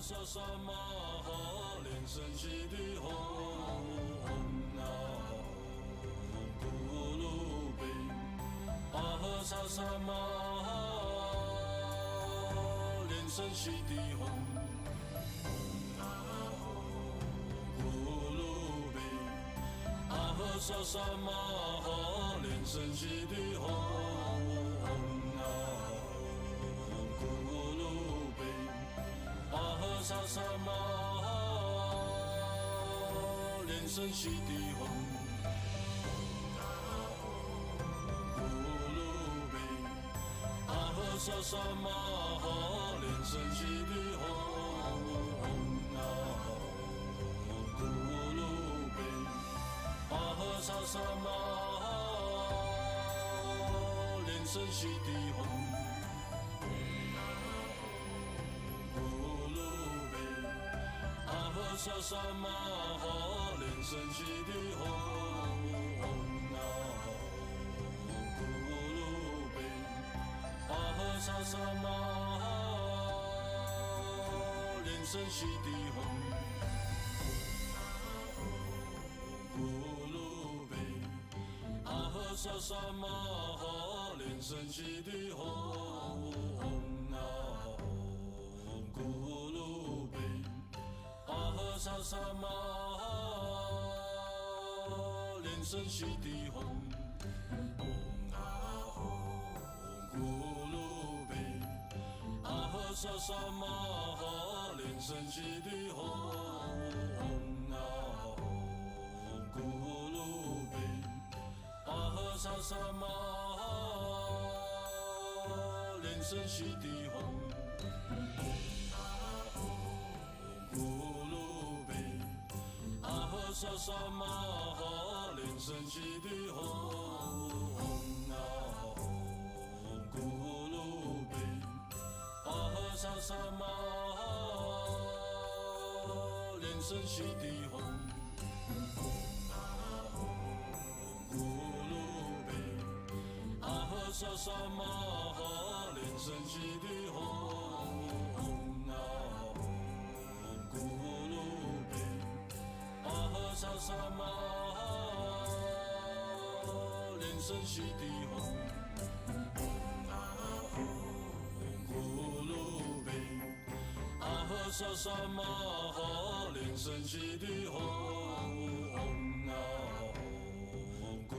萨萨玛哈莲生悉地吽，阿吽咕噜贝，阿呵萨萨玛哈莲生悉地吽，阿吽咕噜贝，阿呵萨萨玛哈莲生悉地吽，阿吽咕噜贝。阿呵萨萨玛哈莲生悉地吽，阿吽咕噜贝，阿呵萨萨玛哈莲生悉地吽，阿吽咕噜贝，阿呵萨萨玛哈莲生悉地吽。阿萨萨玛哈莲生悉地吽，阿吽咕噜贝，阿呵萨萨玛哈莲生悉地吽，阿吽咕噜贝，阿呵萨萨玛哈莲生悉地吽，阿吽咕噜贝。阿呵萨萨玛哈莲生悉地吽，阿吽咕噜贝，阿呵萨萨玛哈莲生悉地吽，阿吽咕噜贝，阿呵萨萨玛哈莲生悉地吽。阿萨萨玛哈莲生悉地吽，阿吽咕噜贝，阿呵萨萨玛哈莲生悉地吽，阿吽咕噜贝，阿呵萨萨玛哈莲生悉地吽，阿吽咕噜贝。阿呵萨萨玛哈莲生悉地吽，阿吽咕噜贝，阿呵萨萨玛哈莲生悉地吽，阿吽咕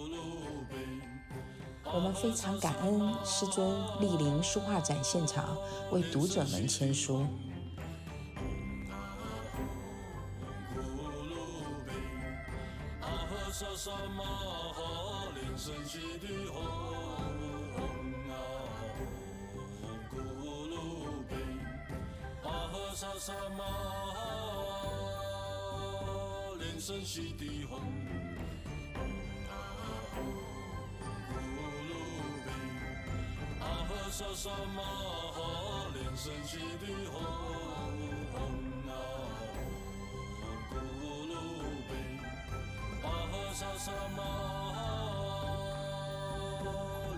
噜贝。我们非常感恩师尊莅临书画展现场，为读者们签书。阿萨萨玛哈莲生悉地吽，阿吽咕噜贝，阿呵萨萨玛哈莲生悉地吽，阿吽咕噜贝，阿呵萨萨玛哈莲生悉地吽，阿吽咕噜贝。阿呵萨萨玛哈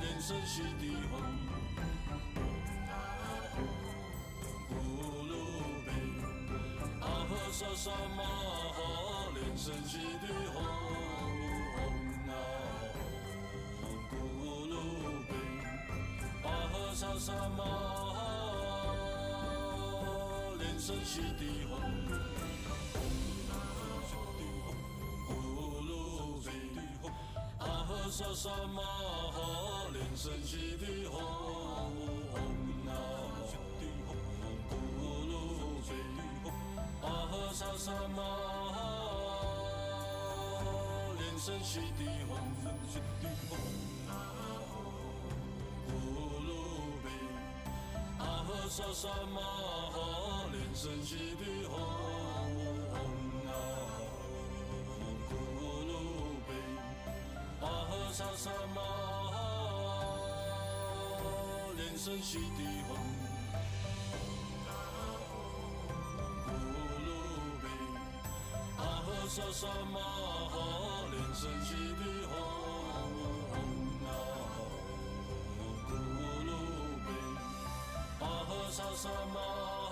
莲生悉地吽，阿吽咕噜贝，阿呵萨萨玛哈莲生悉地吽，阿吽咕噜贝，阿呵萨萨玛哈莲生悉地吽。阿呵萨萨玛哈莲生悉地吽，阿吽咕噜贝，阿呵萨萨玛哈莲生悉地吽，阿吽咕噜贝，阿呵萨萨玛哈莲生悉地吽，阿吽咕噜贝。阿呵萨萨玛哈莲生悉地吽，阿吽咕噜贝，阿呵萨萨玛哈莲生悉地吽，阿吽咕噜贝，阿呵萨萨玛哈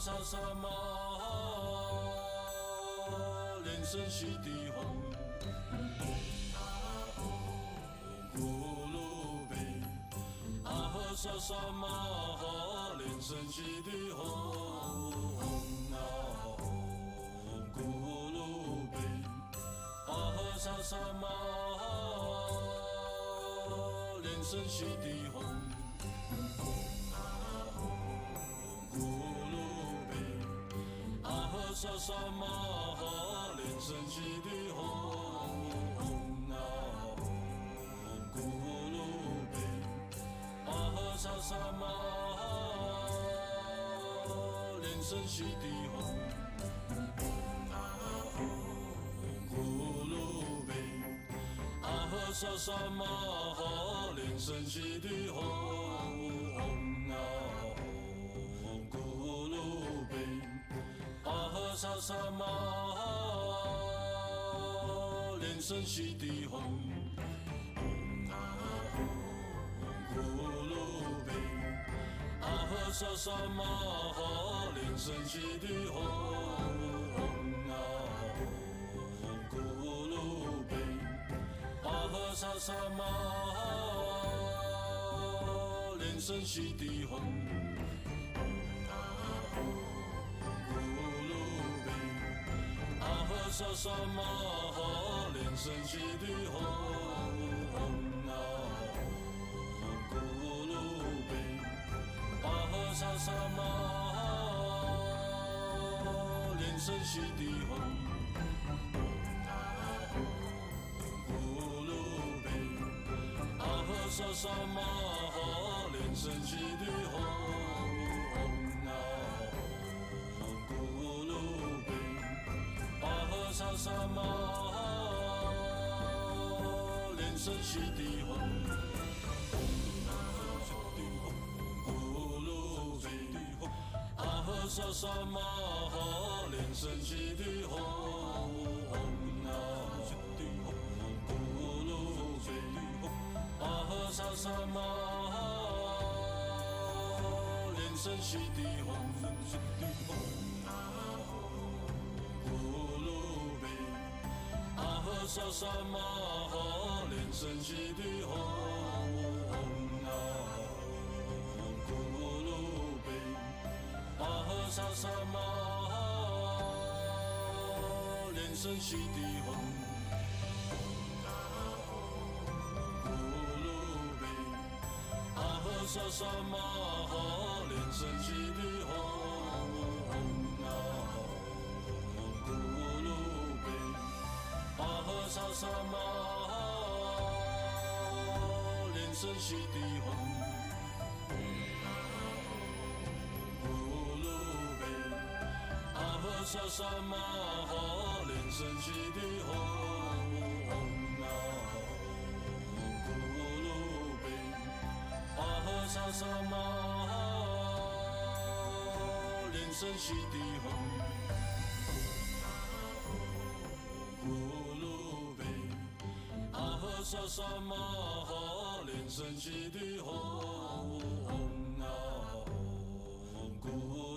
萨萨玛哈，莲生悉地吽，咕噜贝，阿呵萨萨玛哈，莲生悉地吽，咕噜贝，阿呵萨萨玛哈，莲生悉地吽。萨萨玛哈，莲生悉地吽，咕噜贝，阿呵萨萨玛哈，莲生悉地吽，咕噜贝，阿呵萨萨玛哈，莲生悉地吽，咕噜贝。阿呵萨萨玛哈，莲生悉地吽，咕噜贝，阿呵萨萨玛哈，莲生悉地吽，咕噜贝，阿呵萨萨玛哈，莲生悉地吽。萨萨玛哈，莲生悉地吽，咕噜贝，阿呵萨萨玛哈，莲生悉地吽，咕噜贝，阿呵萨萨玛哈，莲生悉地吽。萨萨玛哈，莲生悉地吽，咕噜贝，阿呵萨萨玛哈，莲生悉地吽，咕噜贝，阿呵萨萨玛哈，莲生悉地吽。萨萨玛哈，莲生悉地吽，咕噜贝，阿呵萨萨玛哈，莲生悉地吽，咕噜贝，阿呵萨萨玛哈，莲生悉地吽。萨萨玛哈，莲生悉地吽，咕噜贝，阿呵萨萨玛哈，莲生悉地吽，咕噜贝，阿呵萨萨玛哈，莲生悉地吽。萨萨玛哈，莲生悉地吽，咕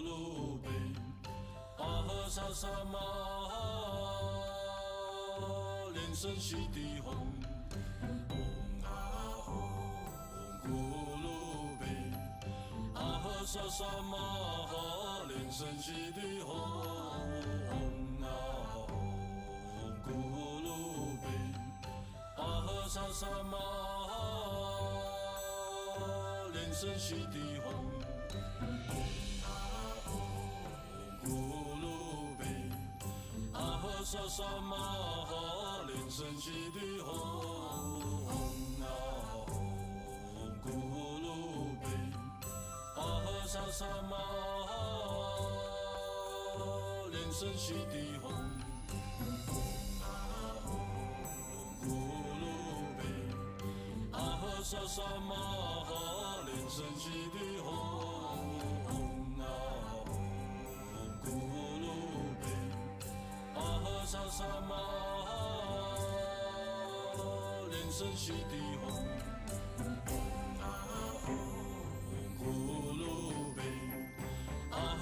噜贝，阿呵萨萨玛哈，莲生悉地吽，咕噜贝，阿呵萨萨玛哈，莲生悉地吽。萨萨玛哈，莲生悉地吽，咕噜贝，阿呵萨萨玛哈，莲生悉地吽，咕噜贝，阿呵萨萨玛哈，莲生悉地吽。萨萨玛哈，莲生悉地吽，咕噜贝，阿呵萨萨玛哈，莲生悉地吽，咕噜贝，阿呵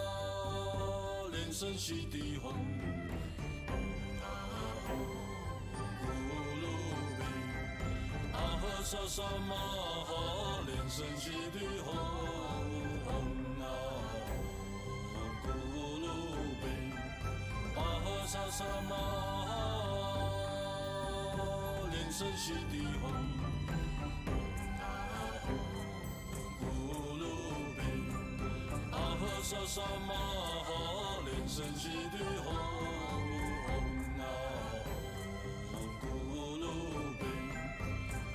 莲生悉地吽，咕噜比，阿呵萨萨玛哈，莲生悉地吽，咕噜比，阿呵萨萨玛哈。生悉地吽，咕噜贝，阿呵萨萨玛哈，莲生悉地吽，咕噜贝，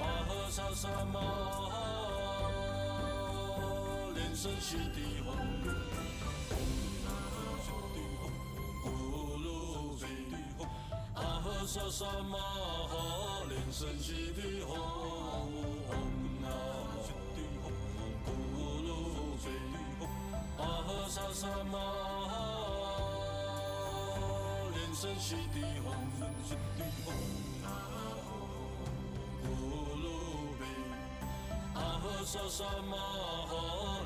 阿呵萨萨玛哈，莲生悉地吽。萨萨玛哈，莲生悉地吽，咕噜贝，阿呵萨萨玛哈，莲生悉地吽，咕噜贝，阿呵萨萨玛哈，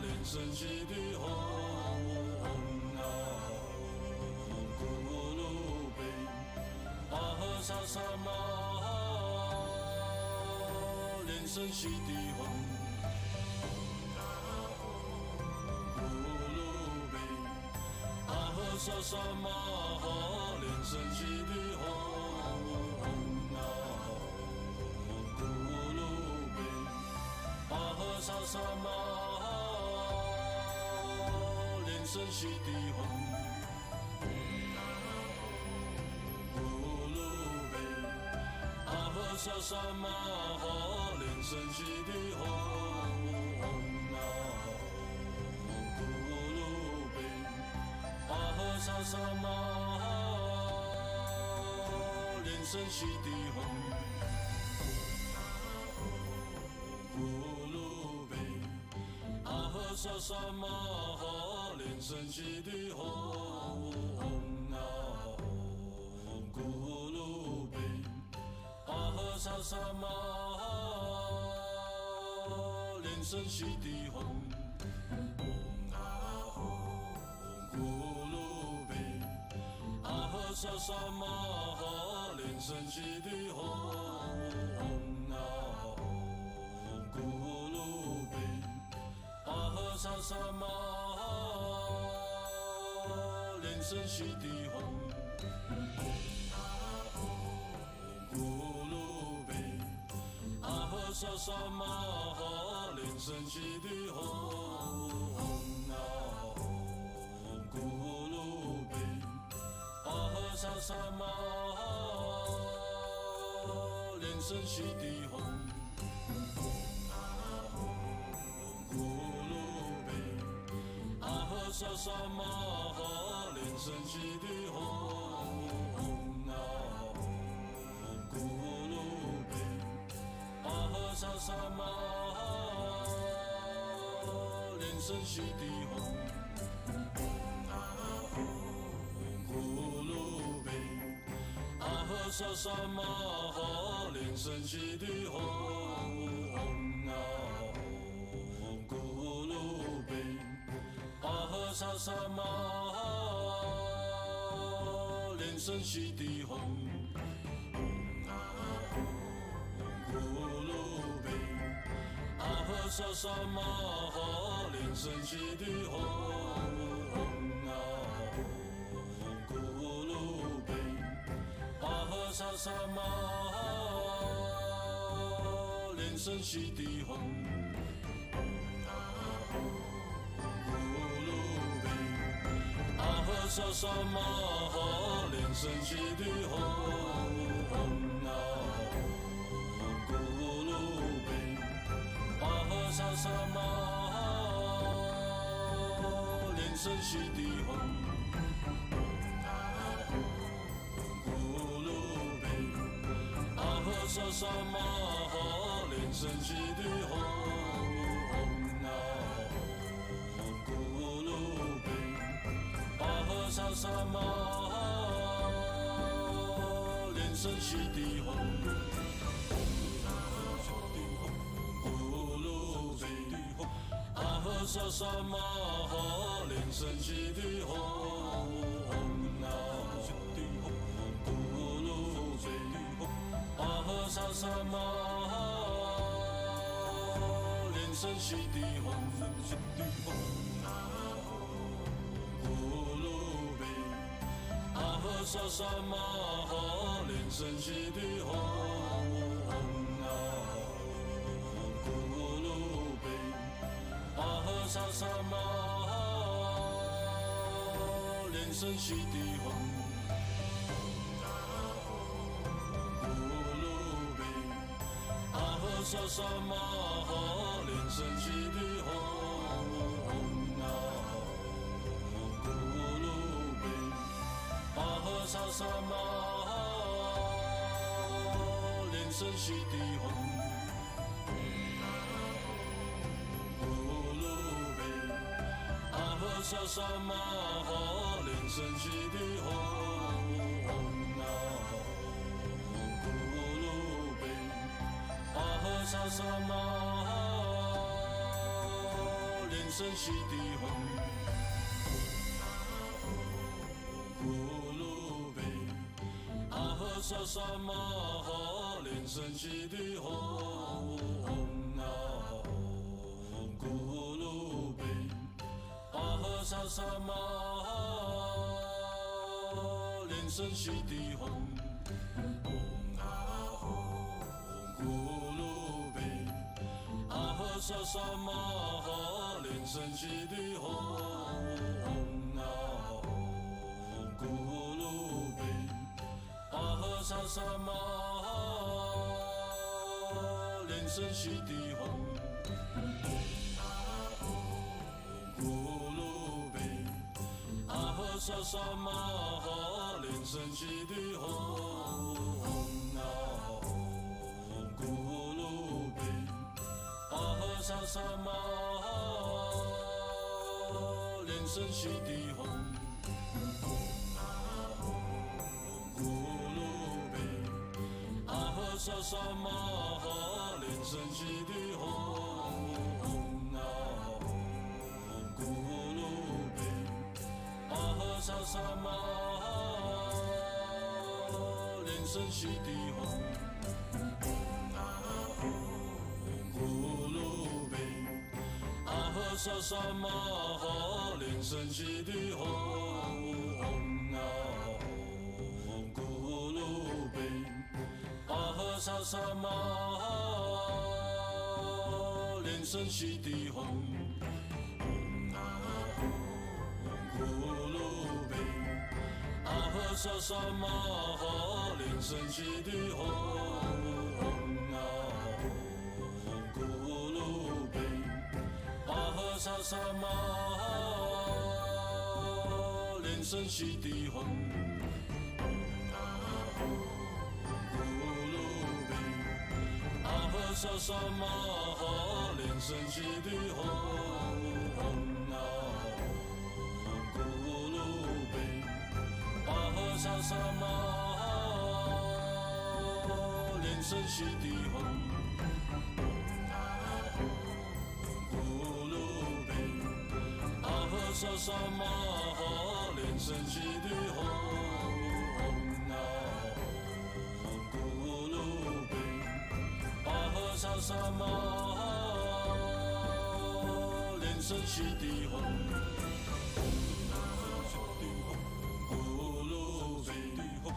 莲生悉地吽。萨萨玛哈，莲生悉地吽，咕噜贝，阿呵萨萨玛哈，莲生悉地吽，咕噜贝，阿呵萨萨玛哈，莲生悉地吽。萨萨玛哈，莲生悉地吽，咕噜贝，阿呵萨萨玛哈，莲生悉地吽，咕噜贝，阿呵萨萨玛哈，莲生悉地吽，咕噜贝。萨萨玛哈，莲生悉地吽，咕噜贝，阿呵萨萨玛哈，莲生悉地吽，咕噜贝，阿呵萨萨玛哈，莲生悉地吽。萨萨玛哈，莲生悉地吽，咕噜贝，阿呵萨萨玛哈，莲生悉地吽，咕噜贝，阿呵萨萨玛哈，莲生悉地吽。萨萨玛哈，莲生悉地吽，咕噜贝，阿呵萨萨玛哈，莲生悉地吽，咕噜贝，阿呵萨萨玛哈，莲生悉地吽。萨萨玛哈，莲生悉地吽，咕噜贝，阿呵萨萨玛哈，莲生悉地吽，咕噜贝，阿呵萨萨玛哈，莲生悉地吽。萨萨玛哈，莲生悉地吽，咕噜贝，阿呵萨萨玛哈，莲生悉地吽，咕噜贝，阿呵萨萨玛哈，莲生悉地吽。萨萨玛哈，莲生悉地吽，咕噜贝，阿呵萨萨玛哈，莲生悉地吽，咕噜贝，阿呵萨萨玛哈，莲生悉地吽。萨萨玛哈，莲生悉地吽，咕噜贝，阿呵萨萨玛哈，莲生悉地吽，咕噜贝，阿呵萨萨玛哈，莲生悉地吽。萨萨玛哈，莲生悉地吽，咕噜贝，阿呵萨萨玛哈，莲生悉地吽，咕噜贝，阿呵萨萨玛哈，莲生悉地吽，咕噜贝。阿呵萨萨玛哈，莲生悉地吽，咕噜贝，阿呵萨萨玛哈，莲生悉地吽，咕噜贝，阿呵萨萨玛哈，莲生悉地吽。萨萨玛哈，莲生悉地吽，咕噜贝，阿呵萨萨玛哈，莲生悉地吽，咕噜贝，阿呵萨萨玛哈，莲生悉地吽，咕噜贝。萨萨玛哈，莲生悉地吽，咕噜贝，阿呵萨萨玛哈，莲生悉地吽，咕噜贝，阿呵萨萨玛哈，莲生悉地吽。萨萨玛哈，莲生悉地吽，咕噜贝，阿呵萨萨玛哈，莲生悉地吽，咕噜贝，阿呵萨萨玛哈，莲生悉地吽。萨萨玛哈，莲生悉地吽，咕噜贝，阿呵萨萨玛哈，莲生悉地吽，咕噜贝，阿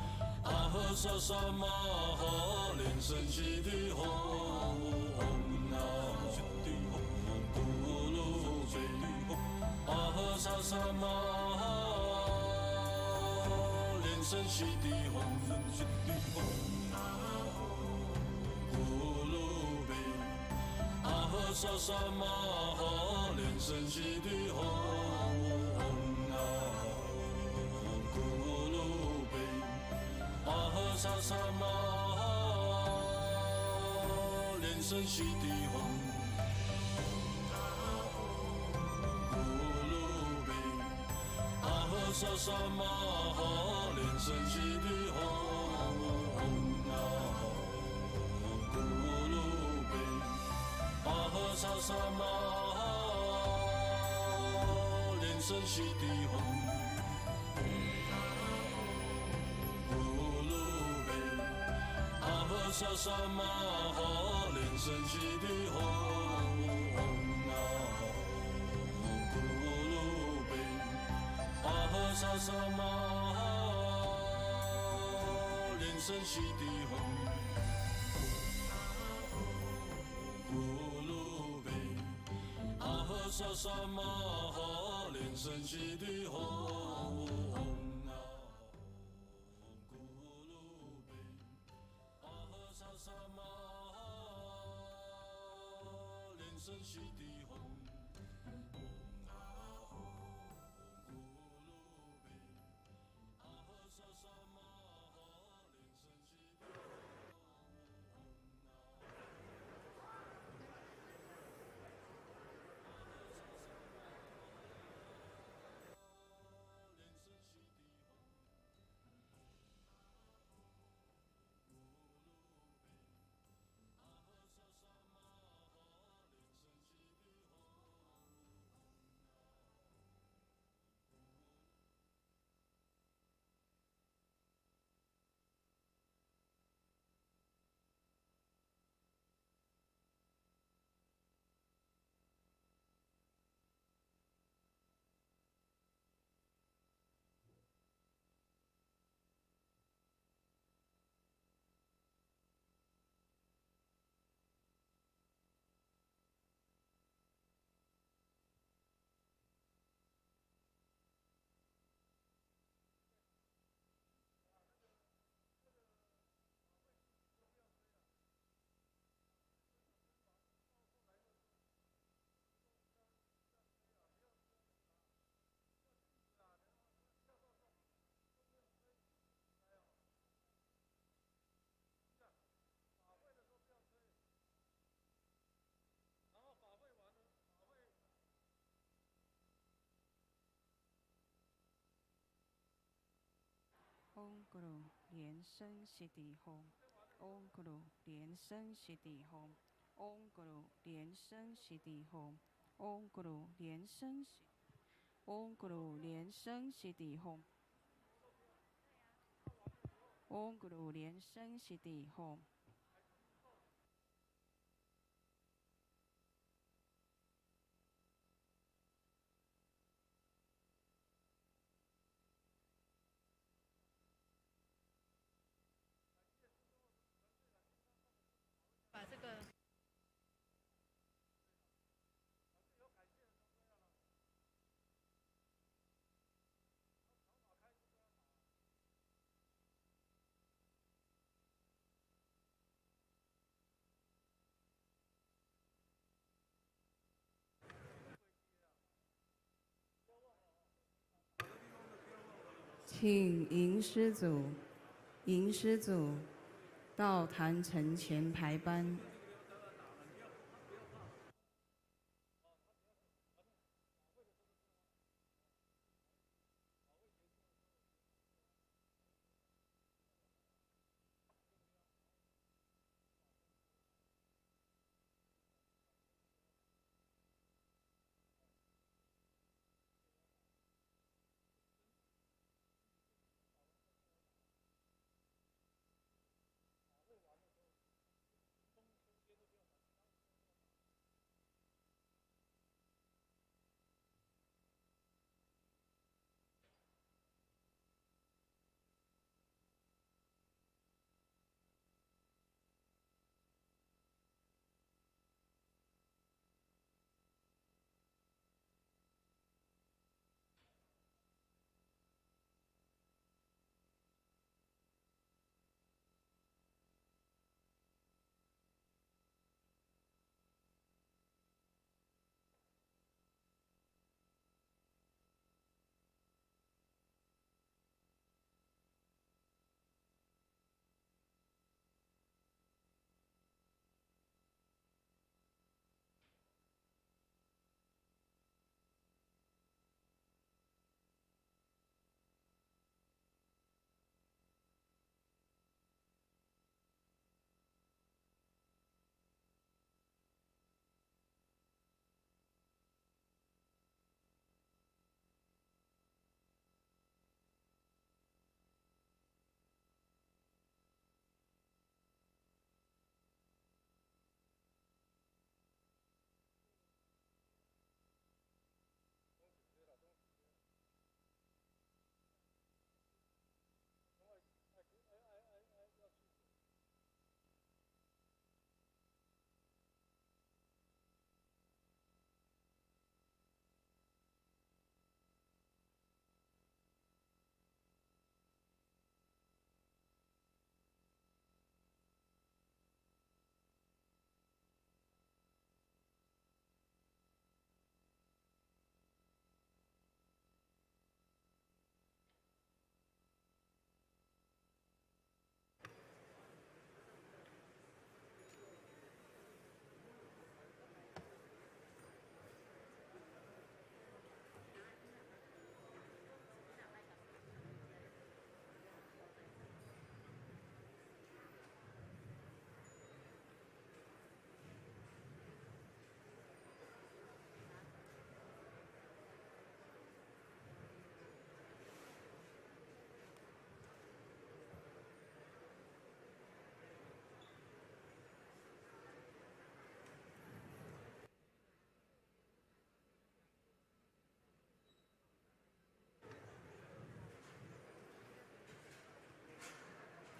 呵萨萨玛哈，莲生悉地吽。萨萨玛哈，莲生悉地吽，咕噜贝，阿呵萨萨玛哈，莲生悉地吽，咕噜贝，阿呵萨萨玛哈，莲生悉地吽。萨萨玛哈，莲生悉地吽，咕噜贝，阿呵萨萨玛哈，莲生悉地吽，咕噜贝，阿呵萨萨玛哈，莲生悉地吽。萨萨玛哈，莲生悉地吽，咕噜贝，阿呵萨萨玛哈，莲生悉地吽，咕噜贝，阿呵萨萨玛哈莲生悉地吽，吽啊咕噜贝，阿哈萨萨玛哈莲生悉地吽，吽啊咕噜贝，阿哈萨萨玛哈莲生悉地吽。嗡咕噜莲生悉地吽，嗡咕噜莲生悉地吽，嗡咕噜莲生悉地吽，嗡咕噜莲生悉，嗡咕噜莲生悉地吽，嗡咕噜莲生悉地吽。把这个。请迎师祖，迎师祖到坛城前排班。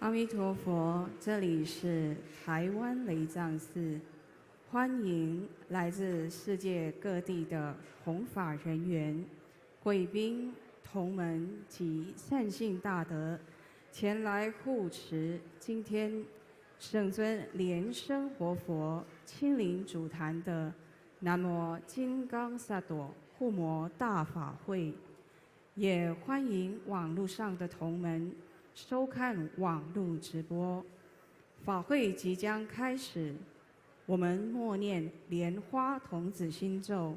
阿弥陀佛，这里是台湾LeiTsang寺，欢迎来自世界各地的弘法人员、贵宾、同门及善信大德前来护持今天圣尊莲生活佛亲临主坛的南无金刚萨埵护摩大法会，也欢迎网络上的同门收看网络直播。法会即将开始，我们默念莲花童子心咒，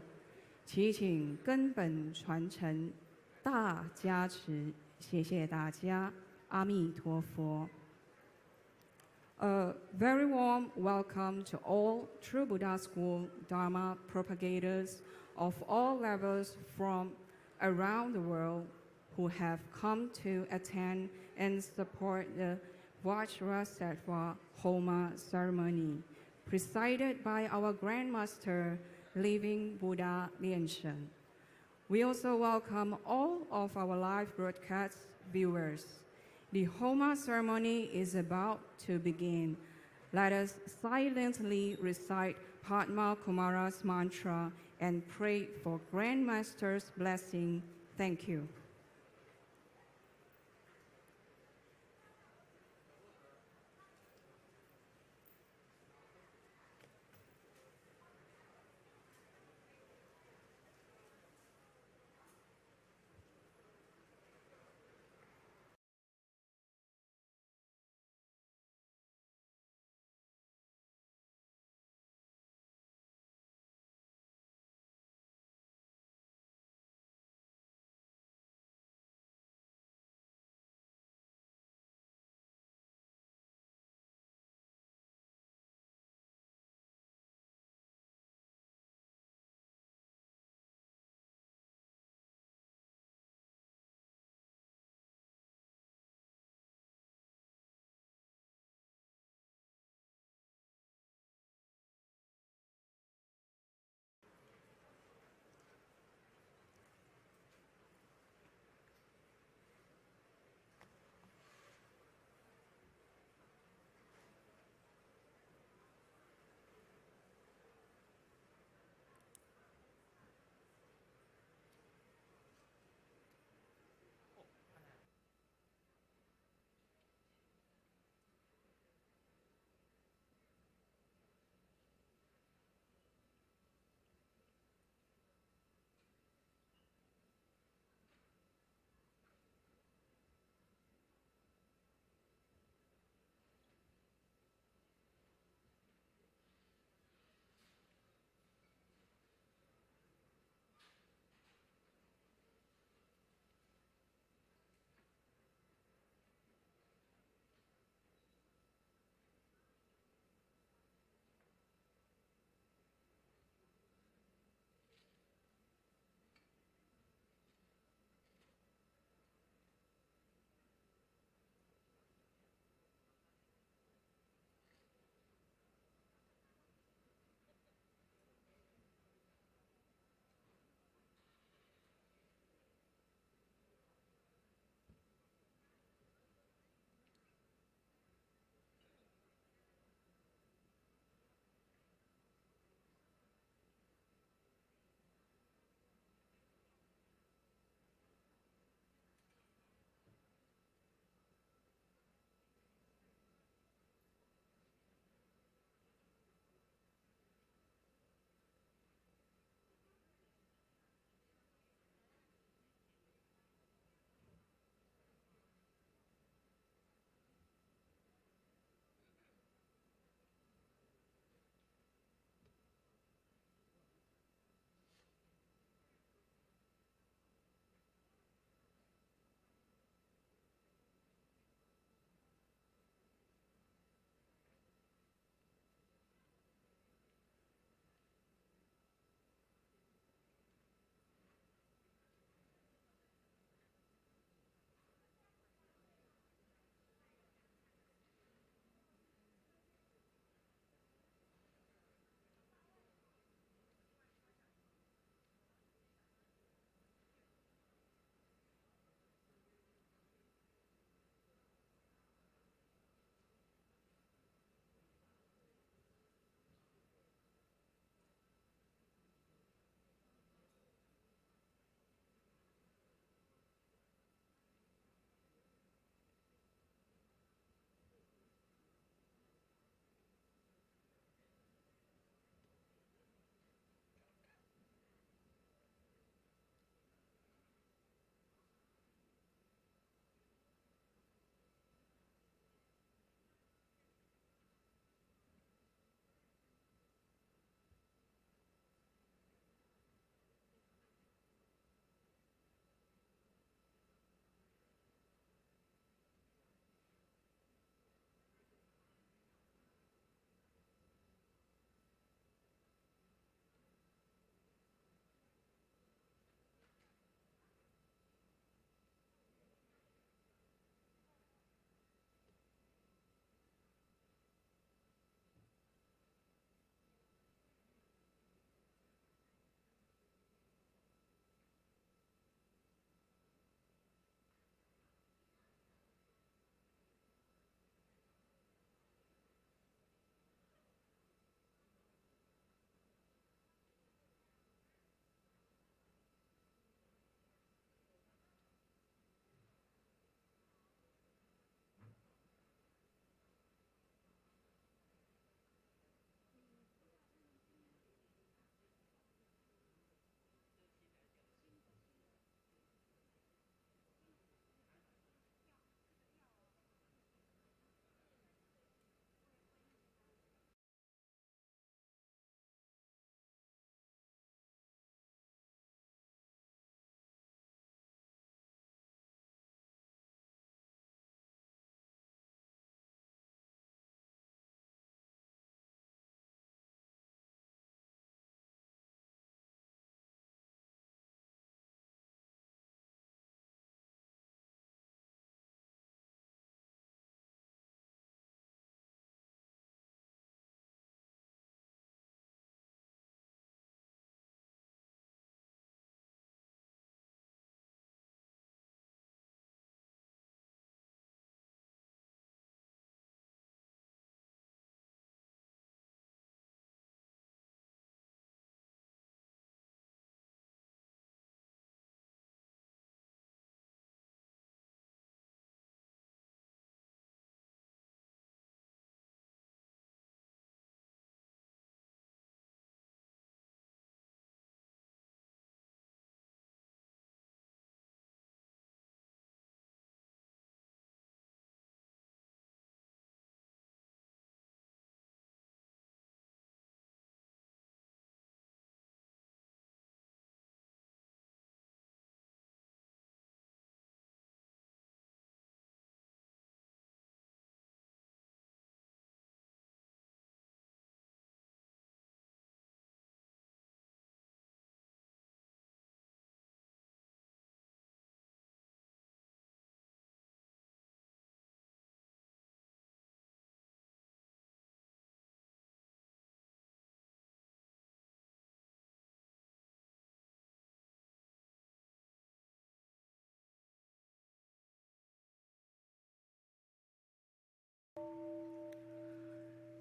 祈请根本传承大加持，谢谢大家，阿弥陀佛。A very warm welcome to all True Buddha School Dharma propagators of all levels from around the world who have come to attend and support the Vajrasattva Homa ceremony, presided by our Grandmaster, Living Buddha LianSheng. We also welcome all of our live broadcast viewers. The Homa ceremony is about to begin. Let us silently recite Padma Kumara's mantra and pray for Grandmaster's blessing. Thank you.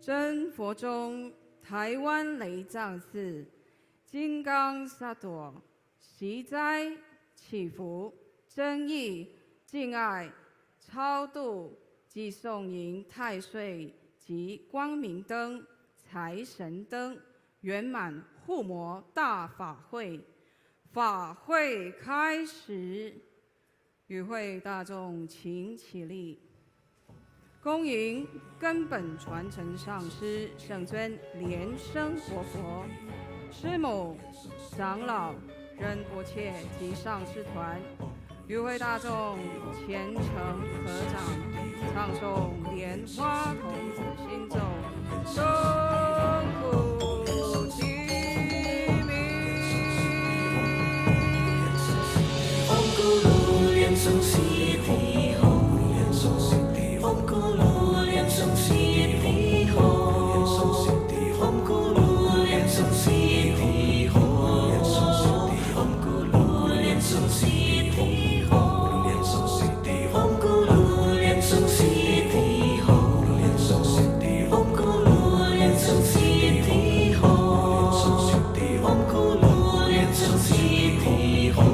真佛中台湾LeiTsang寺金刚萨埵习斋祈福真意敬爱超度及诵迎太岁及光明灯财神灯圆满护摩大法会，法会开始，与会大众请起立，恭迎根本传承上师圣尊莲生活佛、师母、长老、仁波切及上师团，与会大众虔诚合掌，唱诵莲花童子心咒，钟鼓齐鸣。嗡咕噜莲生西地吽，嗡咕噜莲生西地吽，嗡咕噜莲生西地吽，嗡咕噜莲生西地吽，嗡咕噜莲生西地吽，嗡咕噜莲生西地吽，嗡咕噜莲生西地吽，嗡咕噜莲生西地吽，嗡咕噜莲生西地吽，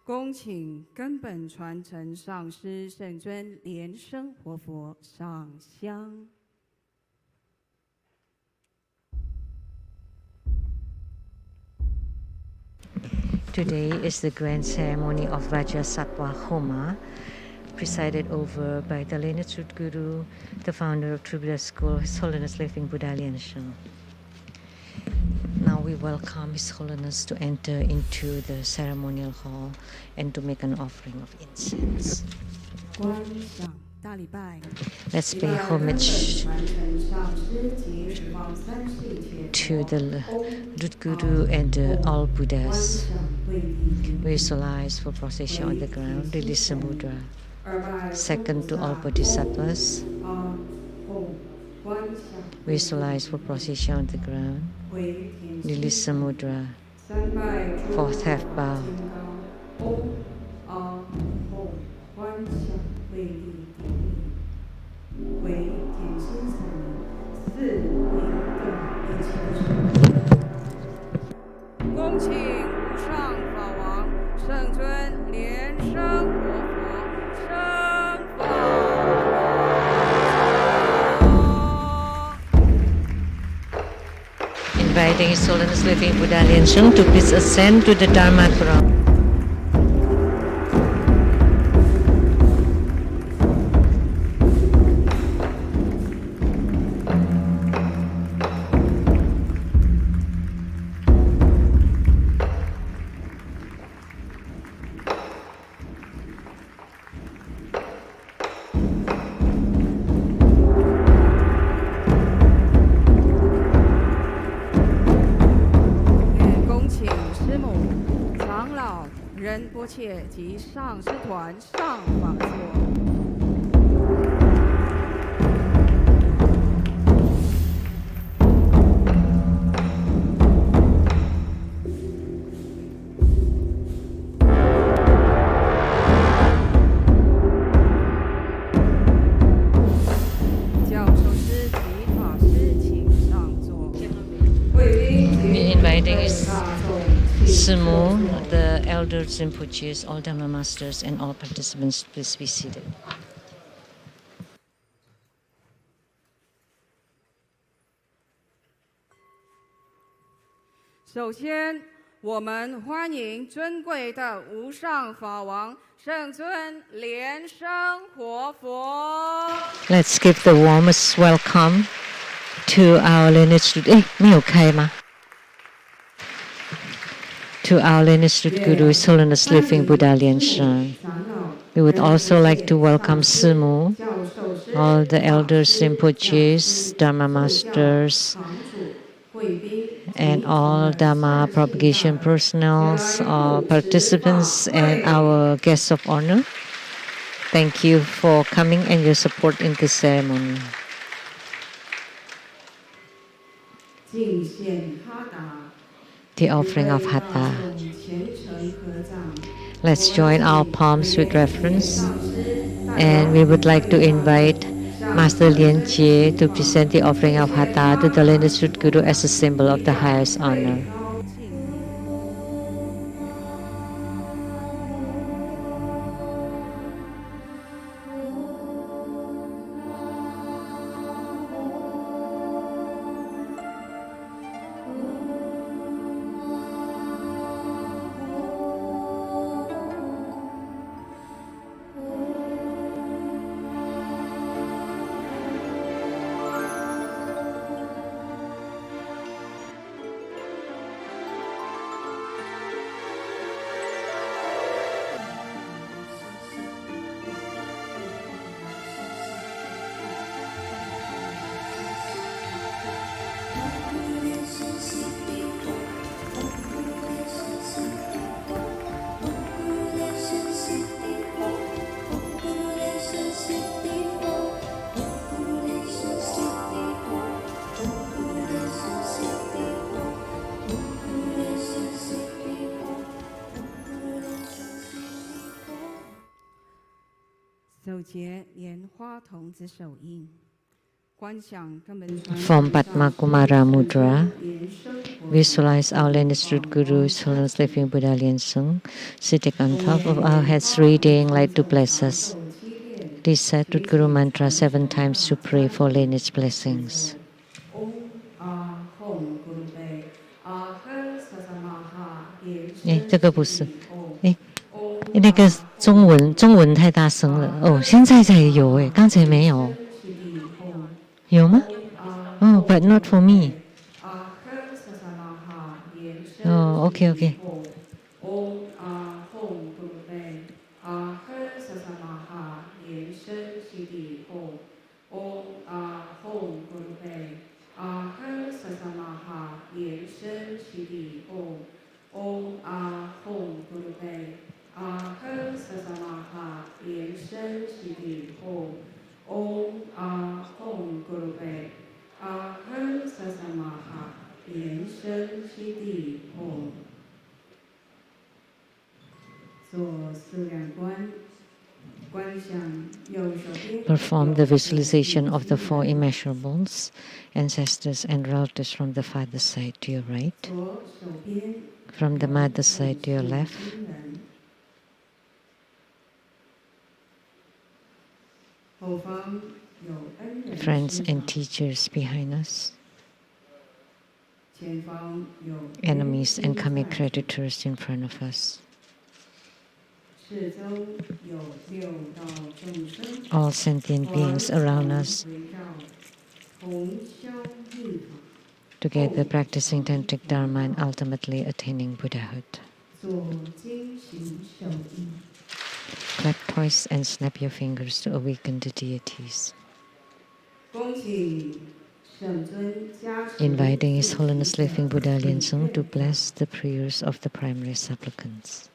恭请根本传承上师圣尊莲生活佛上香。Today is the grand ceremony of Vajrasattva Homa, presided over by the lineage Guru, the founder of True Buddha School, His Holiness Living Buddha LianSheng. Now we welcome His Holiness to enter into the ceremonial hall and to make an offering of incense. Let's pay homage to the Root Guru and all Buddhas. Visualize for procession on the ground, release the mudra. Second, to all Bodhisattvas. Visualize for procession on the ground, release the mudra. Fourth, half bow. Inviting His Holiness Living Buddha LianSheng to please ascend to the Dharma throne.及上师团上访座。教授师及法师请上座。We inviting师母, the elders and Rinpoches, all Dharma masters, and all participants, please be seated. 首先，我们欢迎尊贵的无上法王圣尊莲生活佛。Let's give the warmest welcome to our lineage. 没有开吗？To our lineage Guru, His Holiness Living Buddha LianSheng. We would also like to welcome Simu, all the elders, Rinpoches, Dharma masters, and all Dharma propagation personnel, all participants, and our guests of honor. Thank you for coming and your support in this ceremony. The offering of Hatha. Let's join our palms with reverence, and we would like to invite Master Lien Jie to present the offering of Hatha to the lineage Guru as a symbol of the highest honor.手结莲花童子手印， From Padma Kumara Mudra, visualize our Liansheng Guru, His Holiness Living Buddha LianSheng, sitting on top of our heads, reading light to bless us. Recite the Guru mantra 7 times to pray for lineage blessings. Eh, 这个不是，那个中文太大声了哦，现在才有哎，刚才没有，有吗？哦 ，but not for me. 哦 ，OK。Perform the visualization of the 4 immeasurables, ancestors and relatives from the father's side to your right, from the mother's side to your left, friends and teachers behind us, enemies and karmic creditors in front of us, all sentient beings around us, together practicing tantric dharma and ultimately attaining Buddhahood. Clap twice and snap your fingers to awaken the deities. Inviting His Holiness Living Buddha LianSheng to bless the prayers of the primary supplicants.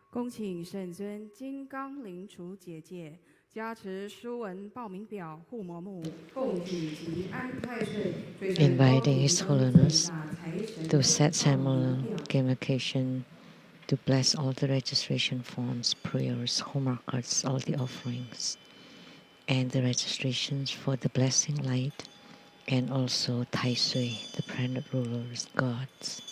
恭请圣尊金刚铃杵结界，加持书文报名表护摩木，共举及安太岁。Inviting His Holiness to set ceremonial gamification to bless all the registration forms, prayers, homework cards, all the offerings, and the registrations for the blessing light, and also Tai Sui, the planet rulers, gods.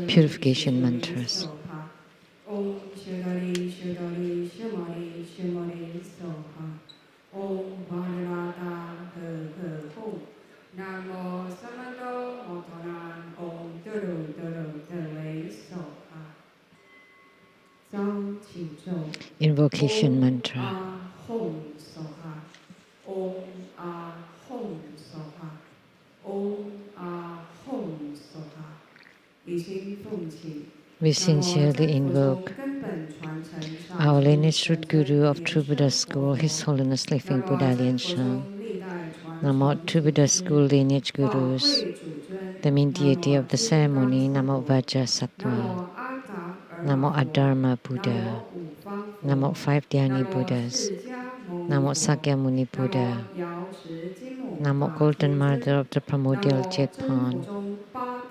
Purification mantras. Invocation mantra. We sincerely invoke our lineage root guru of True Buddha School, His Holiness Living Buddha LianSheng. Namo True Buddha School lineage gurus, the main deity of the ceremony. Namo Vajrasattva. Namo Dharma Buddha. Namo five Dhyani Buddhas. Namo Sakyamuni Buddha. Namo Golden Mother of the Primordial Jet Pond.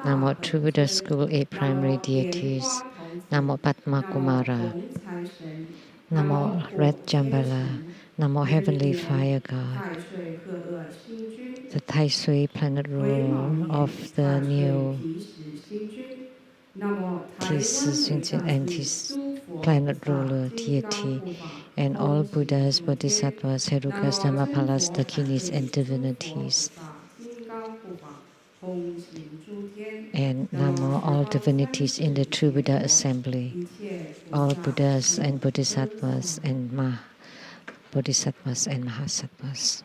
Namo True Buddha School 8 primary deities. Namo Padma Kumara. Namo Red Jambala. Namo Heavenly Fire God. The Tai Sui planet ruler of the new and his planet ruler deity, and all Buddhas, Bodhisattvas, Herukas, Dhammapalas, Dakinis, and divinities. And Namo all divinities in the True Buddha assembly, all Buddhas and Bodhisattvas and Bodhisattvas and Mahasattvas.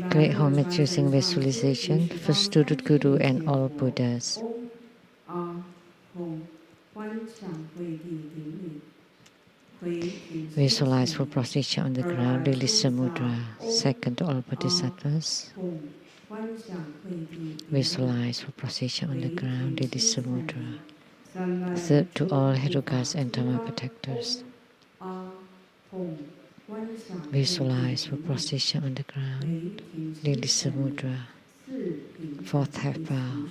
Great homage using visualization for student guru and all Buddhas. Visualize full prostration on the ground, release the mudra. Second to all Bodhisattvas. Visualize full prostration on the ground, release the mudra. Third to all Herukas and Dharma protectors. Visualize for prostration on the ground, release the mudra. Fourth half bow.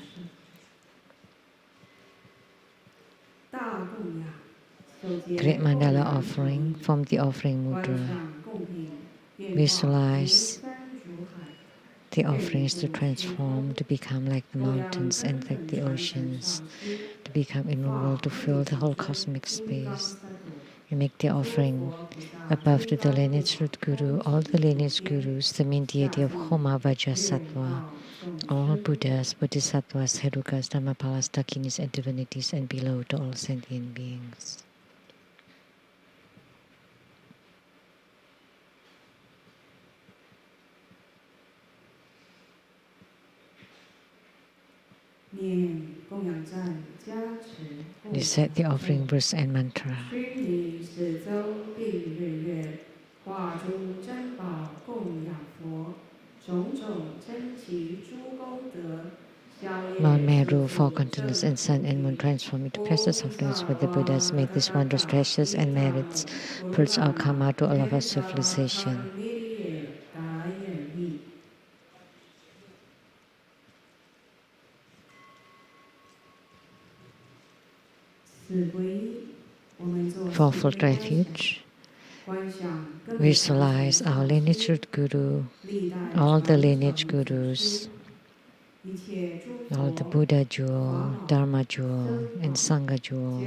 Great mandala offering from the offering mudra. Visualize the offerings to transform, to become like the mountains and like the oceans, to become innumerable, to fill the whole cosmic space. We make the offering above to the lineage root guru, all the lineage gurus, the main deity of Homa Vajrasattva, all Buddhas, Bodhisattvas, Herukas, Dhammapalas, Dakinis, and divinities, and below to all sentient beings. Recite the offering verse and mantra. Mount Meru, four continents, and sun and moon transform into precious offerings with the Buddhas. Make these wondrous treasures and merits purge our karma to all of our civilization. Fourfold refuge. Visualize our lineage root guru, all the lineage gurus, all the Buddha jewel, Dharma jewel, and Sangha jewel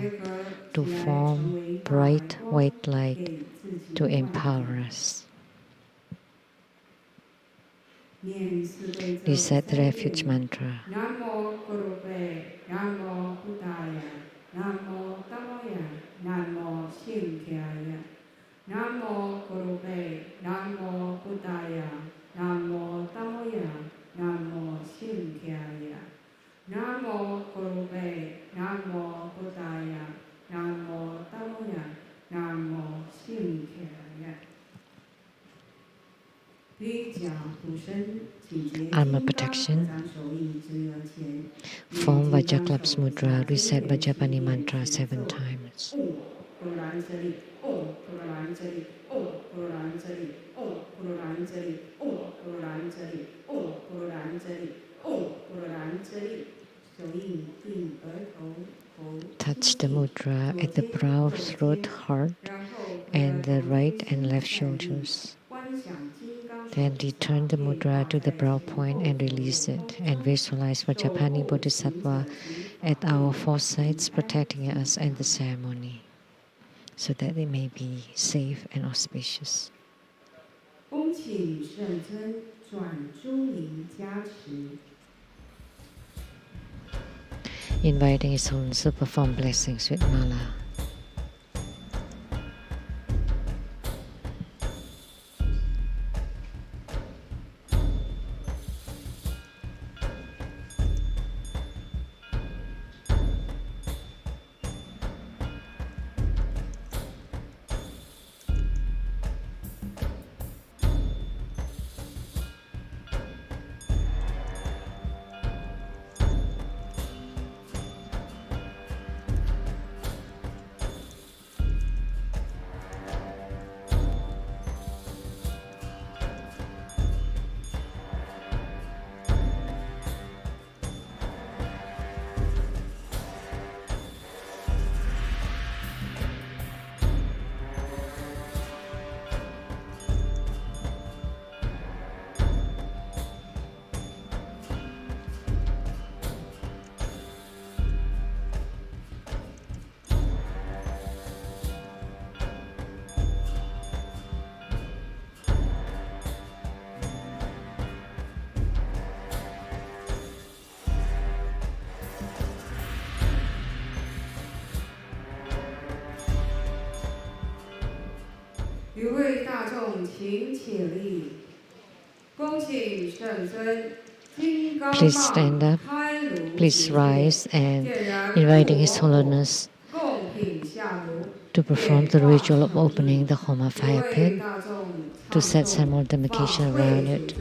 to form bright white light to empower us. Recite the refuge mantra. Namo Gurube, Namo Buddhaya, Namo Dhammaya, Namo Sanghaya. Namo Gurube, Namo Buddhaya, Namo Dhammaya, Namo Sanghaya. Namo Gurube, Namo Buddhaya, Namo Dhammaya, Namo Sanghaya. Armor protection. Form Vajraklap's mudra. Recite Vajrapani mantra 7 times. Touch the mudra at the brow, throat, heart, and the right and left shoulders. Then return the mudra to the brow point and release it, and visualize Vajrapani Bodhisattva at our 4 sides protecting us and the ceremony. so that they may be safe and auspicious. 恭请圣尊转诸灵加持。 Inviting His Holiness to perform blessings with mala.余位大众请起立，恭请圣尊金刚 Please stand up. Please rise and inviting His Holiness to perform the ritual of opening the Homa fire pit, to set simultaneation around it,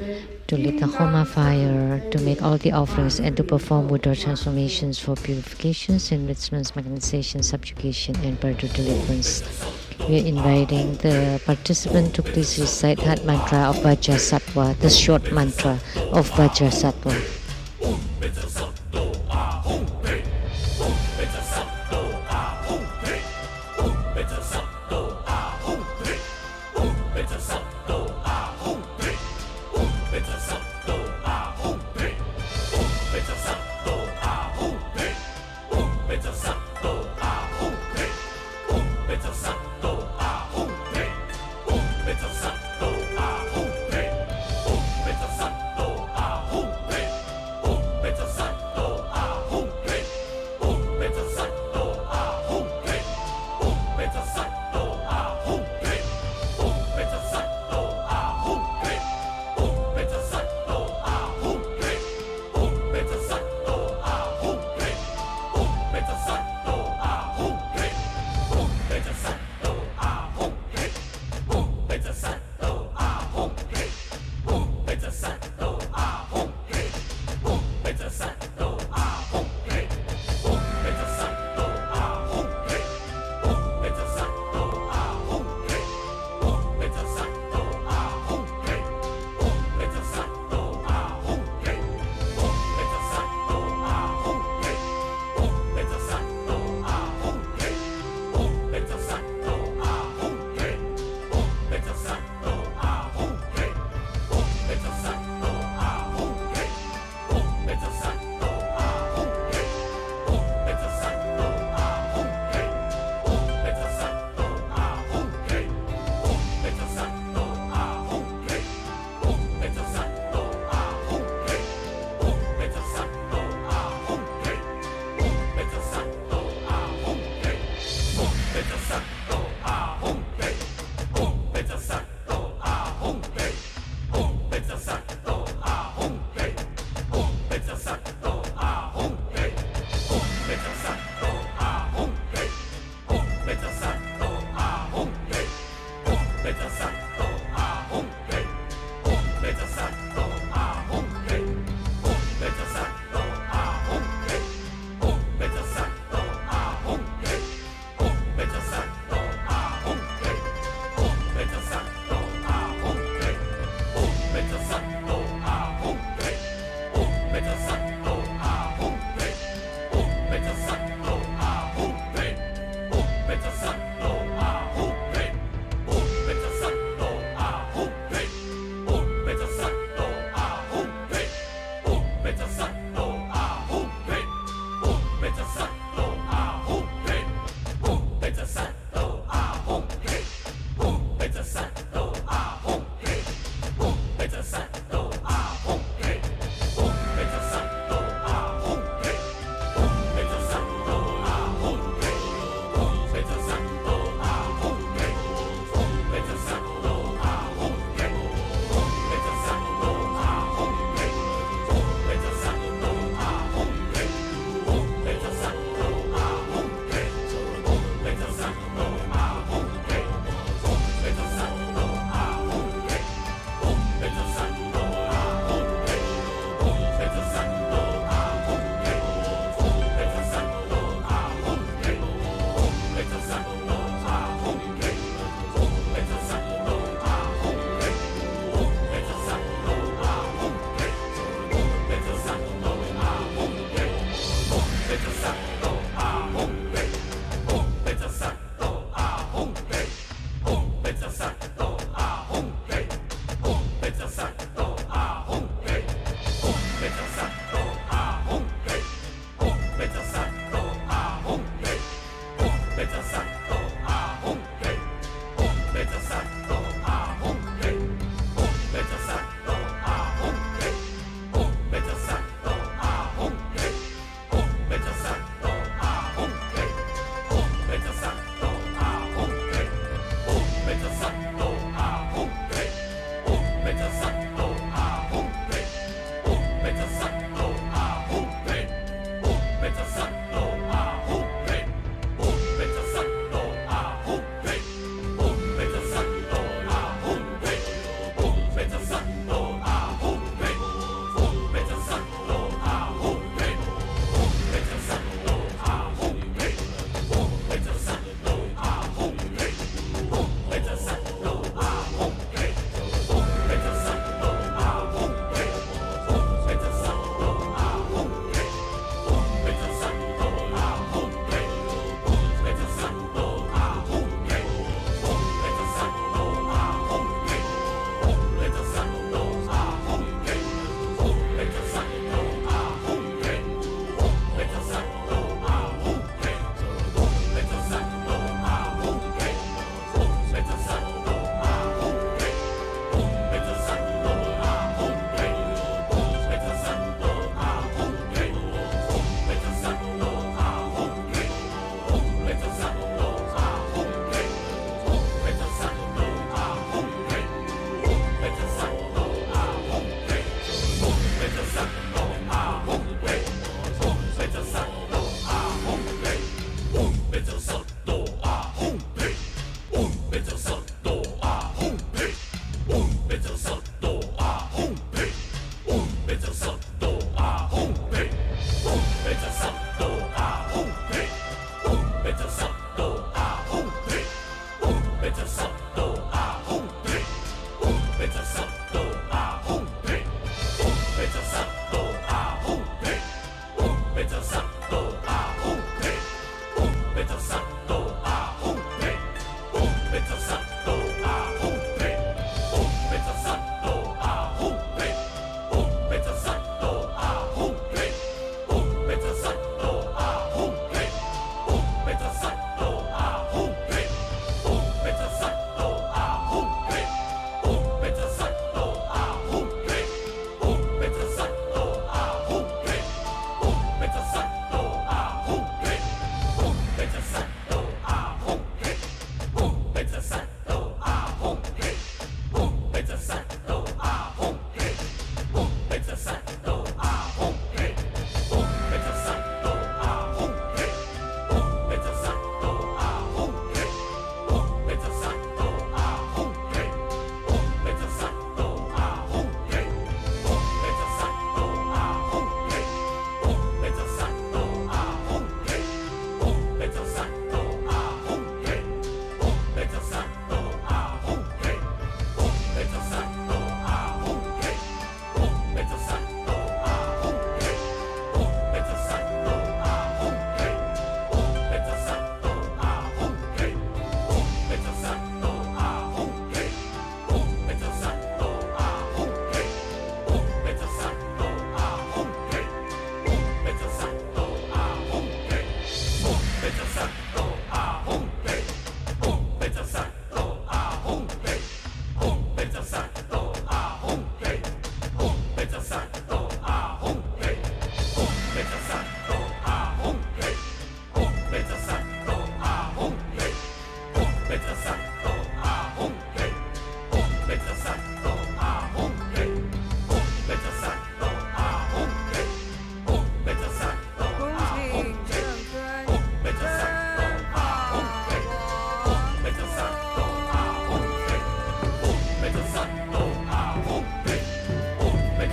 to lit the Homa fire, to make all the offerings, and to perform Buddha transformations for purifications, enrichments, mechanization, subjugation, and further deliverance. We are inviting the participant to please recite that mantra of Vajrasattva, the short mantra of Vajrasattva.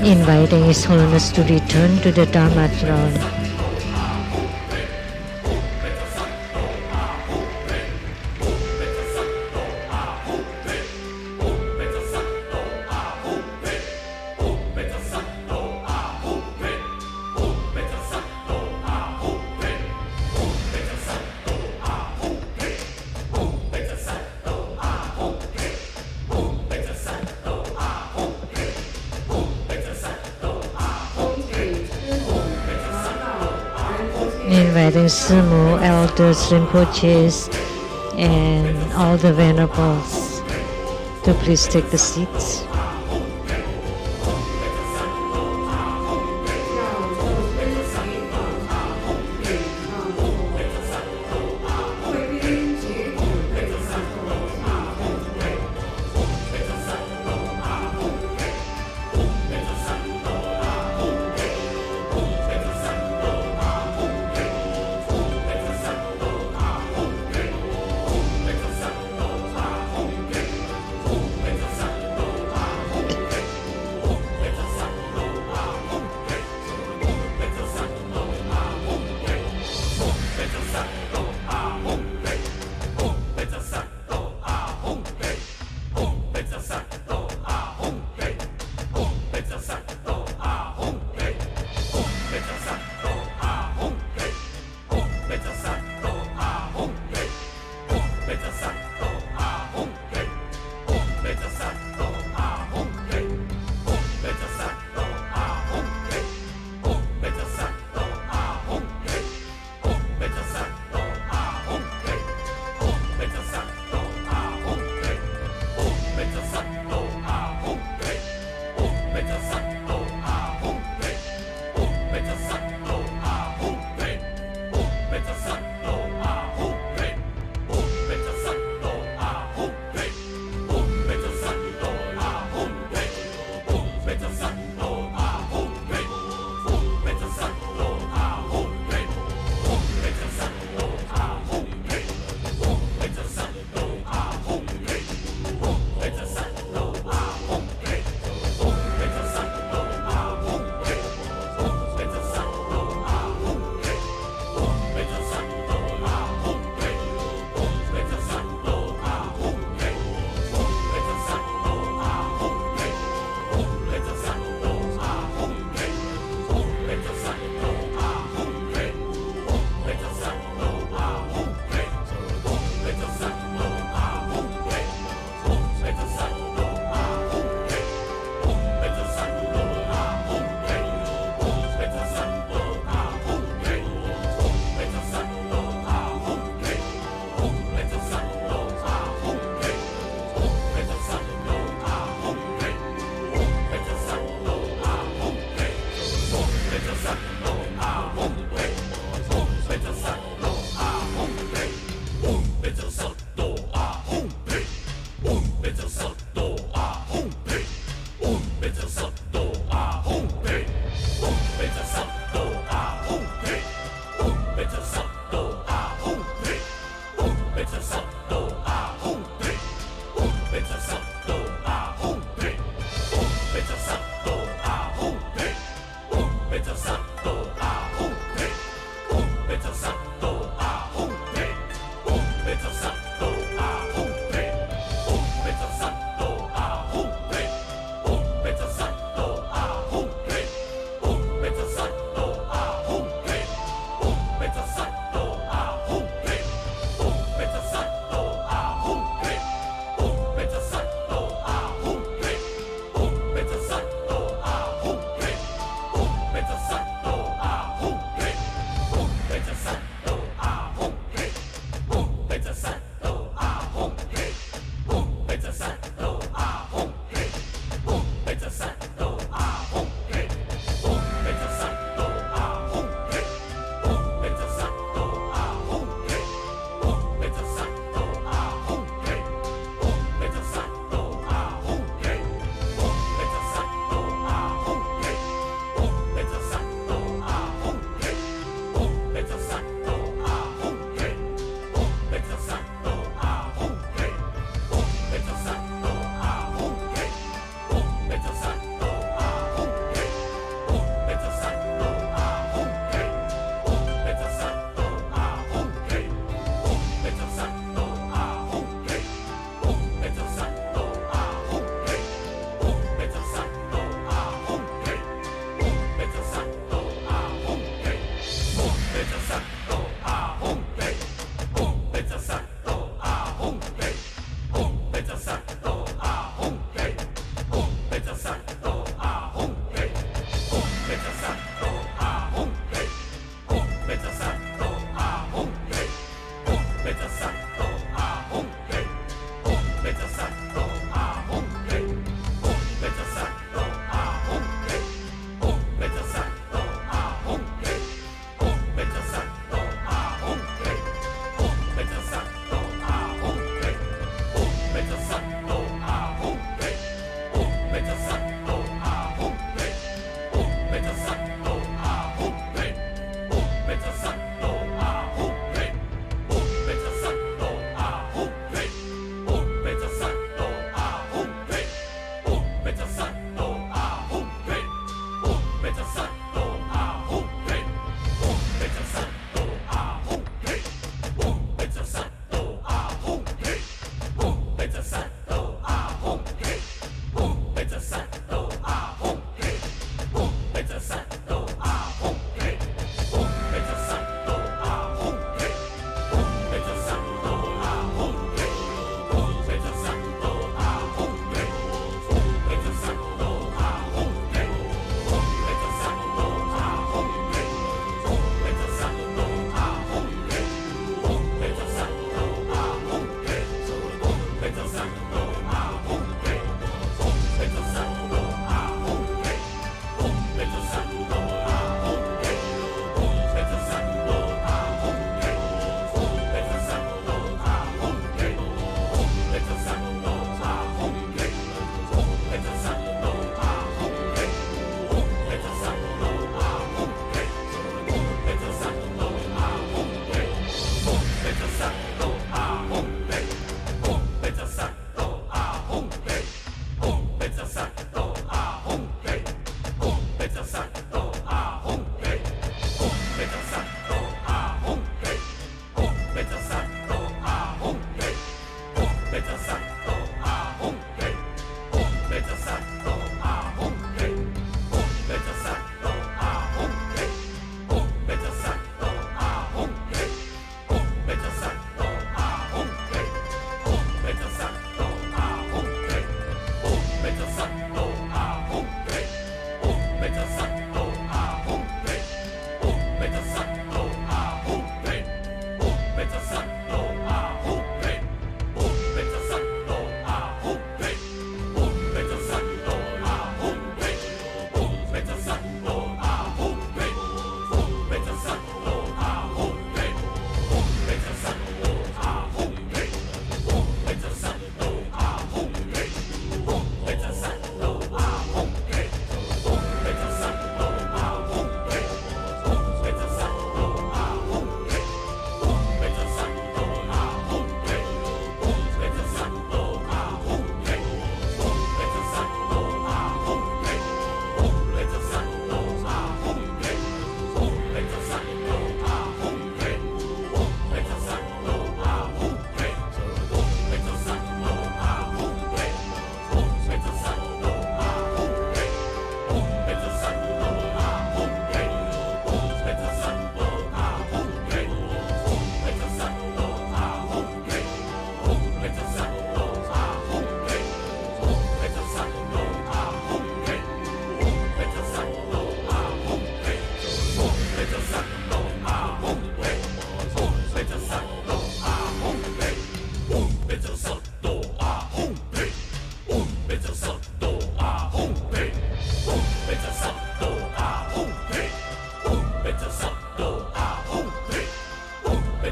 inviting His Holiness to return to the Dharma throne. Inviting Simu, elders, Rinpoches, and all the venerables to please take the seats.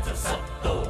萨埵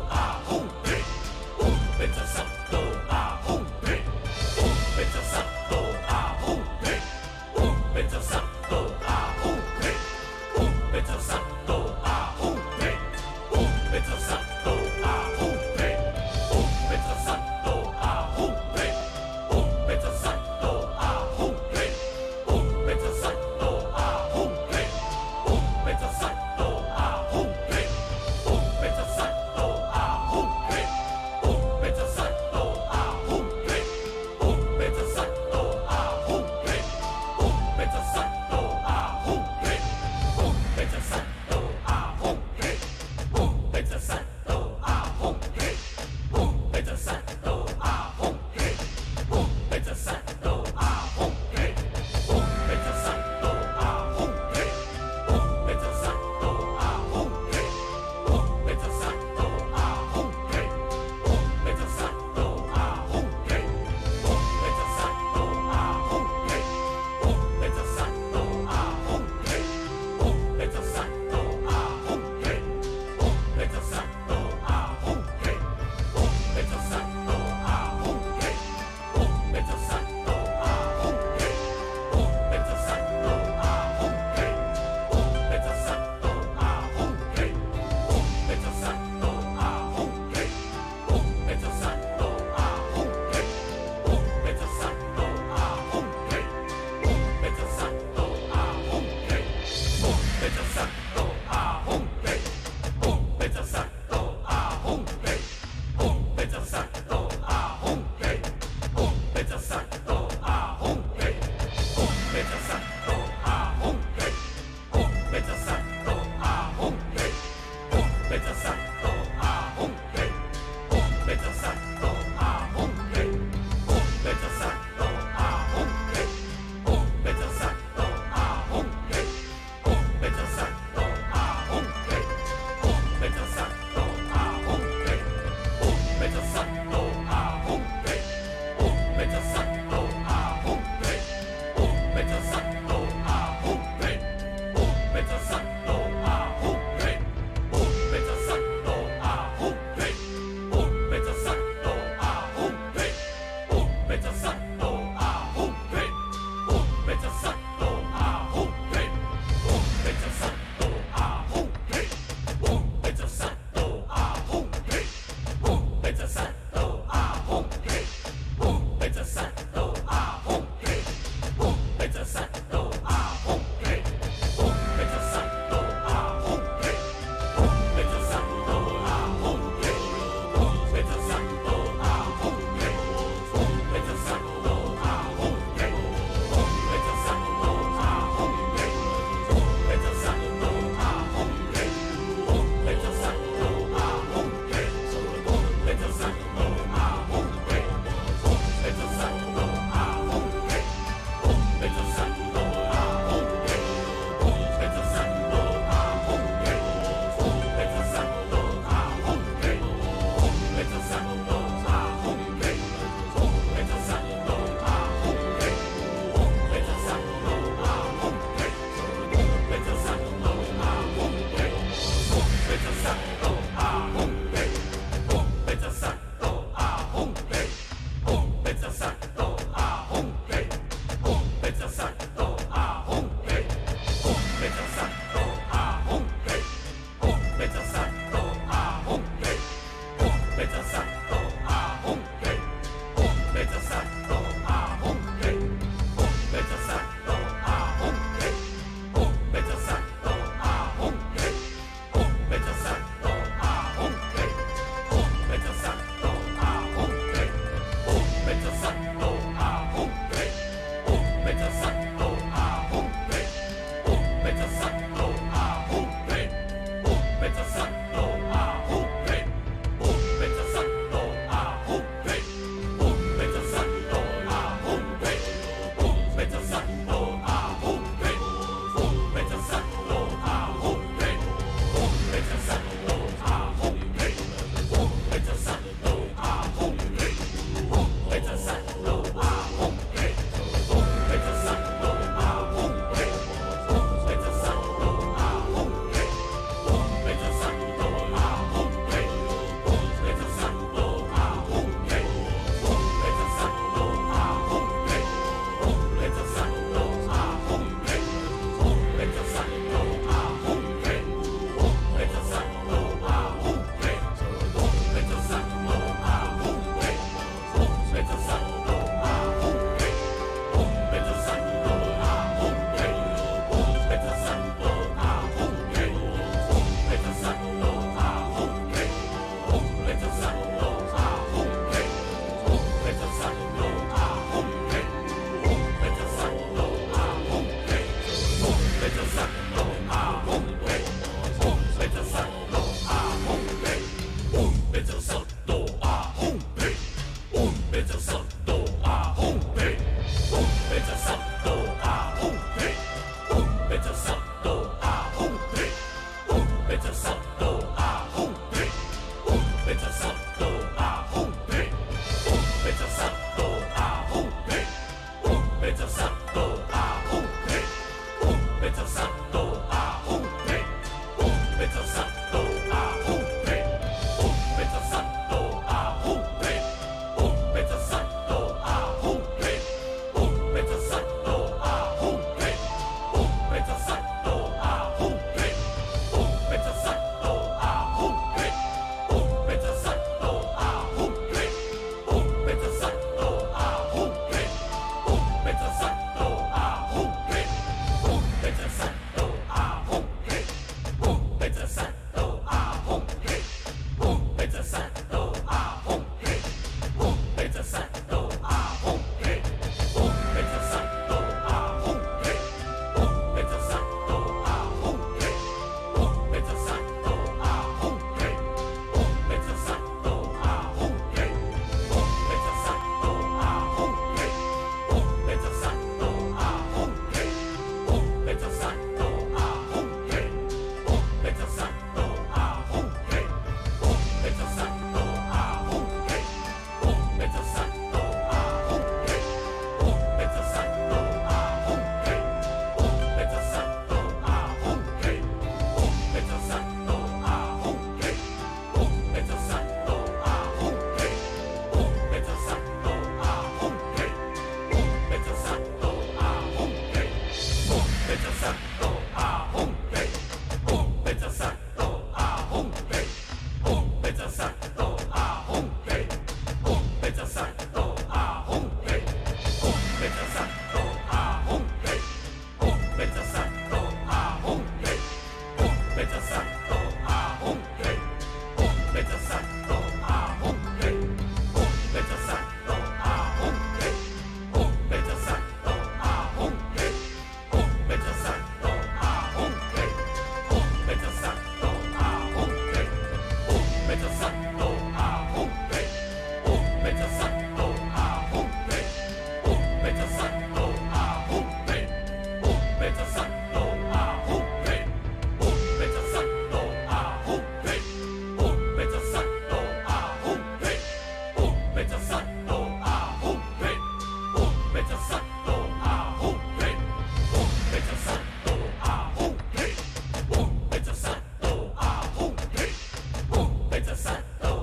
萨埵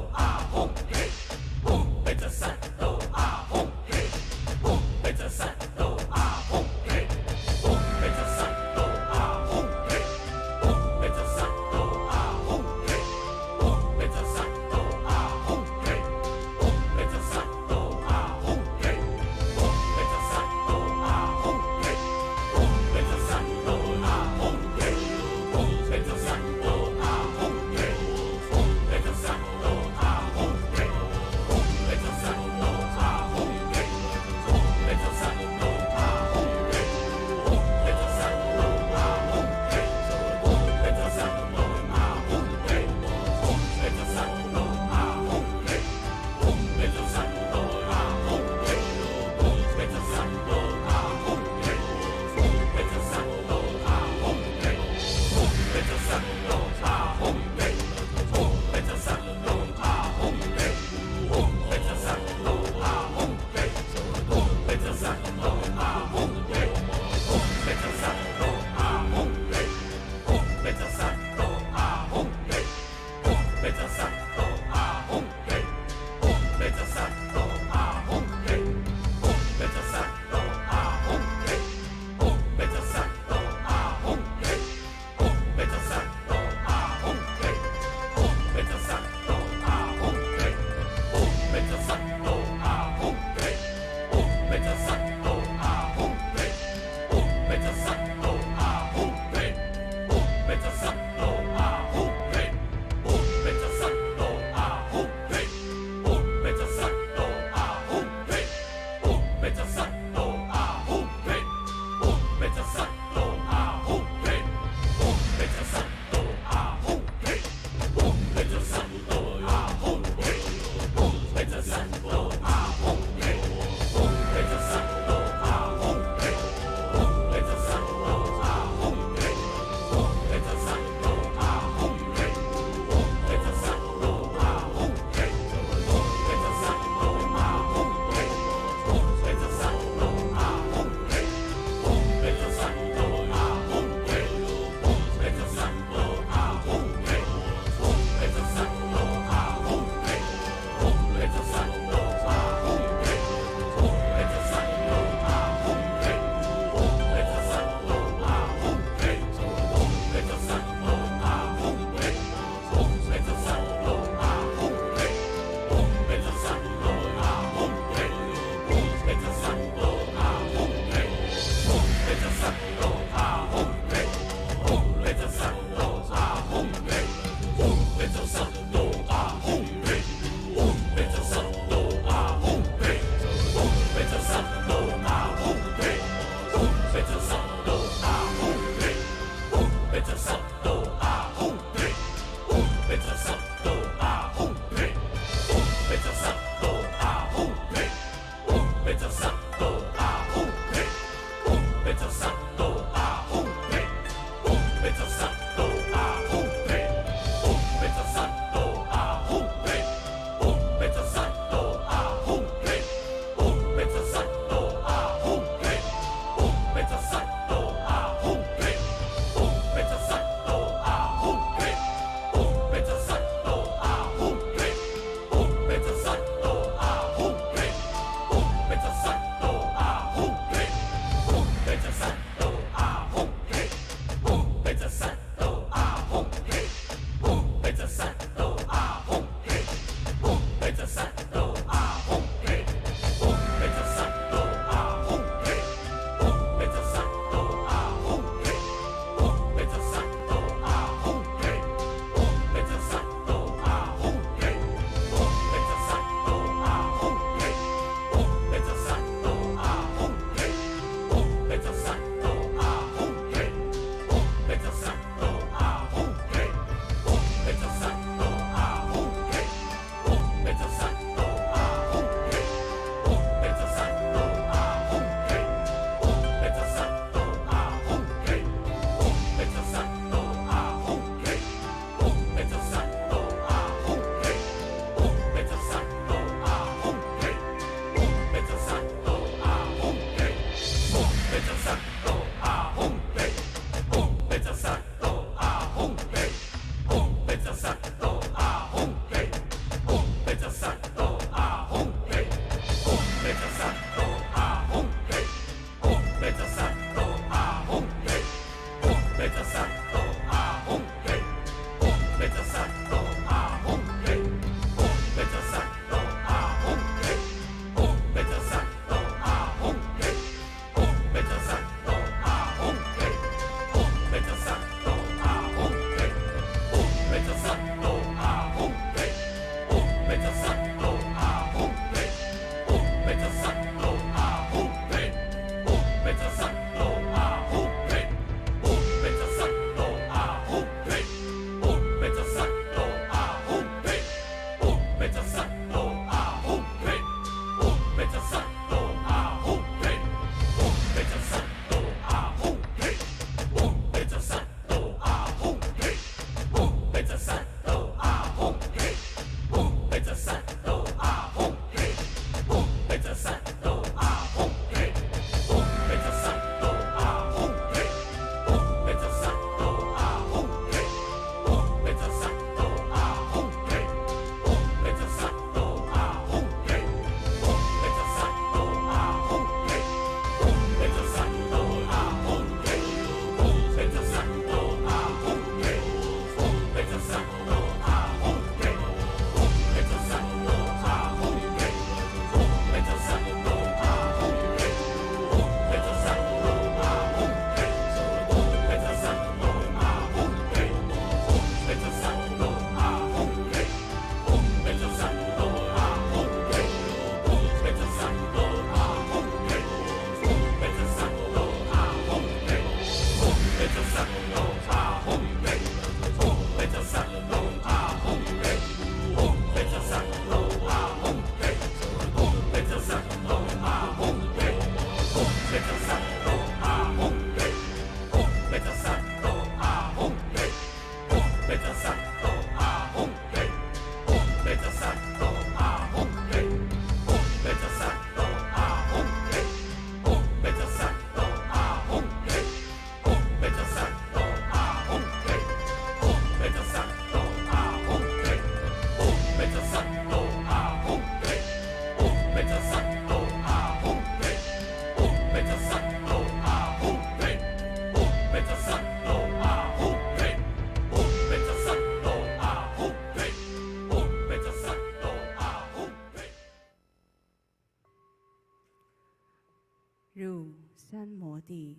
入三摩地，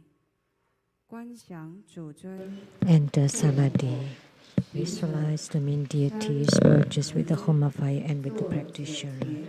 观想主尊。 Enter Samadhi. Visualize the main deities merges with the Homa fire and with the practitioner.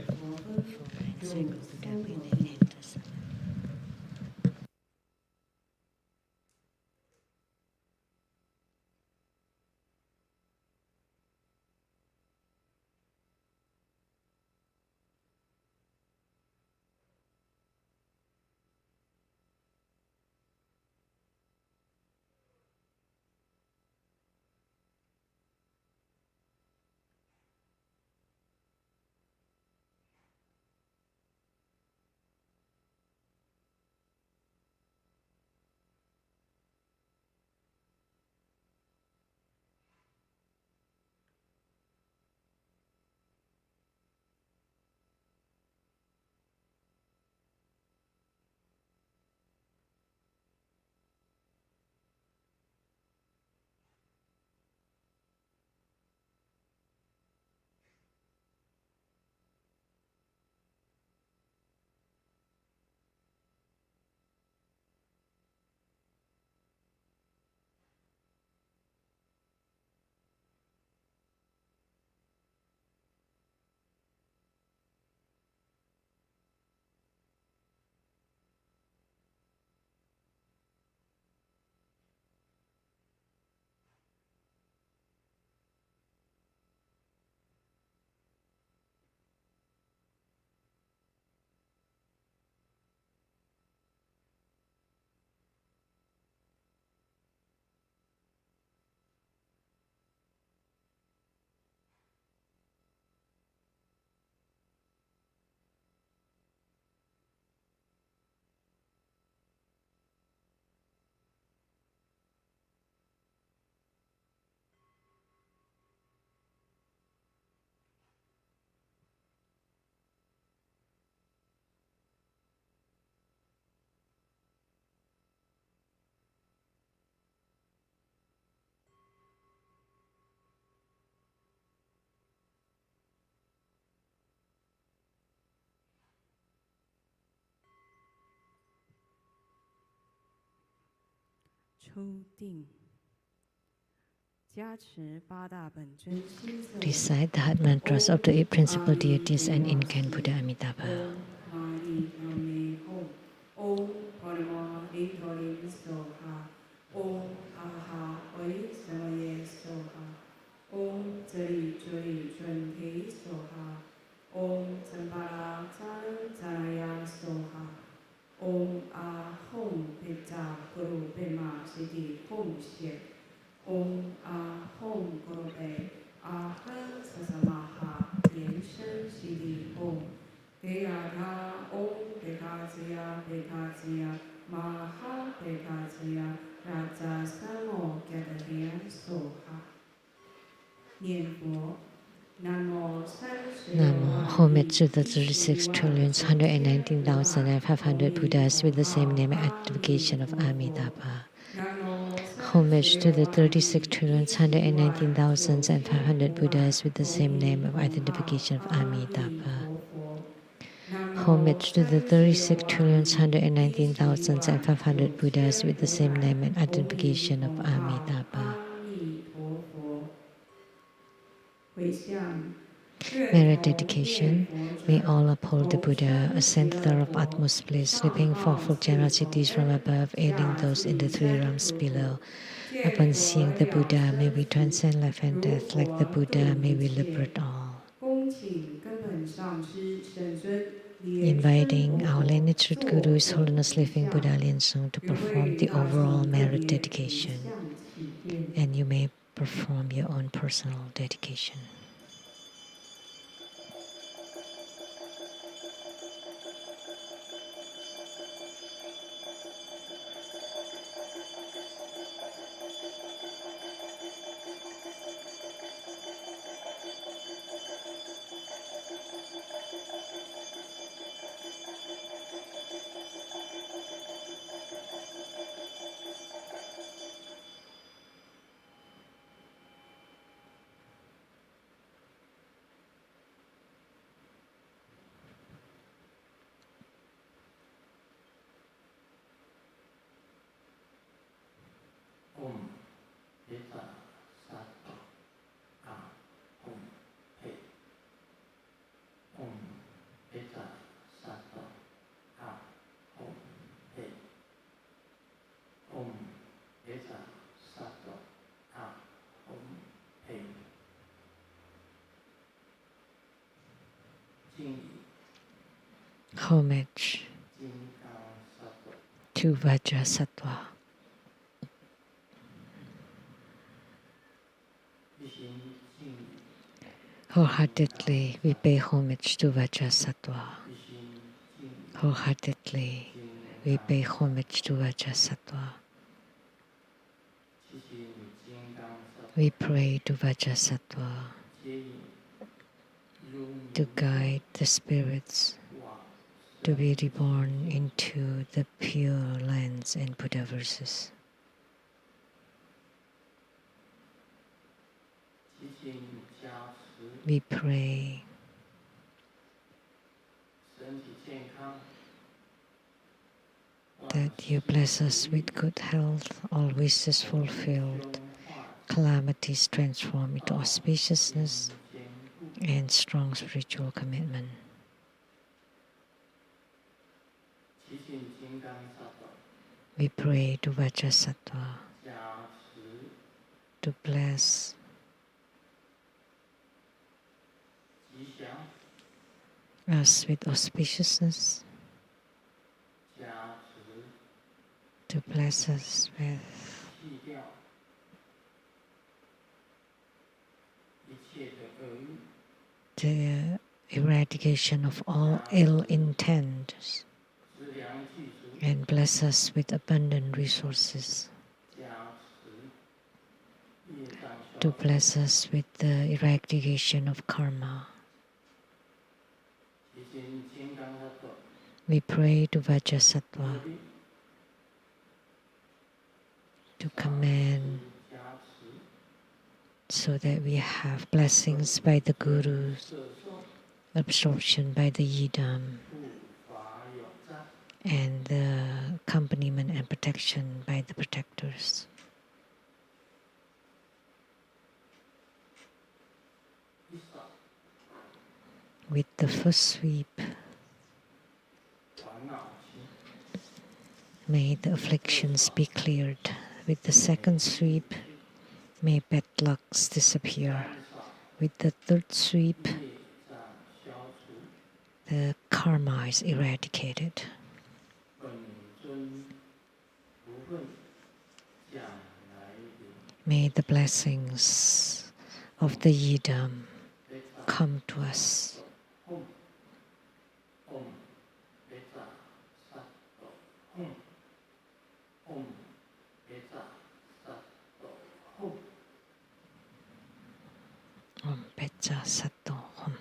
Recite the heart mantras of the 8 principal deities and incarnate Buddha Amitabha. Namo. Homage to the 36,119,500 Buddhas with the same name and identification of Amitabha. Homage to the 36,119,500 Buddhas with the same name of identification of Amitabha. Homage to the 36,119,500 Buddhas with the same name and identification of Amitabha. Merit dedication. May all uphold the Buddha, ascend the ladder of utmost bliss, reaping fourfold generosities from above, aiding those in the 3 realms below. Upon seeing the Buddha, may we transcend life and death. Like the Buddha, may we liberate all. Inviting our lineage-root Guru, His Holiness Living Buddha LianSheng, to perform the overall merit dedication. And you may perform your own personal dedication. homage to Vajrasattva. Wholeheartedly we pay homage to Vajrasattva. Wholeheartedly we pay homage to Vajrasattva. We pray to Vajrasattva to guide the spirits to be reborn into the pure lands and Buddhaverses. We pray that you bless us with good health, all wishes fulfilled, calamities transformed into auspiciousness, and strong spiritual commitment. We pray to Vajrasattva to bless us with auspiciousness, to bless us with the eradication of all ill intents, and bless us with abundant resources, to bless us with the eradication of karma. We pray to Vajrasattva to command so that we have blessings by the Gurus, absorption by the Yidam, and the accompaniment and protection by the protectors. With the first sweep, may the afflictions be cleared. With the second sweep, may bad lucks disappear. With the third sweep, the karma is eradicated. May the blessings of the Yidam come to us. Om Pecha Sato Hum.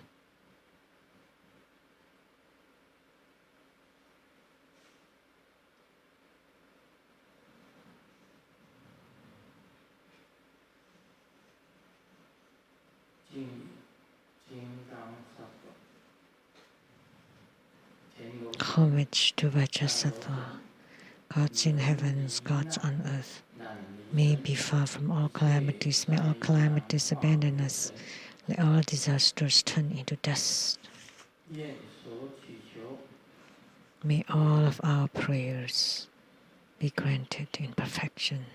Homage to Vajrasattva, gods in heavens, gods on earth. May be far from all calamities. May all calamities abandon us. Let all disasters turn into dust. May all of our prayers be granted in perfection.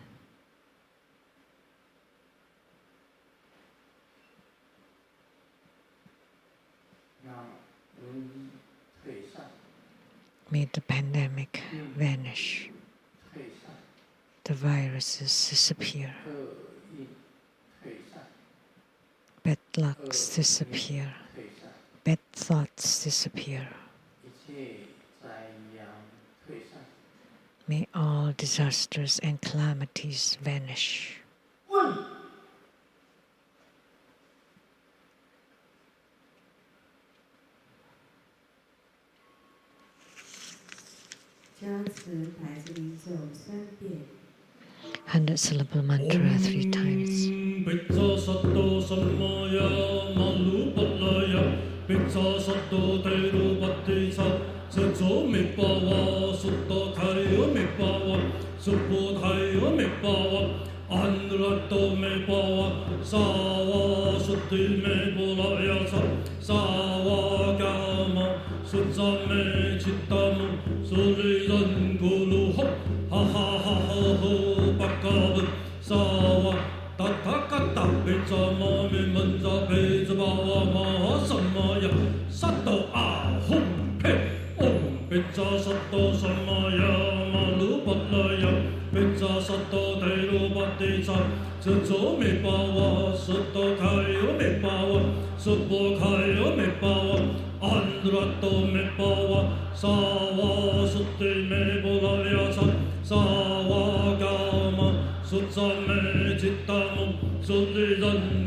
May the pandemic vanish. The viruses disappear. Bad lucks disappear. Bad thoughts disappear. May all disasters and calamities vanish. Hundred syllable mantra 3 times. Sato 扎萨埵萨玛雅玛鲁巴拉雅，贝扎萨埵德鲁巴地扎，这周美巴瓦，萨埵开哟美巴瓦，萨波开哟美巴瓦，安德拉埵美巴瓦，萨瓦苏地美波拉雅萨，萨瓦伽玛，苏扎美吉达姆，苏里人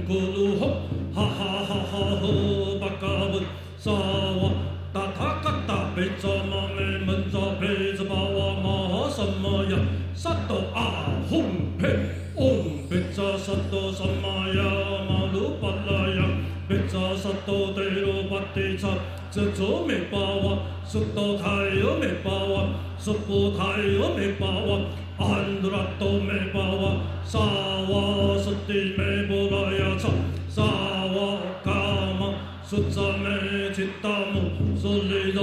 咕噜吼，哈哈哈哈吼巴嘎文，萨瓦。达他嘎达贝扎玛美门扎贝扎巴瓦玛哈萨玛雅萨埵阿吽佩嗡贝扎萨埵萨玛雅玛鲁巴拉雅贝扎萨埵德鲁巴地扎这周美巴瓦苏埵开哟美巴瓦苏波开哟美巴瓦安德拉埵美巴瓦萨瓦苏地美波拉雅扎萨瓦伽玛苏扎美吉达姆苏里人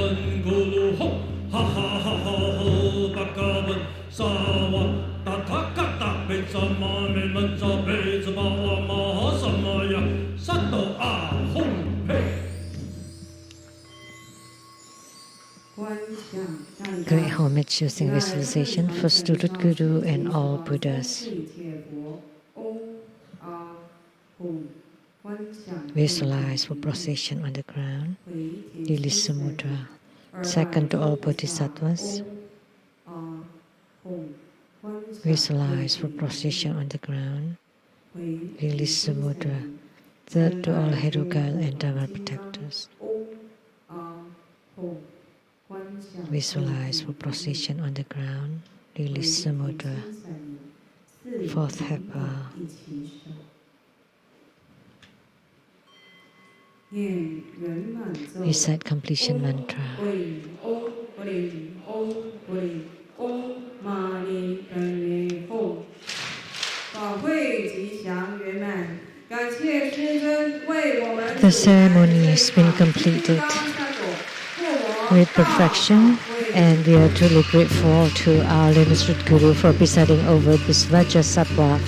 咕噜吼，哈哈哈哈吼巴嘎文萨瓦达他嘎达贝扎玛美门扎贝扎巴瓦玛哈萨玛雅萨埵阿吽佩。Great homage using visualization for student Guru and all Buddhas. Visualize for procession on the ground, Lili Samudra, second to all Bodhisattvas. Visualize for procession on the ground, Lili Samudra, third to all Herugal and Dharma protectors. Visualize for procession on the ground, Lili Samudra, fourth hepa. Recite completion mantra. The ceremony has been completed with perfection, and we are truly grateful to our Illustrious Guru for presiding over this Vajrasattva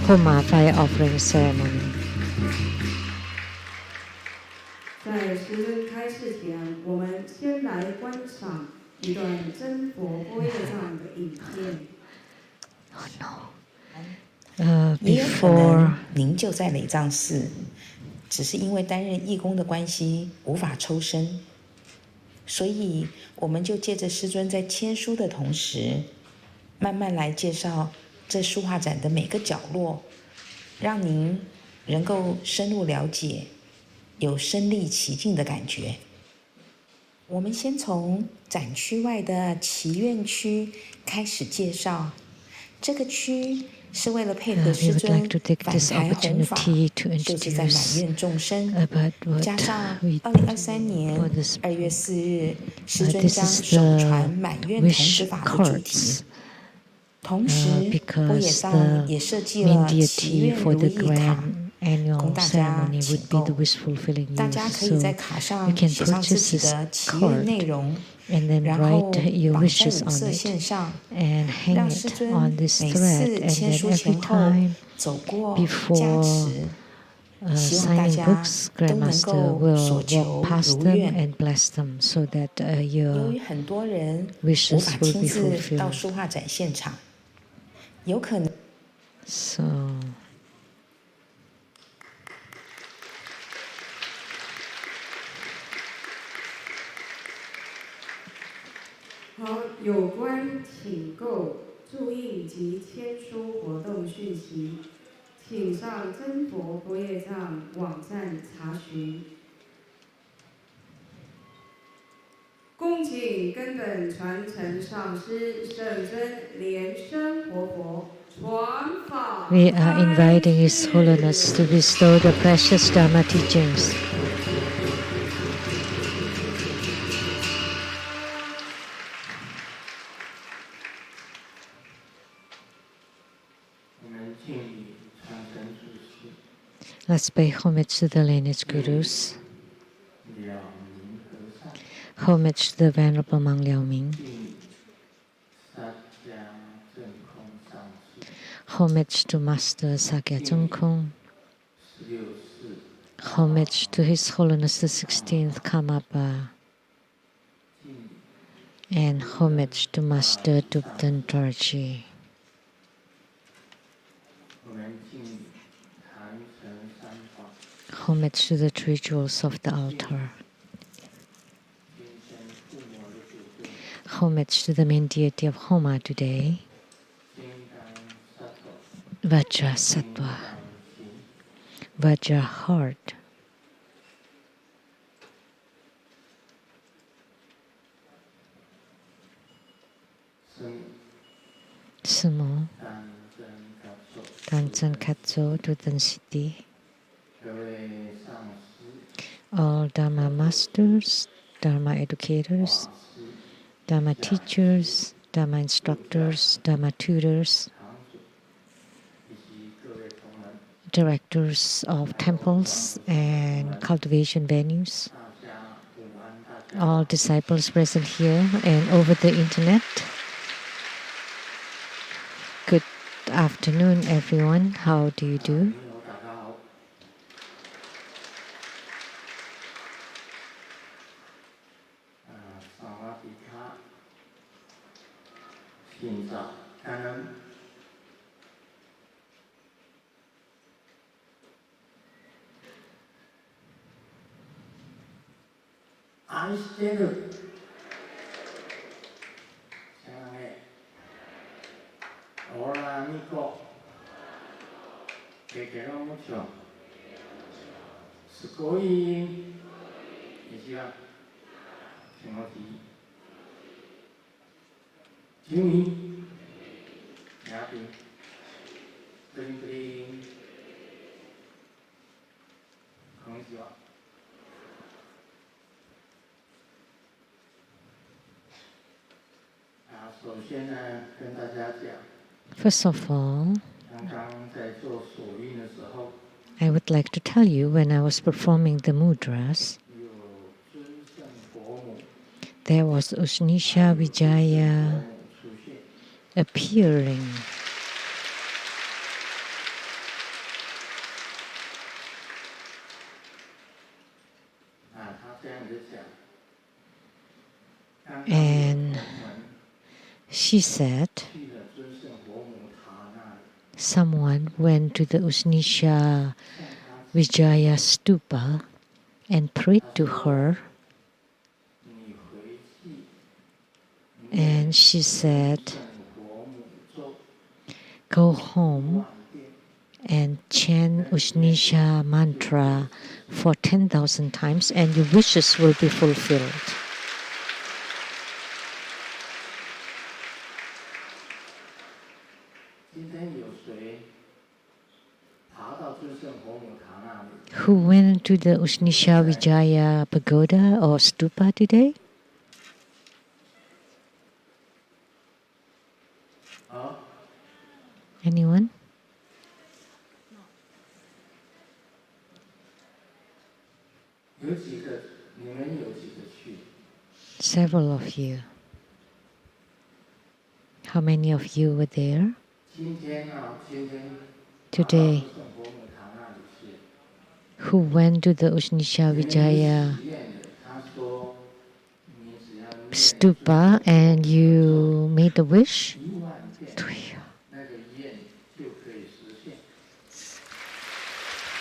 Homa fire offering ceremony. 在时针开示前，我们先来观赏一段真佛波叶藏的影片。也有可能您就在累藏寺，只是因为担任义工的关系无法抽身，所以我们就借着师尊在签书的同时，慢慢来介绍这书画展的每个角落，让您能够深入了解，有身临其境的感觉。我们先从展区外的祈愿区开始介绍。这个区是为了配合师尊返台弘法，设置在满愿众生，加上2023年2月4日，师尊将首传满愿同师法的主题。同时，波野藏也设计了祈愿如意卡。供大家请购，大家可以在卡上写上自己的祈愿内容，然后绑在五色线上，让师尊每次签书前后走过加持，希望大家都能够所求如愿。由于很多人无法亲自到书画展现场，有可能。好，有关请购、注印及签书活动讯息，请上真佛波叶藏网站查询。恭请根本传承上师圣真莲生活佛传法。We are inviting His Holiness to bestow the precious Dharma teachings. Let's pay homage to the lineage gurus. Homage to the Venerable Mang Liaoming. Homage to Master Sakya Zhongkong. Homage to His Holiness the 16th Karmapa. and homage to Master Dubdan Dorji. Homage to the three jewels of the altar. Homage to the main deity of Homa today, Vajra Sattva, Vajra heart. Sumo, Danzan Katso, Dudan Siddhi, all Dharma masters, Dharma educators, Dharma teachers, Dharma instructors, Dharma tutors, directors of temples and cultivation venues, all disciples present here and over the internet. Good afternoon, everyone. How do you do? First of all, I would like to tell you when I was performing the mudras, there was Usnisha Vijaya appearing. And she said, someone went to the Usnisha Vijaya stupa and prayed to her. And she said, go home and chant Usnisha mantra for 10,000 times and your wishes will be fulfilled. Who went to the Usnisha Vijaya pagoda or stupa today? Anyone? Several of you. How many of you were there? Today. Who went to the Usnisha Vijaya stupa and you made a wish?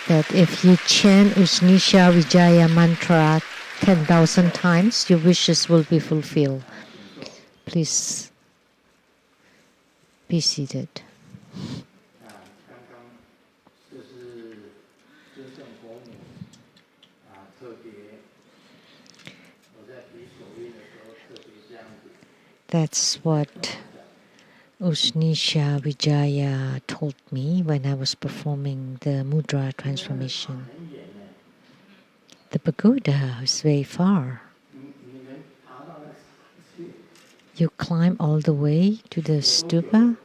That if you chant Usnisha Vijaya mantra 10,000 times, your wishes will be fulfilled. Please be seated. That's what Usnisha Vijaya told me when I was performing the mudra transformation. The pagoda is very far. You climb all the way to the stupa?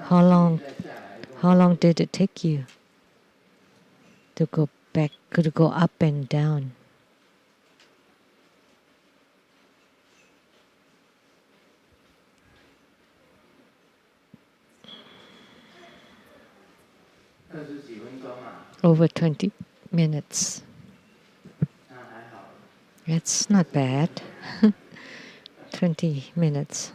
How long did it take you to go back, to go up and down? Over 20 minutes. That's not bad. 20 minutes.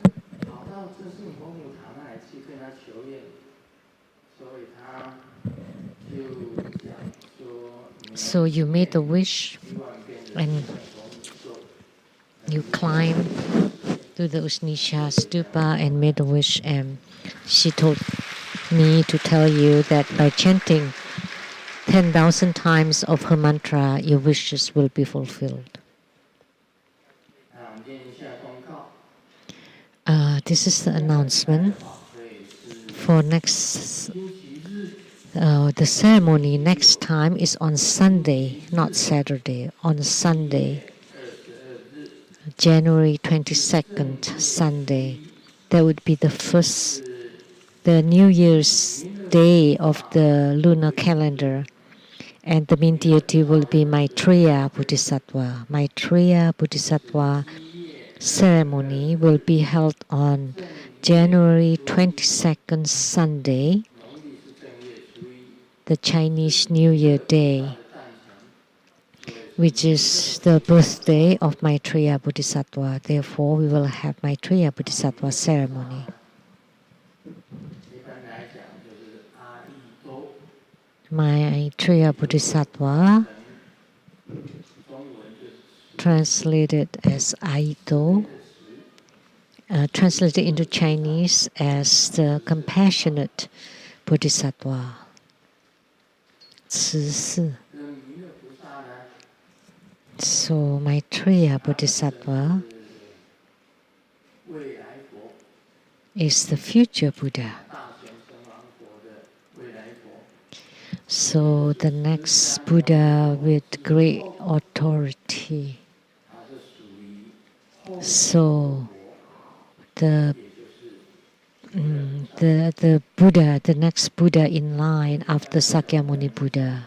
So you made a wish and you climb to the Ushnisha stupa and made a wish, and she told me to tell you that by chanting 10,000 times of her mantra, your wishes will be fulfilled. This is the announcement for next. The ceremony next time is on Sunday, not Saturday. On Sunday, January 22nd, Sunday. That would be the New Year's Day of the lunar calendar. And the main deity will be Maitreya Bodhisattva. Maitreya Bodhisattva ceremony will be held on January 22nd, Sunday, the Chinese New Year Day, which is the birthday of Maitreya Bodhisattva. Therefore, we will have Maitreya Bodhisattva ceremony. Maitreya Bodhisattva, translated as Aito, translated into Chinese as the compassionate Bodhisattva. 慈氏. So Maitreya Bodhisattva is the future Buddha. So the next Buddha with great authority. So the Buddha, the next Buddha in line after Sakyamuni Buddha,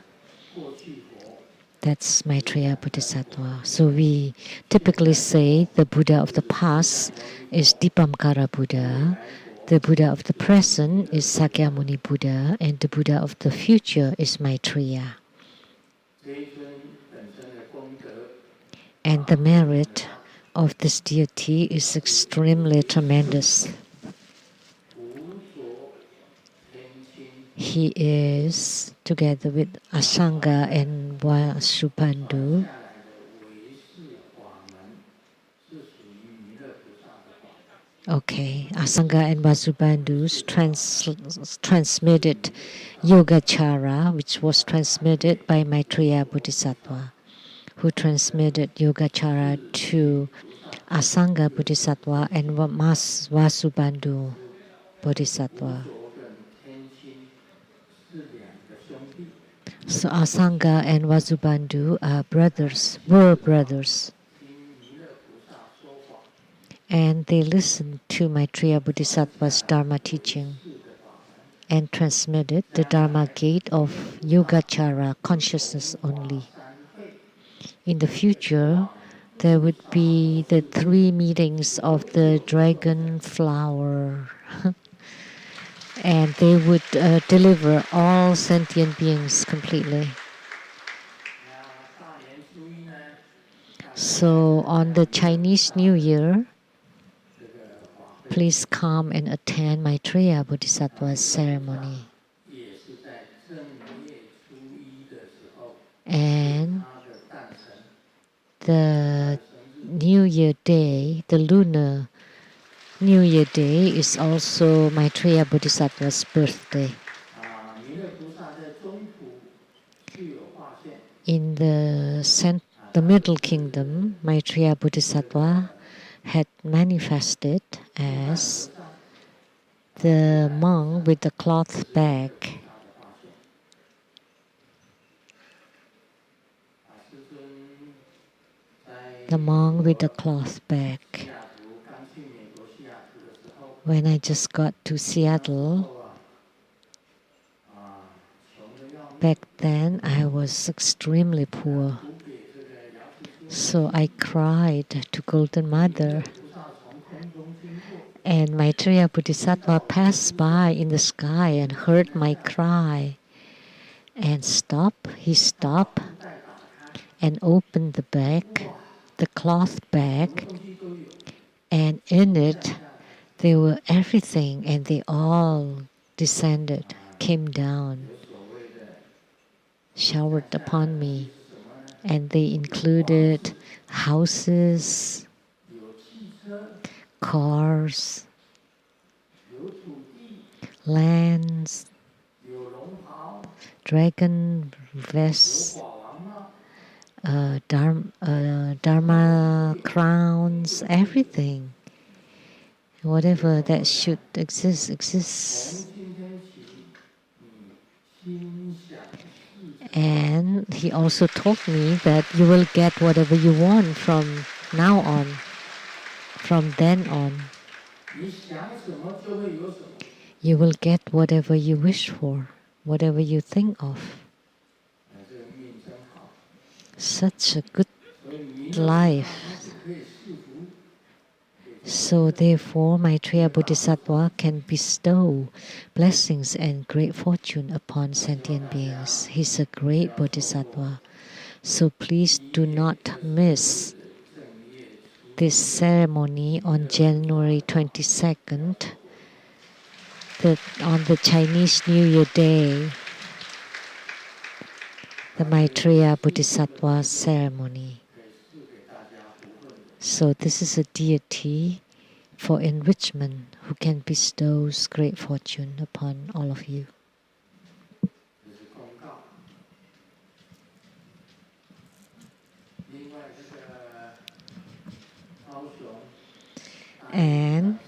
that's Maitreya Bodhisattva. So we typically say the Buddha of the past is Dipamkara Buddha, the Buddha of the present is Sakyamuni Buddha, and the Buddha of the future is Maitreya. And the merit of this deity is extremely tremendous. He is, together with Asanga and Vasubandhu, Asanga and Vasubandhu's transmitted Yogacara, which was transmitted by Maitreya Bodhisattva, who transmitted Yogacara to Asanga Bodhisattva and Vasubandhu Bodhisattva. So Asanga and Vasubandhu were brothers. And they listened to Maitreya Bodhisattva's Dharma teaching and transmitted the Dharma gate of Yogacara, consciousness only. In the future, there would be the 3 meetings of the dragon flower. And they would deliver all sentient beings completely. So on the Chinese New Year, please come and attend Maitreya Bodhisattva's ceremony. And the New Year Day, the lunar New Year Day, is also Maitreya Bodhisattva's birthday. In the Middle Kingdom, Maitreya Bodhisattva had manifested as the monk with the cloth bag. The monk with the cloth bag. When I just got to Seattle, back then I was extremely poor. So I cried to Golden Mother. And Maitreya Bodhisattva passed by in the sky and heard my cry. And he stopped and opened the bag, the cloth bag, and in it, they were everything, and they all descended, came down, showered upon me. And they included houses, cars, lands, dragon vests, Dharma crowns, everything. Whatever that should exist, exists. And he also told me that you will get whatever you want from now on, from then on. You will get whatever you wish for, whatever you think of. Such a good life. So therefore, Maitreya Bodhisattva can bestow blessings and great fortune upon sentient beings. He's a great Bodhisattva. So please do not miss this ceremony on January 22nd, on the Chinese New Year Day, the Maitreya Bodhisattva ceremony. So this is a deity for enrichment who can bestow great fortune upon all of you. And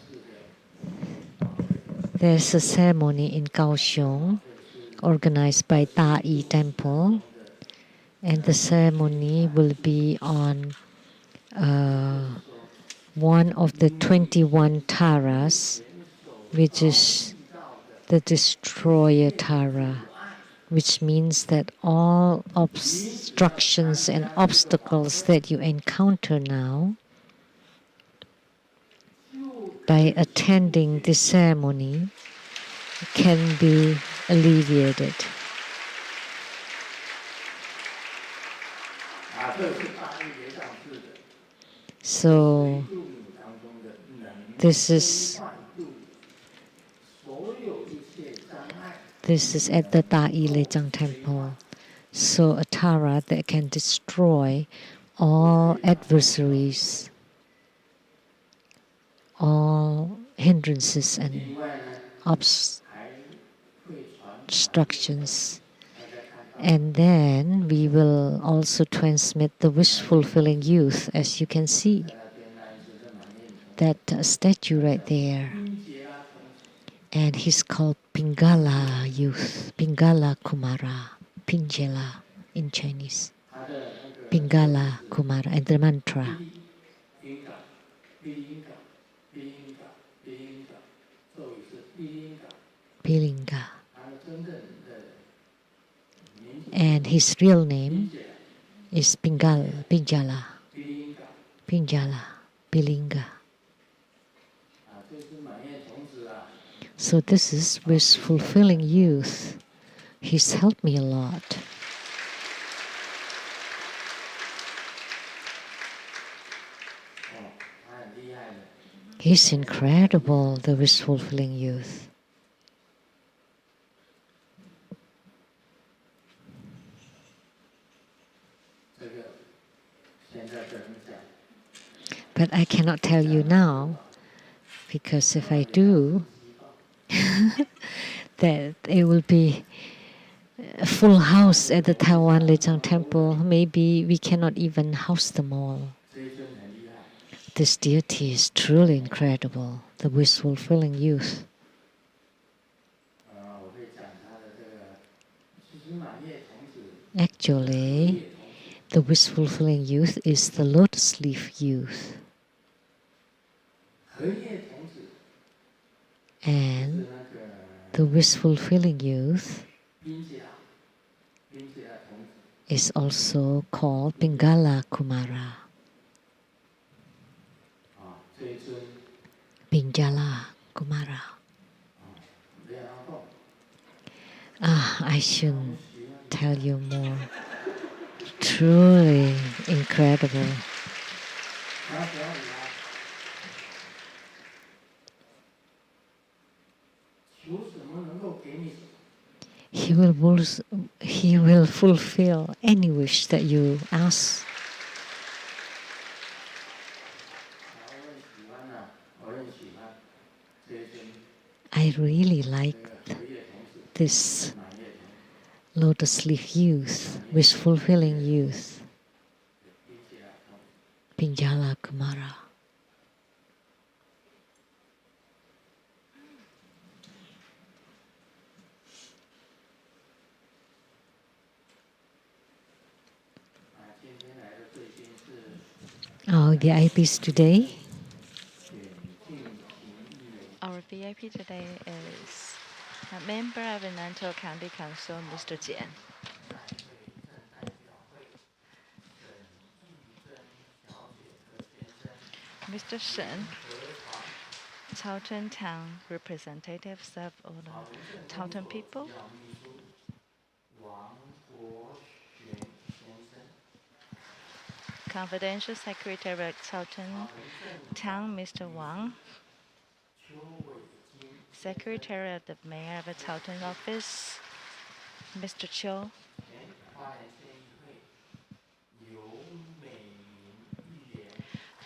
there's a ceremony in Kaohsiung organized by Dai Temple, and the ceremony will be on one of the 21 Taras, which is the destroyer Tara, which means that all obstructions and obstacles that you encounter now, by attending this ceremony, can be alleviated. So this is at the Dai LeiTsang temple. So a Tara that can destroy all adversaries, all hindrances and obstructions. And then we will also transmit the wish-fulfilling youth, as you can see. That statue right there. And he's called Pingala youth, Pingala Kumara, Pinjela in Chinese. Pingala Kumara, and the mantra. Pilinga. And his real name is Pinjala, Pilinga. So this is wish-fulfilling youth. He's helped me a lot. He's incredible, the wish-fulfilling youth. But I cannot tell you now, because if I do, that it will be a full house at the Taiwan LeiTsang temple. Maybe we cannot even house them all. This deity is truly incredible, the wish-fulfilling youth. Actually, the wish-fulfilling youth is the lotus leaf youth. And the wish-fulfilling youth is also called Pingala Kumara. Pingala Kumara. I shouldn't tell you more. Truly incredible. He will fulfill any wish that you ask. I really like this lotus leaf youth, wish fulfilling youth, Pinjala Kumara. Our VIPs today. Our VIP today is a member of the Nantou County Council, Mr. Jian. Mr. Shen, Taotan Town representatives of all the Taotan people. Confidential Secretary of Taotan Town, Mr. Wang. Secretary of the Mayor of the Taotan Office, Mr. Chiu.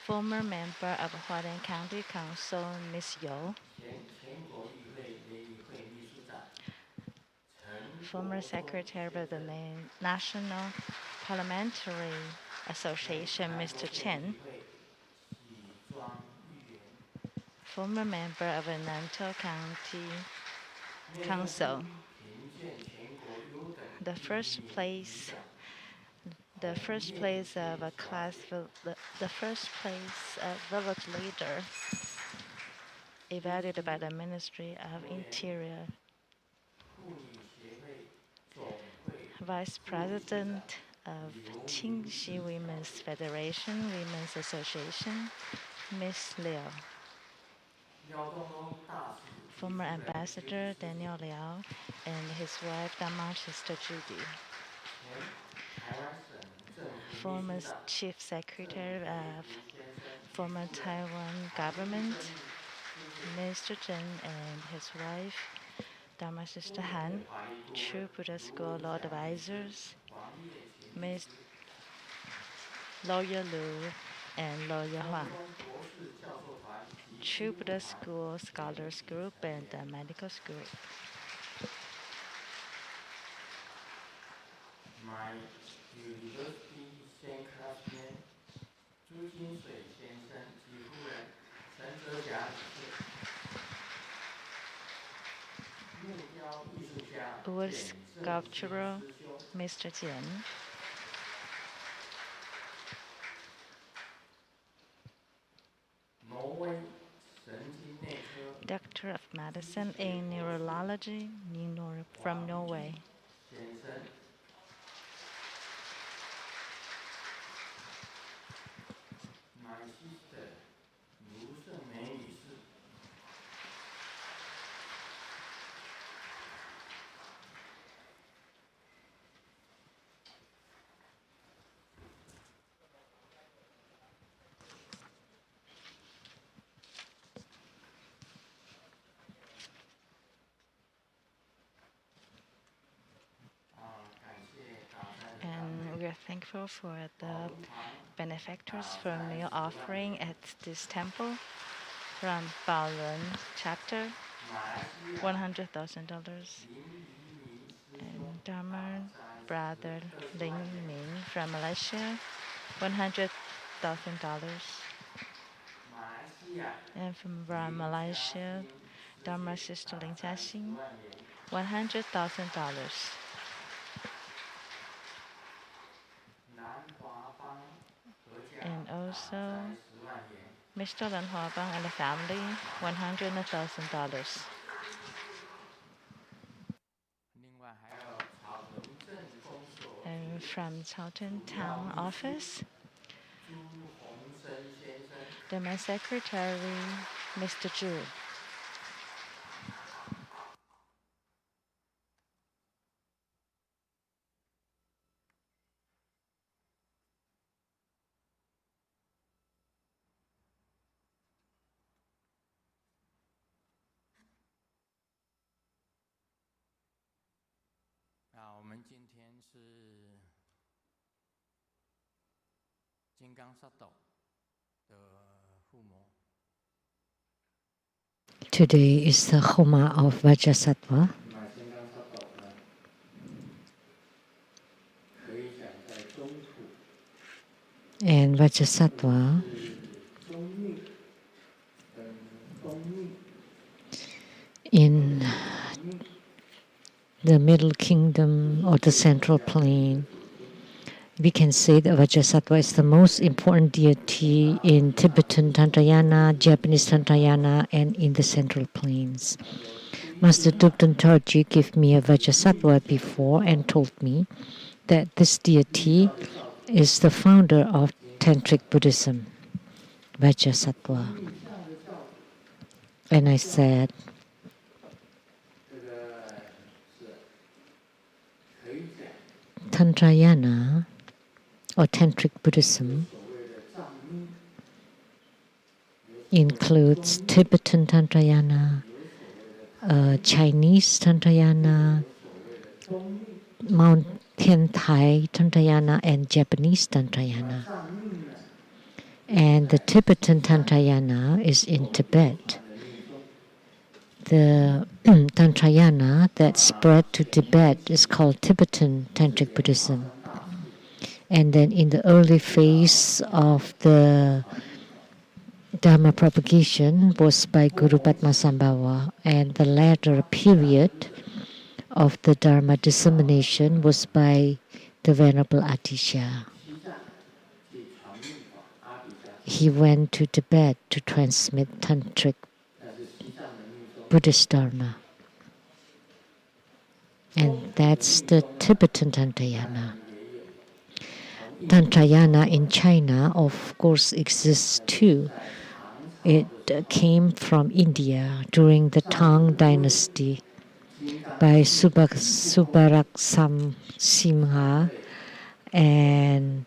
Former member of Hualien County Council, Ms. You. Former Secretary of the National Parliamentary Association, Mr. Chen. Former member of the Nantou County Council. The first place of a class, the first place of village leader evaluated by the Ministry of Interior. Vice President of Qingxi Women's Federation, Women's Association, Ms. Liu. Former Ambassador Daniel Liao and his wife, Dharma Sister Judy. Former Chief Secretary of former Taiwan government, Mr. Chen and his wife, Dharma Sister Han, True Buddha School Law Advisors, Ms. Lawyer Lu and Lawyer Huang. True Buddha School Scholars Group and the Medical School. My university Sheng classmate, 朱金水先生及夫人陈哲霞女士。 Wood sculpturer, Mr. Jian. Doctor of Medicine in Neurology from Norway. My sister, 卢胜彥女士。 And we are thankful for the benefactors for meal offering at this temple from Baolun chapter, $100,000. And Dharma brother Ling Ming from Malaysia, $100,000. And from Malaysia, Dharma sister Ling Jiaxing, $100,000. And also, Mr. Lan Huabang and the family, $100,000. And from Taotan Town Office, the Main Secretary, Mr. Zhu. 们今天是金刚萨埵的护摩。Today is the Homa of Vajrasattva. And Vajrasattva in the Middle Kingdom or the Central Plain, we can say that Vajrasattva is the most important deity in Tibetan Tantrayana, Japanese Tantrayana, and in the Central Plains. Master Dubdan Tarji gave me a Vajrasattva before and told me that this deity is the founder of Tantric Buddhism, Vajrasattva. And I said, Tantrayana or Tantric Buddhism includes Tibetan Tantrayana, Chinese Tantrayana, Mount Tiantai Tantrayana, and Japanese Tantrayana. And the Tibetan Tantrayana is in Tibet. The Tantrayana that spread to Tibet is called Tibetan Tantric Buddhism. And then in the early phase of the Dharma propagation was by Guru Padmasambhava, and the latter period of the Dharma dissemination was by the Venerable Atisha. He went to Tibet to transmit Tantric Buddhist Dharma. And that's the Tibetan Tantrayana. Tantrayana in China, of course, exists too. It came from India during the Tang dynasty by Subaraksam Simha and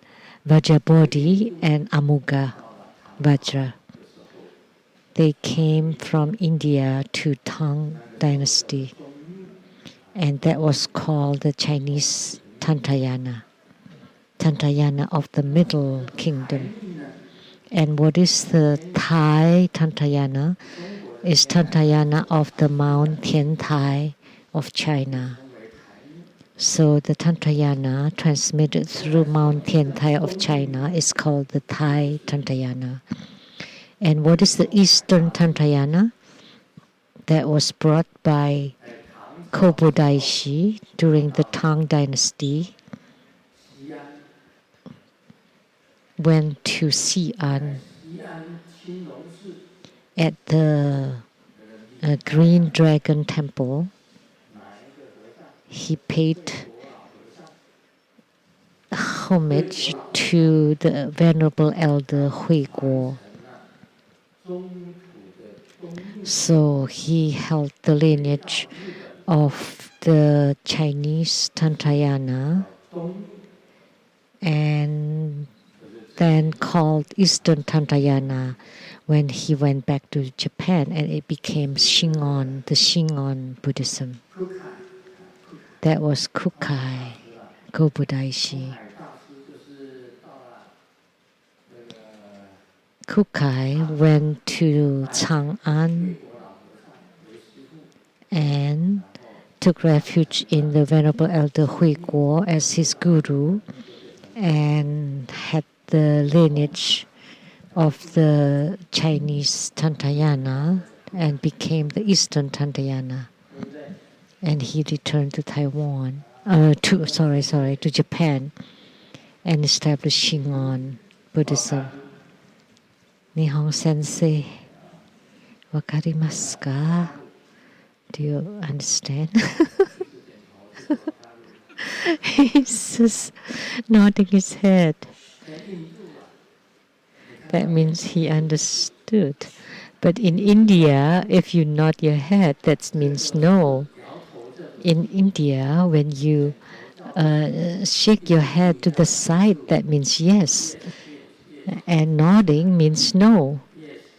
Vajrabodhi and Amuga Vajra. They came from India to Tang dynasty, and that was called the Chinese Tantrayana, Tantrayana of the Middle Kingdom. And what is the Thai Tantrayana? Is Tantrayana of the Mount Tiantai of China. So the Tantrayana transmitted through Mount Tiantai of China is called the Thai Tantrayana. And what is the Eastern Tantrayana? That was brought by Kobodaishi during the Tang dynasty, went to Xi'an at the Green Dragon Temple. He paid homage to the Venerable Elder Hui Guo. So he held the lineage of the Chinese Tantrayana and then called Eastern Tantrayana when he went back to Japan, and it became Shingon, the Shingon Buddhism. That was Kukai, Kobodaishi. Kukai went to Chang'an and took refuge in the Venerable Elder Hui Guo as his guru, and had the lineage of the Chinese Tantrayana and became the Eastern Tantrayana. And he returned to Taiwan, to Japan, and established Shingon Buddhism. Nihon Sensei, wakarimasu ka? Do you understand? He's just nodding his head. That means he understood. But in India, if you nod your head, that means no. In India, when you shake your head to the side, that means yes. And nodding means no.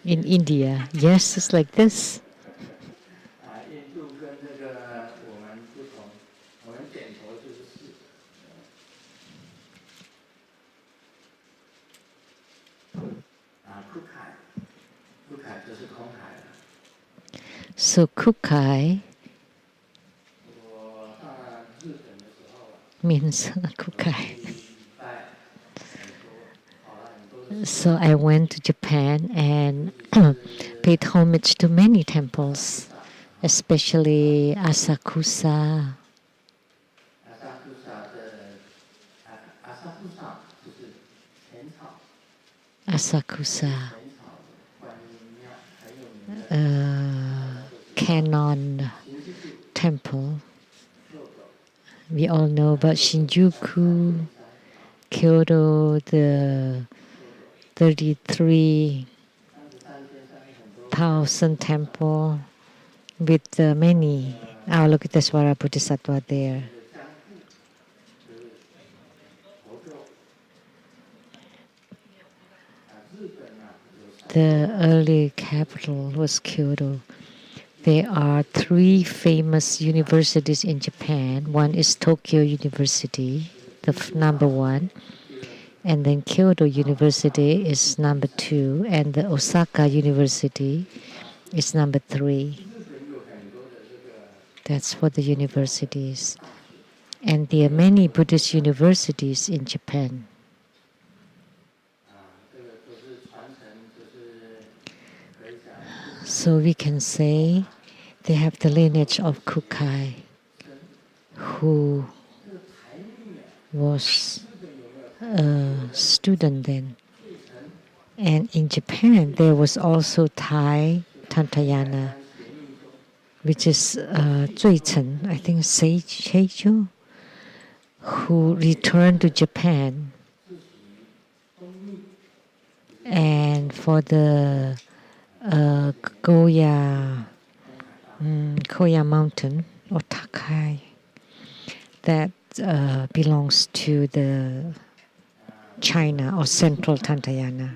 In India, yes is like this. So kukai means kukai. So I went to Japan and paid homage to many temples, especially Asakusa. Asakusa, Canon Temple. We all know about Shinjuku, Kyoto, the 33,000 temple with many Avalokitesvara Bodhisattva there. The early capital was Kyoto. There are 3 famous universities in Japan. One is Tokyo University, the number 1. And then Kyoto University is number 2. And the Osaka University is number 3. That's for the universities. And there are many Buddhist universities in Japan. So we can say they have the lineage of Kukai, who was a student then. And in Japan, there was also Thai Tantayana, which is Zuichen, I think Seijo, who returned to Japan. And for the Koya mountain or Takai that belongs to the China or Central Tantayana.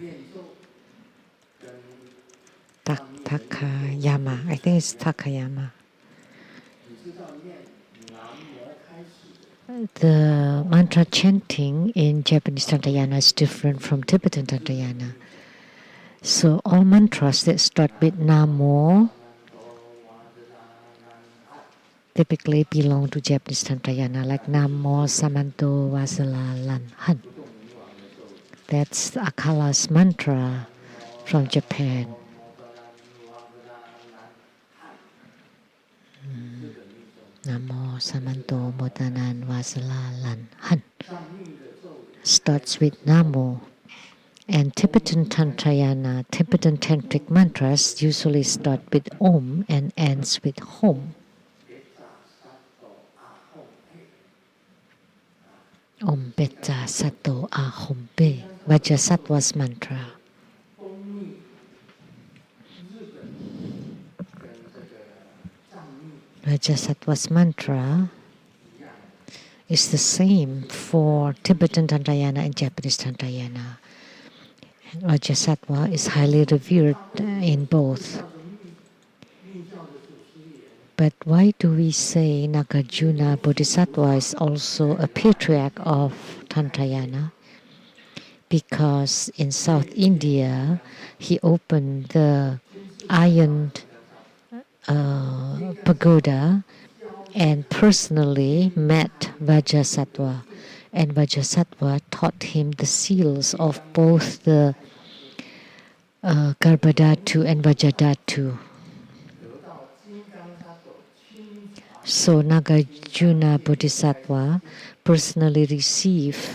Takayama, I think it's Takayama. The mantra chanting in Japanese Tantayana is different from Tibetan Tantayana. So all mantras that start with Namo typically belong to Japanese Tantayana, like Namo Samanto Vasala Lan Han. That's Akala's mantra from Japan. Namo Samanto Motanan Vasala Lan Han starts with Namo. And Tibetan Tantayana, Tibetan tantric mantras usually start with Om and ends with Hom. Om Beta Sato Ahom Be, Vajrasattva's mantra. Vajrasattva's mantra is the same for Tibetan Tantayana and Japanese Tantayana. Vajrasattva is highly revered in both. But why do we say Nagarjuna Bodhisattva is also a patriarch of Tantayana? Because in South India, he opened the iron pagoda and personally met Vajrasattva. And Vajrasattva taught him the seals of both the Garbhadhatu and Vajradhatu. So Nagarjuna Bodhisattva personally received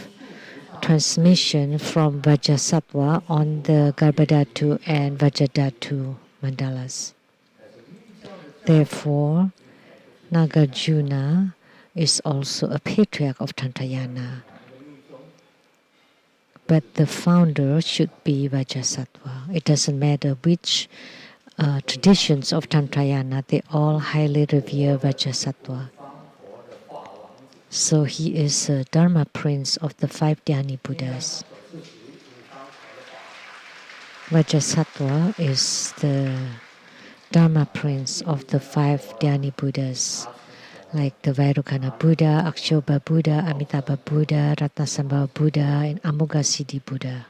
transmission from Vajrasattva on the Garbhadhatu and Vajradhatu mandalas. Therefore, Nagarjuna is also a patriarch of Tantayana. But the founder should be Vajrasattva. It doesn't matter which traditions of Tantayana, they all highly revere Vajrasattva. So he is a Dharma prince of the 5 Dhyani Buddhas. Vajrasattva is the Dharma prince of the 5 Dhyani Buddhas, like the Vairocana Buddha, Akshobha Buddha, Amitabha Buddha, Ratnasambhava Buddha, and Amoghasiddhi Buddha.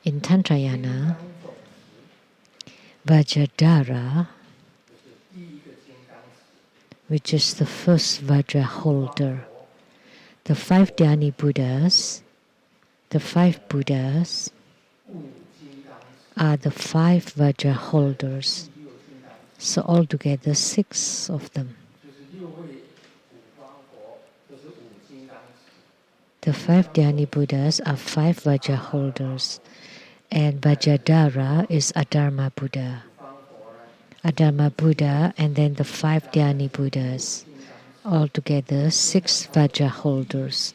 In Tantrayana, Vajradhara, which is the first Vajra holder, the 5 Dhyani Buddhas, the 5 Buddhas are the 5 Vajra holders. So altogether 6 of them. The 5 Dhyani Buddhas are 5 Vajra holders, and Vajradhara is Adharma Buddha. Adharma Buddha and then the 5 Dhyani Buddhas. Altogether 6 Vajra holders.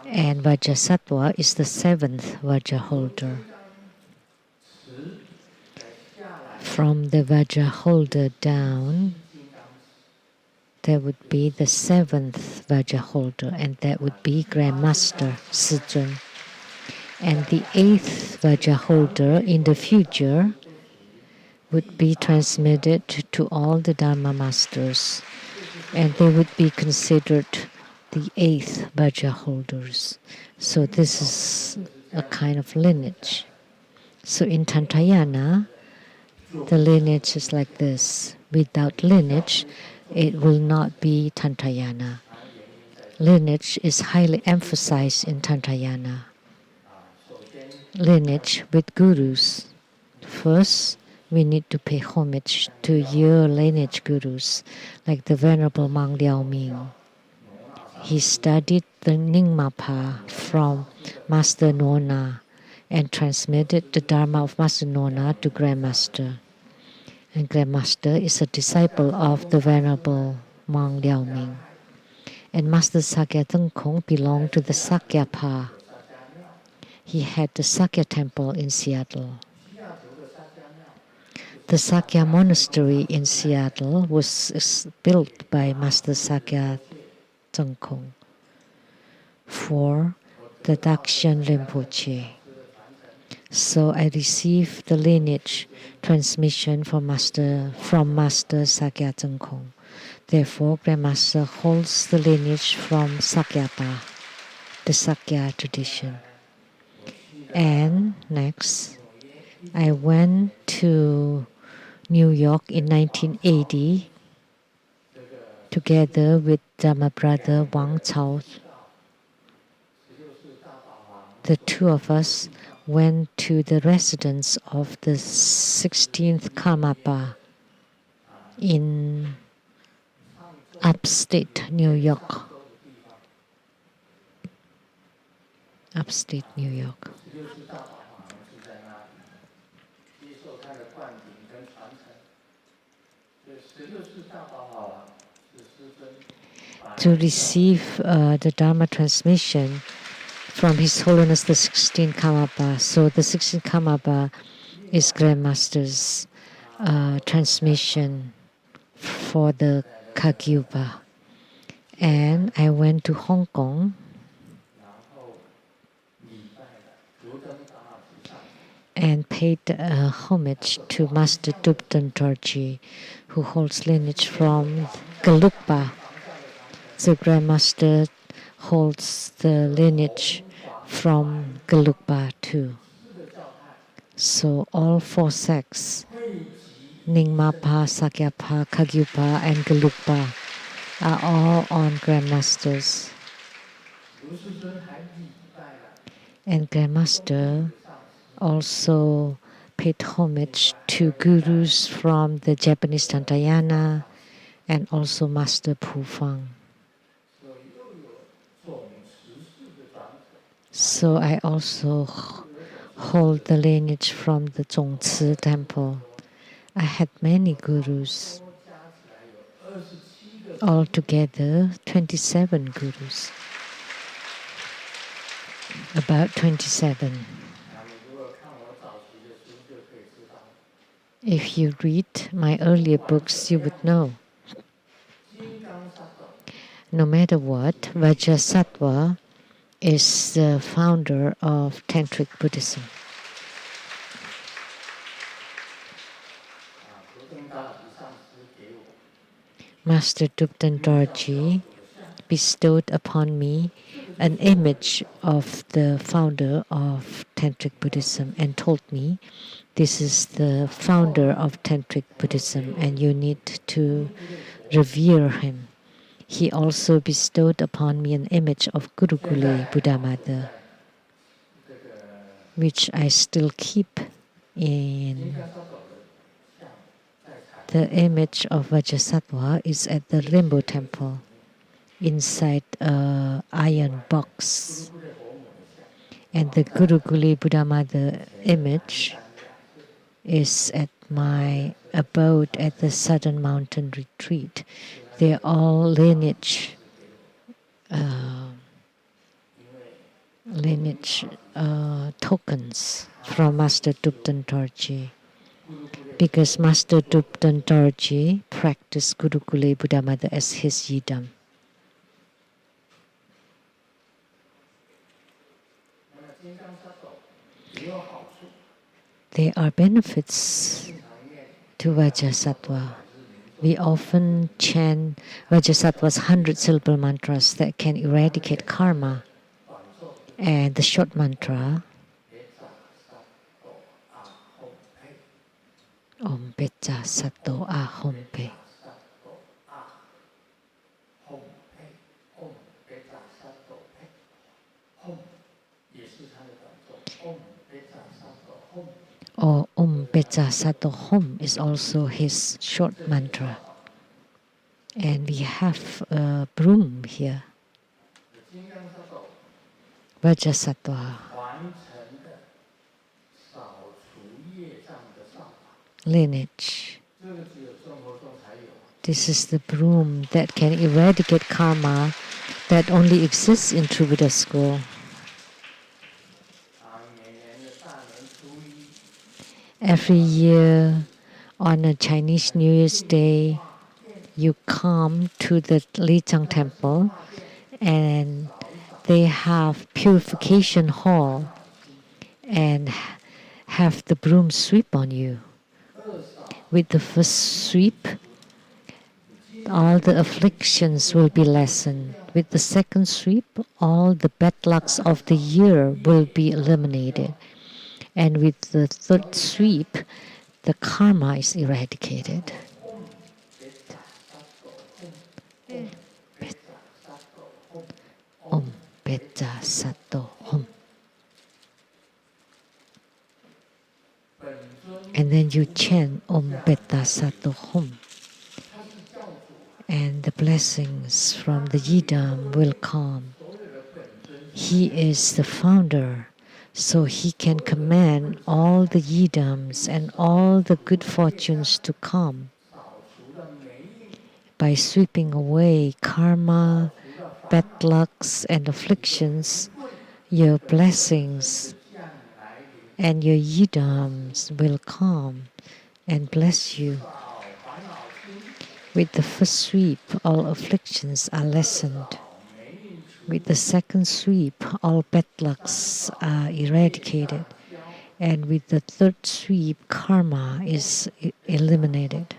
And Vajrasattva is the 7th Vajra holder. From the Vajra holder down, there would be the 7th Vajra holder, and that would be Grand Master Sijun. And the 8th Vajra holder in the future would be transmitted to all the Dharma masters, and they would be considered the 8th Vajra holders. So this is a kind of lineage. So in Tantrayana, the lineage is like this. Without lineage, it will not be Tantrayana. Lineage is highly emphasized in Tantrayana. Lineage with gurus. First, we need to pay homage to your lineage gurus, like the Venerable monk Liao Ming. He studied the Nyingmapa from Master Nona and transmitted the Dharma of Master Nona to Grandmaster. And Grandmaster is a disciple of the Venerable monk Liao Ming. And Master Sakya Tengkong belonged to the Sakya Pa. He had the Sakya temple in Seattle. The Sakya monastery in Seattle was built by Master Sakya Tengkong for the Dakshan Rinpoche. So I received the lineage transmission from Master Sakya Tengkong. Therefore, Grandmaster holds the lineage from Sakyapa, the Sakya tradition. And next, I went to New York in 1980 together with Dharma brother Wang Cao. The two of us went to the residence of the 16th Karmapa in upstate New York. Upstate New York. To receive the Dharma transmission from His Holiness the 16th Karmapa. So the 16th Karmapa is Grandmaster's transmission for the Kagyupa. And I went to Hong Kong and paid homage to Master Dubden Dorji, who holds lineage from Gelugpa. So Grandmaster holds the lineage from Gelugpa too. So all 4 sects, Nyingmapa, Sakyapa, Kagyupa, and Gelugpa, are all on Grandmasters. And Grandmaster also paid homage to gurus from the Japanese Tantrayana and also Master Pufang. So I also hold the lineage from the Zhongci temple. I had many gurus. Altogether, 27 gurus. About 27. If you read my earlier books, you would know. No matter what, Vajrasattva is the founder of Tantric Buddhism. Master Dubden Dorji bestowed upon me an image of the founder of Tantric Buddhism and told me, this is the founder of Tantric Buddhism and you need to revere him. He also bestowed upon me an image of Gurukule Buddha Mother, which I still keep in. The image of Vajrasattva is at the Rainbow Temple, inside an iron box. And the Gurukule Buddha Mother image is at my abode at the Southern Mountain Retreat. They're all lineage tokens from Master Dupten Dorje. Because Master Dupten Dorje practiced Gurukule Buddha Mother as his yidam. There are benefits to Vajrasattva. We often chant Vajrasattva's 100-syllable mantras that can eradicate karma. And the short mantra, Om Pecha Sato Ahom Pe. Or Om Pecha Sato Hom is also his short mantra. And we have a broom here. Vajrasattva. Lineage. This is the broom that can eradicate karma that only exists in True Buddha School. Every year on a Chinese New Year's Day, you come to the LeiTsang temple and they have purification hall and have the broom sweep on you. With the first sweep, all the afflictions will be lessened. With the second sweep, all the bad lucks of the year will be eliminated. And with the third sweep, the karma is eradicated. Om Pecha Sato Hom. And then you chant Om Pecha Sato Hom. And the blessings from the yidam will come. He is the founder, so he can command all the yidams and all the good fortunes to come. By sweeping away karma, bad lucks and afflictions, your blessings and your yidams will come and bless you. With the first sweep, all afflictions are lessened. With the second sweep, all bad lucks are eradicated. And with the third sweep, karma is eliminated.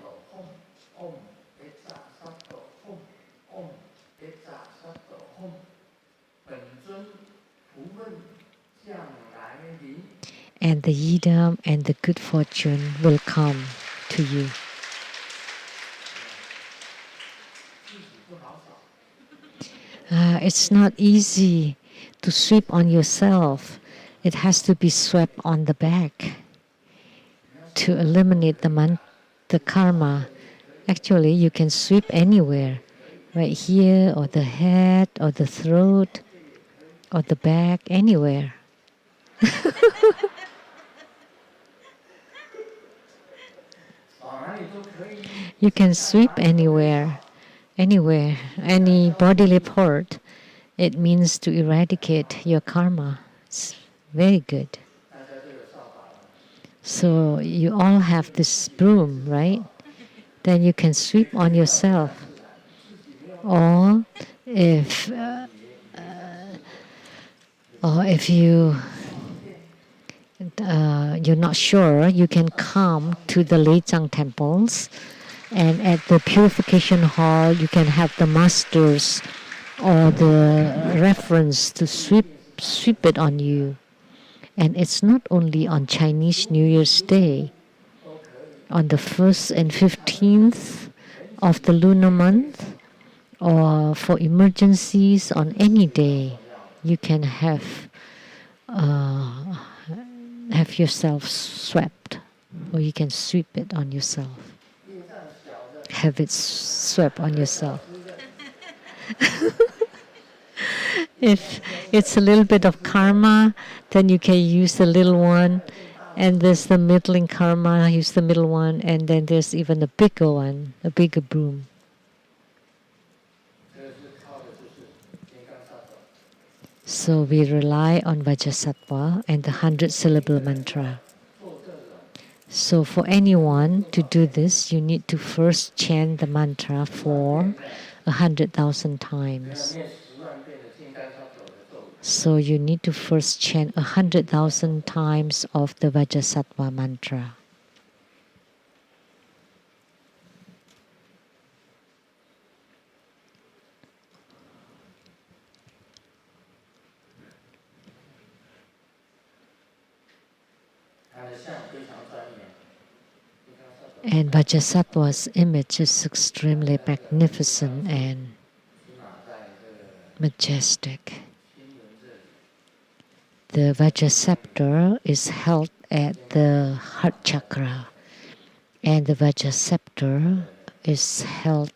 And the yidam and the good fortune will come to you. It's not easy to sweep on yourself. It has to be swept on the back to eliminate the karma. Actually, you can sweep anywhere, right here, or the head, or the throat, or the back, anywhere. You can sweep anywhere, any bodily part. It means to eradicate your karma. It's very good. So you all have this broom, right? Then you can sweep on yourself. Or if you're not sure, you can come to the LeiTsang temples, and at the purification hall, you can have the masters or the reference to sweep it on you. And it's not only on Chinese New Year's Day. On the 1st and 15th of the lunar month, or for emergencies on any day, you can have yourself swept, or you can sweep it on yourself. Have it swept on yourself. If it's a little bit of karma, then you can use the little one, and there's the middling karma, use the middle one, and then there's even a bigger one, a bigger broom. So we rely on Vajrasattva and the 100-syllable mantra. So for anyone to do this, you need to first chant the mantra for 100,000 times. So you need to first chant 100,000 times of the Vajrasattva mantra. And Vajrasattva's image is extremely magnificent and majestic. The Vajra is held at the heart chakra, and the Vajra is held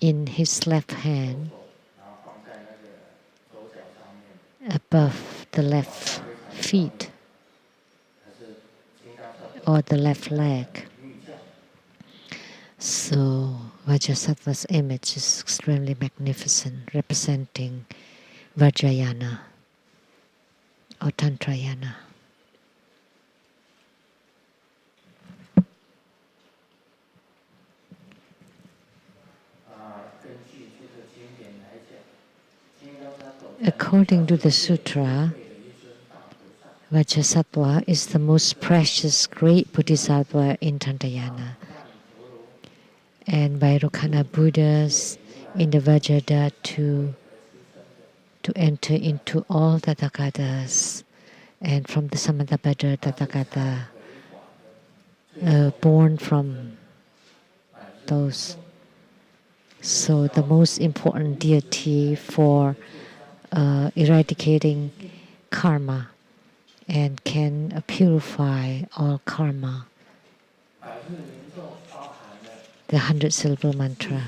in his left hand, above the left feet or the left leg. So Vajrasattva's image is extremely magnificent, representing Vajrayana or Tantrayana. According to the sutra, Vajrasattva is the most precious great Bodhisattva in Tantrayana. And Vairocana Buddhas in the Vajrayana to enter into all Tathagatas, and from the Samantabhadra Tathagata, born from those. So the most important deity for eradicating karma and can purify all karma. The 100-syllable mantra.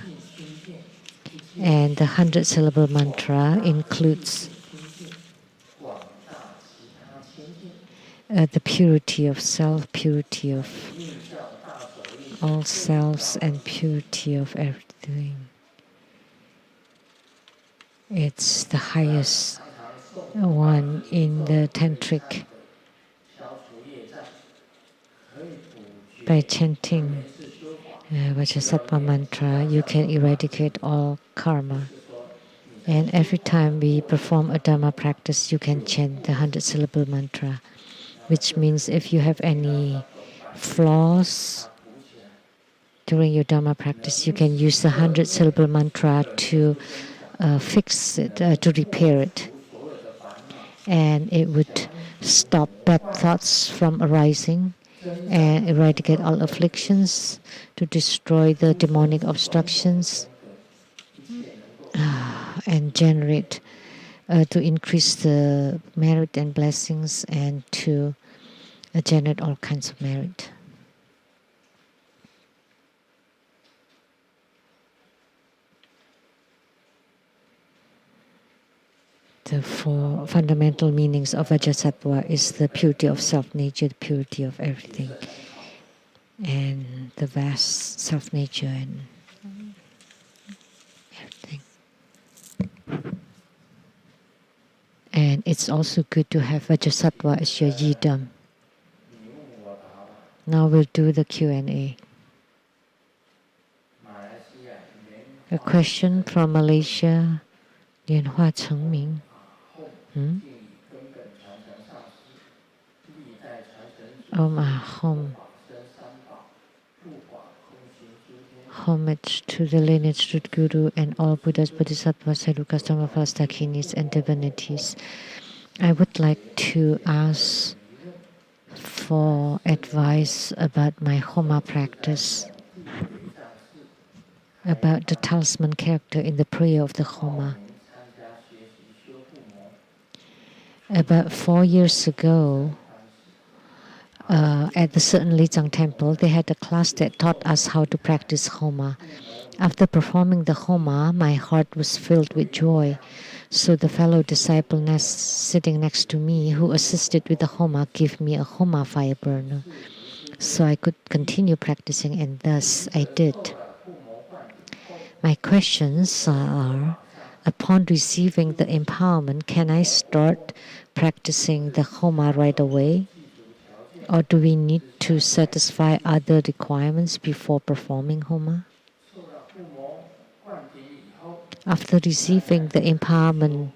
And the 100-syllable mantra includes the purity of self, purity of all selves, and purity of everything. It's the highest one in the tantric. By chanting Vajrasattva mantra, you can eradicate all karma. And every time we perform a Dharma practice, you can chant the 100-syllable mantra, which means if you have any flaws during your Dharma practice, you can use the 100-syllable mantra to fix it, to repair it. And it would stop bad thoughts from arising and eradicate all afflictions, to destroy the demonic obstructions, and generate, to increase the merit and blessings, and to generate all kinds of merit. The four fundamental meanings of Vajrasattva is the purity of self-nature, the purity of everything, and the vast self-nature and everything. And it's also good to have Vajrasattva as your yidam. Now we'll do the Q&A. A question from Malaysia, LianSheng. homage to the lineage root Guru and all Buddhas, Bodhisattvas, Sadhukas, Dhammapalas, Dakinis, and divinities. I would like to ask for advice about my Homa practice, about the talisman character in the prayer of the Homa. About 4 years ago, at the certain LeiTsang temple, they had a class that taught us how to practice Homa. After performing the Homa, my heart was filled with joy. So the fellow disciple sitting next to me, who assisted with the Homa, gave me a Homa fire burner, so I could continue practicing, and thus I did. My questions are, upon receiving the empowerment, can I start practicing the Homa right away? Or do we need to satisfy other requirements before performing Homa? After receiving the empowerment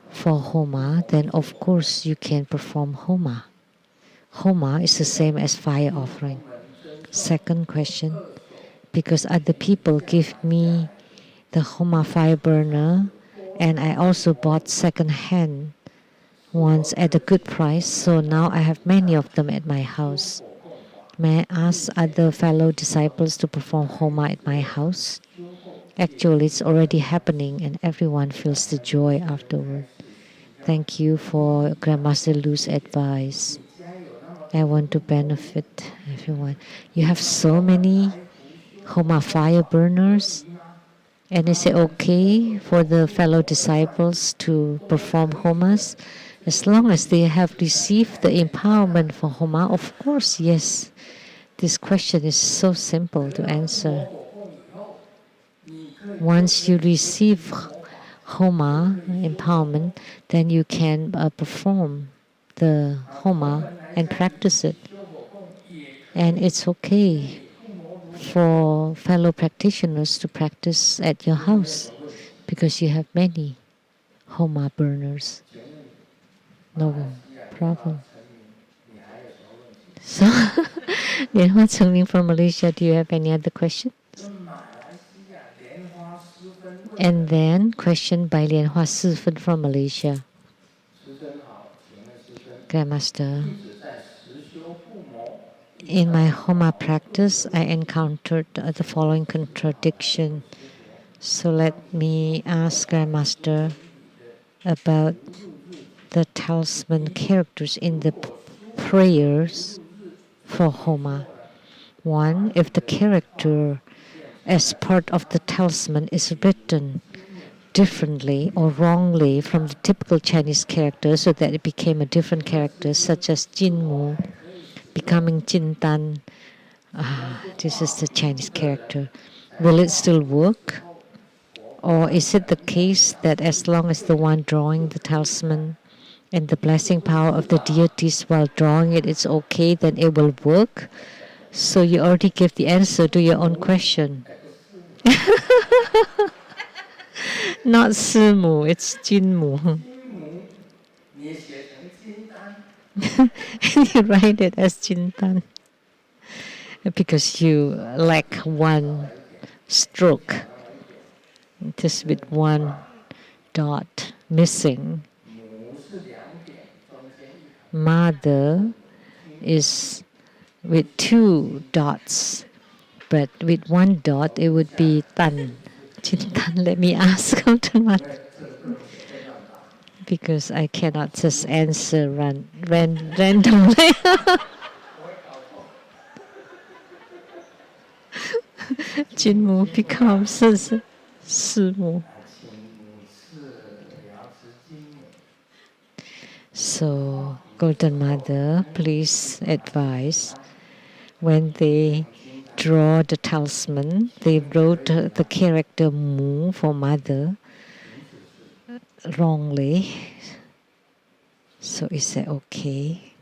for Homa, then of course you can perform Homa. Homa is the same as fire offering. Second question, because other people give me the Homa fire burner, and I also bought second-hand ones at a good price, so now I have many of them at my house. May I ask other fellow disciples to perform Homa at my house? Actually, it's already happening, and everyone feels the joy afterward. Thank you for Grandmaster Lu's advice. I want to benefit everyone. You have so many Homa fire burners, and is it okay for the fellow disciples to perform Homas? As long as they have received the empowerment for Homa, of course, yes. This question is so simple to answer. Once you receive Homa empowerment, then you can perform the Homa and practice it. And it's okay for fellow practitioners to practice at your house because you have many Homa burners. No problem. So, Lianhua Chengming from Malaysia, do you have any other questions? And then, question by Lianhua Sifen from Malaysia. Grandmaster, in my Homa practice, I encountered the following contradiction. So let me ask Grandmaster about the talisman characters in the prayers for Homa. One, if the character as part of the talisman is written differently or wrongly from the typical Chinese character so that it became a different character, such as Jinmu becoming Jintan. This is the Chinese character. Will it still work? Or is it the case that as long as the one drawing the talisman and the blessing power of the deities while drawing it is okay, then it will work? So you already gave the answer to your own question. Not Simu, it's Jinmu. And you write it as Jintan because you lack one stroke, just with one dot missing. Mother is with 2 dots, but with 1 dot it would be Tan. Jintan, let me ask Mother, because I cannot just answer randomly. Jinmu becomes Simu. So, Golden Mother, please advise. When they draw the talisman, they wrote the character Mu for Mother wrongly. So is that okay?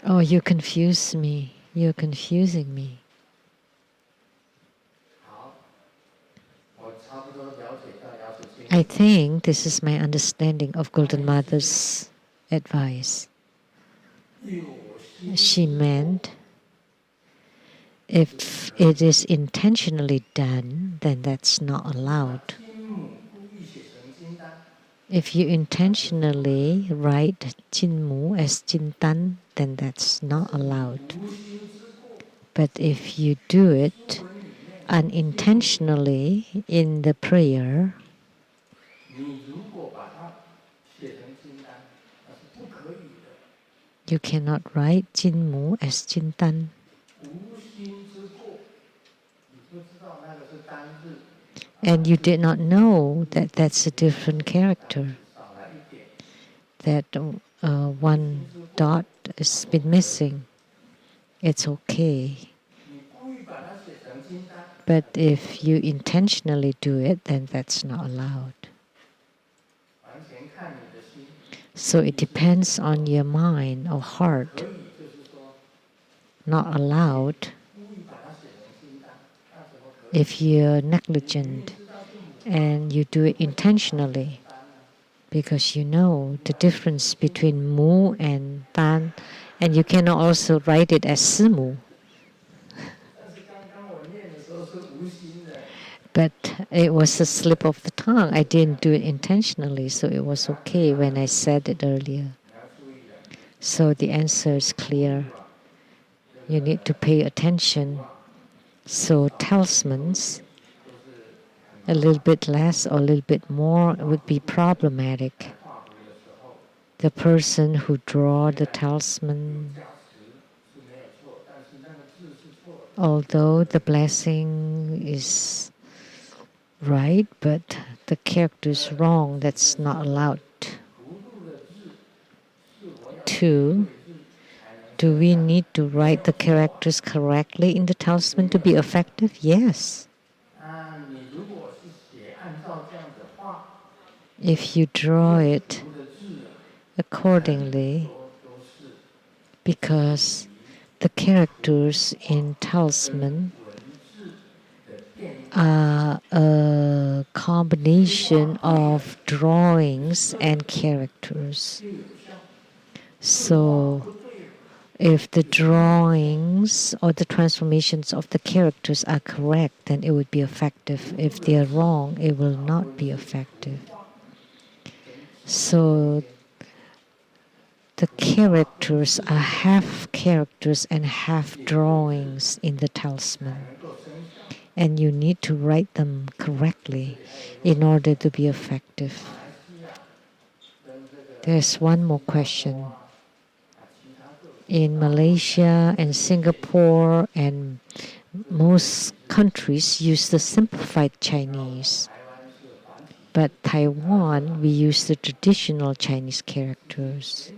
Oh, you confuse me. You're confusing me. I think this is my understanding of Golden Mother's advice. She meant if it is intentionally done, then that's not allowed. If you intentionally write Jinmu as Jintan, then that's not allowed. But if you do it unintentionally in the prayer, you cannot write Jinmu as Jintan. And you did not know that that's a different character, that one dot has been missing. It's okay. But if you intentionally do it, then that's not allowed. So it depends on your mind or heart. Not allowed if you're negligent and you do it intentionally, because you know the difference between mu and tan, and you cannot also write it as simu. But it was a slip of the tongue. I didn't do it intentionally, so it was okay when I said it earlier. So the answer is clear. You need to pay attention. So talismans, a little bit less or a little bit more would be problematic. The person who draw the talisman, although the blessing is right, but the character is wrong, that's not allowed. 2, do we need to write the characters correctly in the talisman to be effective? Yes. If you draw it accordingly, because the characters in talisman are a combination of drawings and characters. So if the drawings or the transformations of the characters are correct, then it would be effective. If they are wrong, it will not be effective. So the characters are half characters and half drawings in the talisman. And you need to write them correctly in order to be effective. There's one more question. In Malaysia and Singapore and most countries use the simplified Chinese. But Taiwan, we use the traditional Chinese characters.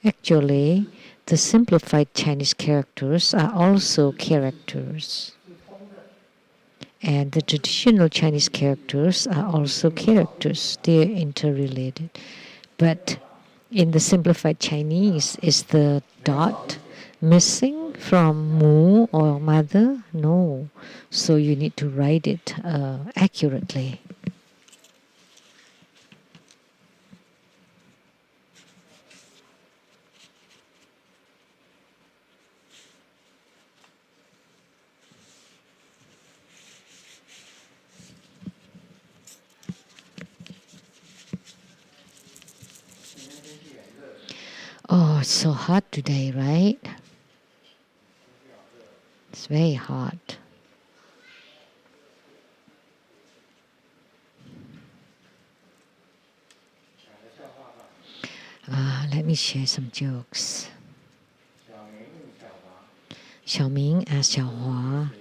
Actually, the simplified Chinese characters are also characters. And the traditional Chinese characters are also characters. They are interrelated. But in the simplified Chinese, is the dot missing from mu or mother? No. So you need to write it accurately. Oh, it's so hot today, right? It's very hot. Let me share some jokes. Xiaoming asked Xiaohua,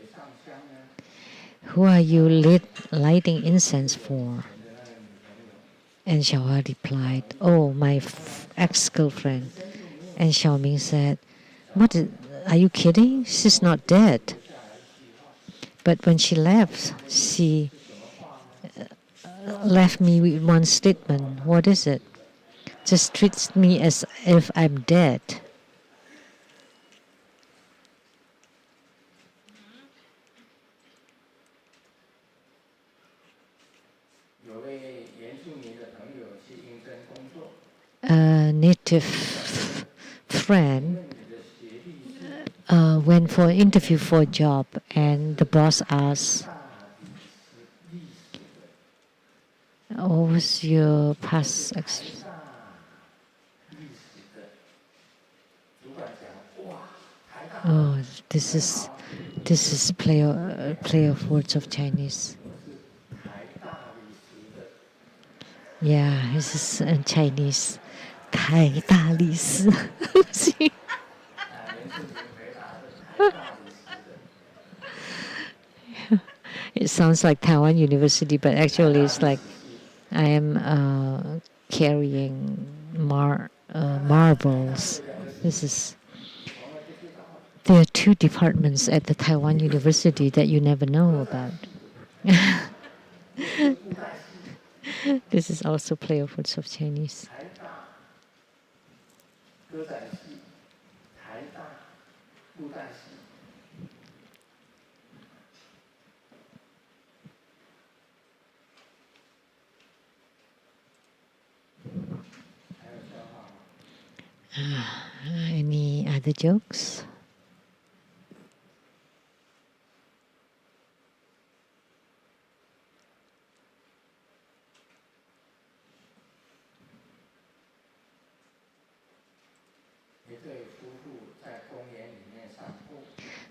who are you lighting incense for? And Xiaohua replied, oh, my ex-girlfriend. And Xiaoming said, are you kidding? She's not dead. But when she left, she left me with one statement. What is it? Just treats me as if I'm dead. native friend went for an interview for a job, and the boss asked, what was your past experience? Oh, this is play of words of Chinese. Yeah, this is in Chinese. 台大历史. It sounds like Taiwan University, but actually it's like I am carrying marbles. There are two departments at the Taiwan University that you never know about. This is also play of words of Chinese. Any other jokes?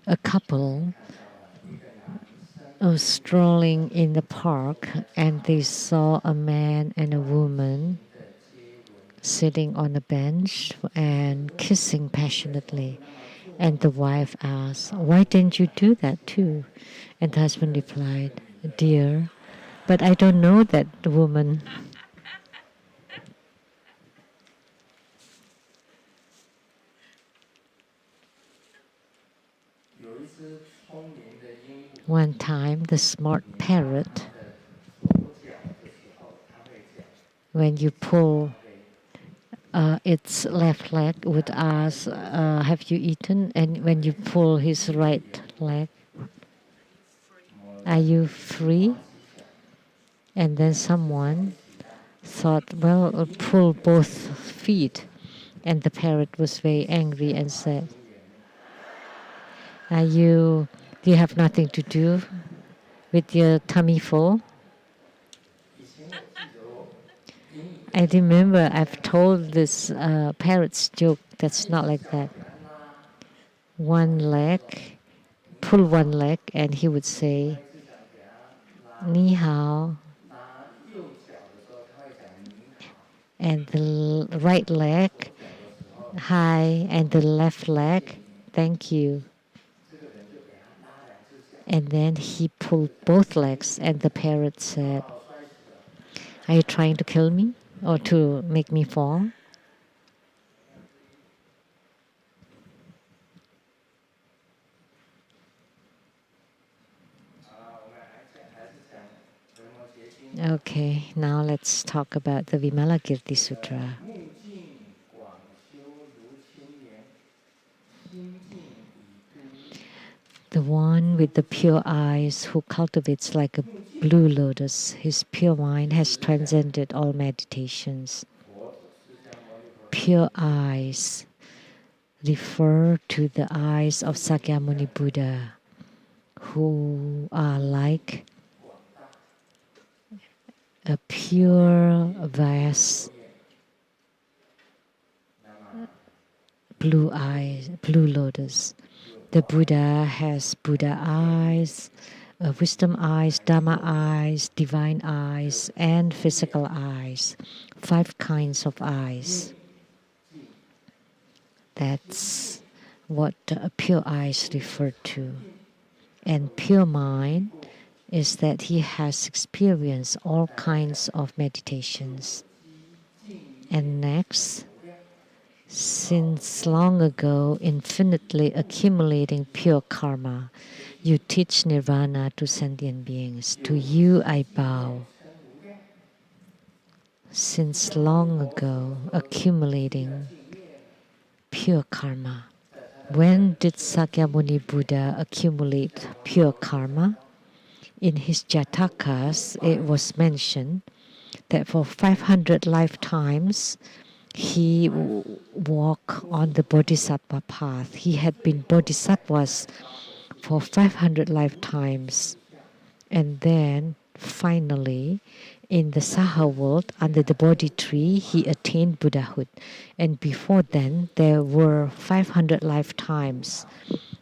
A couple was strolling in the park, and they saw a man and a woman sitting on a bench and kissing passionately. And the wife asked, "Why didn't you do that too?" And the husband replied, "Dear, but I don't know that woman." One time, the smart parrot, when you pull its left leg, would ask, "Have you eaten?" And when you pull his right leg, "Are you free?" And then someone thought, well, pull both feet. And the parrot was very angry and said, do you have nothing to do with your tummy full? I remember I've told this parrot's joke that's not like that. One leg, pull one leg, and he would say, "Ni hao." And the right leg, "Hi," and the left leg, "Thank you." And then he pulled both legs, and the parrot said, "Are you trying to kill me or to make me fall?" Okay, now let's talk about the Vimalakirti-Sutra. The one with the pure eyes who cultivates like a blue lotus, his pure mind has transcended all meditations. Pure eyes refer to the eyes of Sakyamuni Buddha, who are like a pure, vast blue lotus. The Buddha has Buddha eyes, wisdom eyes, Dharma eyes, divine eyes, and physical eyes. 5 kinds of eyes. That's what pure eyes refer to. And pure mind is that he has experienced all kinds of meditations. And next, since long ago, infinitely accumulating pure karma, you teach nirvana to sentient beings. To you I bow. Since long ago, accumulating pure karma. When did Sakyamuni Buddha accumulate pure karma? In his Jatakas, it was mentioned that for 500 lifetimes, he walked on the Bodhisattva path. He had been Bodhisattvas for 500 lifetimes. And then, finally, in the Saha world, under the Bodhi tree, he attained Buddhahood. And before then, there were 500 lifetimes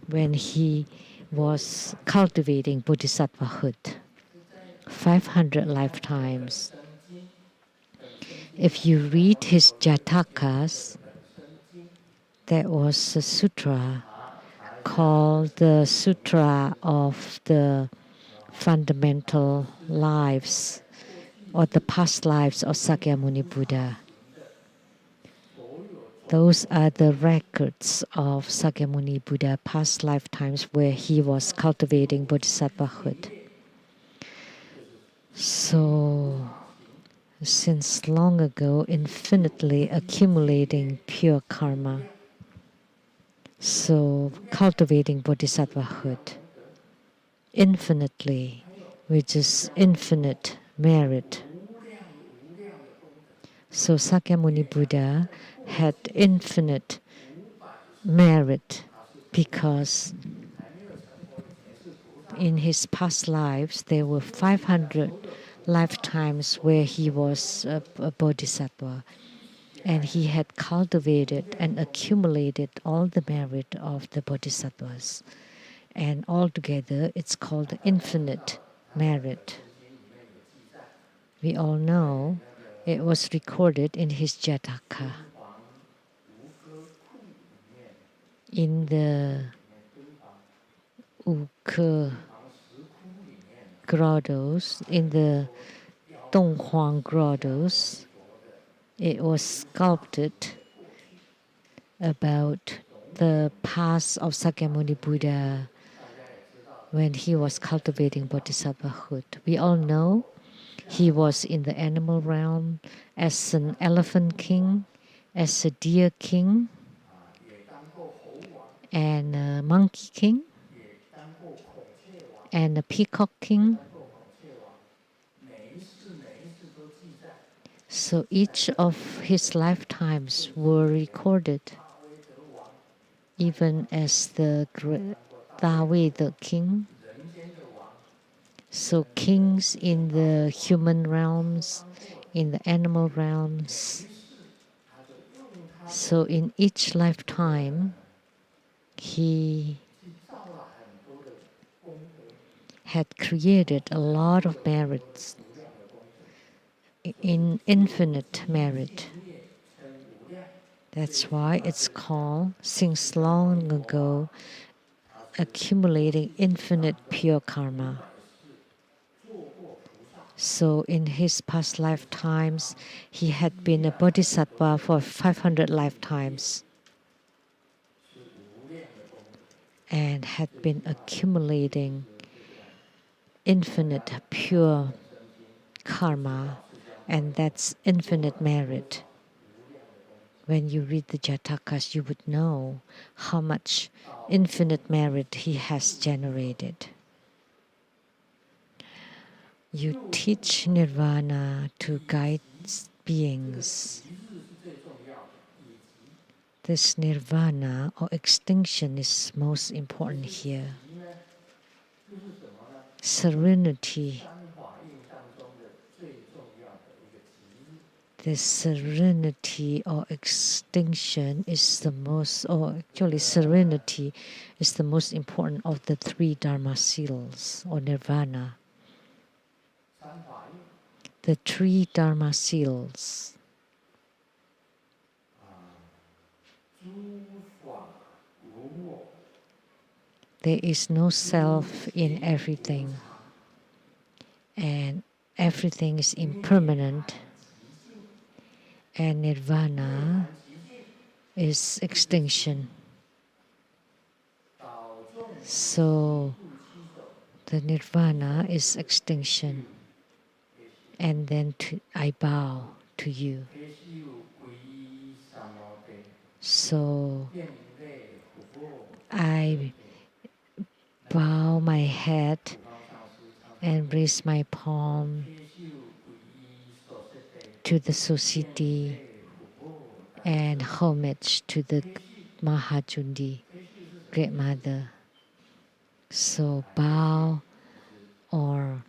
when he was cultivating Bodhisattvahood. 500 lifetimes. If you read his Jatakas, there was a sutra called the Sutra of the Fundamental Lives or the Past Lives of Sakyamuni Buddha. Those are the records of Sakyamuni Buddha past lifetimes where he was cultivating Bodhisattvahood. So, since long ago, infinitely accumulating pure karma. So, cultivating Bodhisattvahood infinitely, which is infinite merit. So, Sakyamuni Buddha had infinite merit because in his past lives there were 500 lifetimes where he was a bodhisattva, and he had cultivated and accumulated all the merit of the bodhisattvas, and altogether it's called infinite merit. We all know it was recorded in his Jataka. In the Uke grottos, in the Donghuang grottos, it was sculpted about the past of Sakyamuni Buddha when he was cultivating Bodhisattvahood. We all know he was in the animal realm as an elephant king, as a deer king, and a monkey king, and a peacock king. So each of his lifetimes were recorded, even as the Dawei the king. So kings in the human realms, in the animal realms. So in each lifetime, he had created a lot of merits, in infinite merit. That's why it's called, since long ago, accumulating infinite pure karma. So in his past lifetimes, he had been a bodhisattva for 500 lifetimes and had been accumulating infinite pure karma, and that's infinite merit. When you read the Jatakas, you would know how much infinite merit he has generated. You teach nirvana to guide beings. This nirvana or extinction is most important here. Serenity. This serenity or extinction is the most, or actually serenity is the most important of the three Dharma seals or nirvana. The three Dharma seals. There is no self in everything, and everything is impermanent, and nirvana is extinction. So the nirvana is extinction, and then I bow to you. So I bow my head and raise my palm to the Sosiddhi and homage to the Mahajundi, Great Mother. So bow or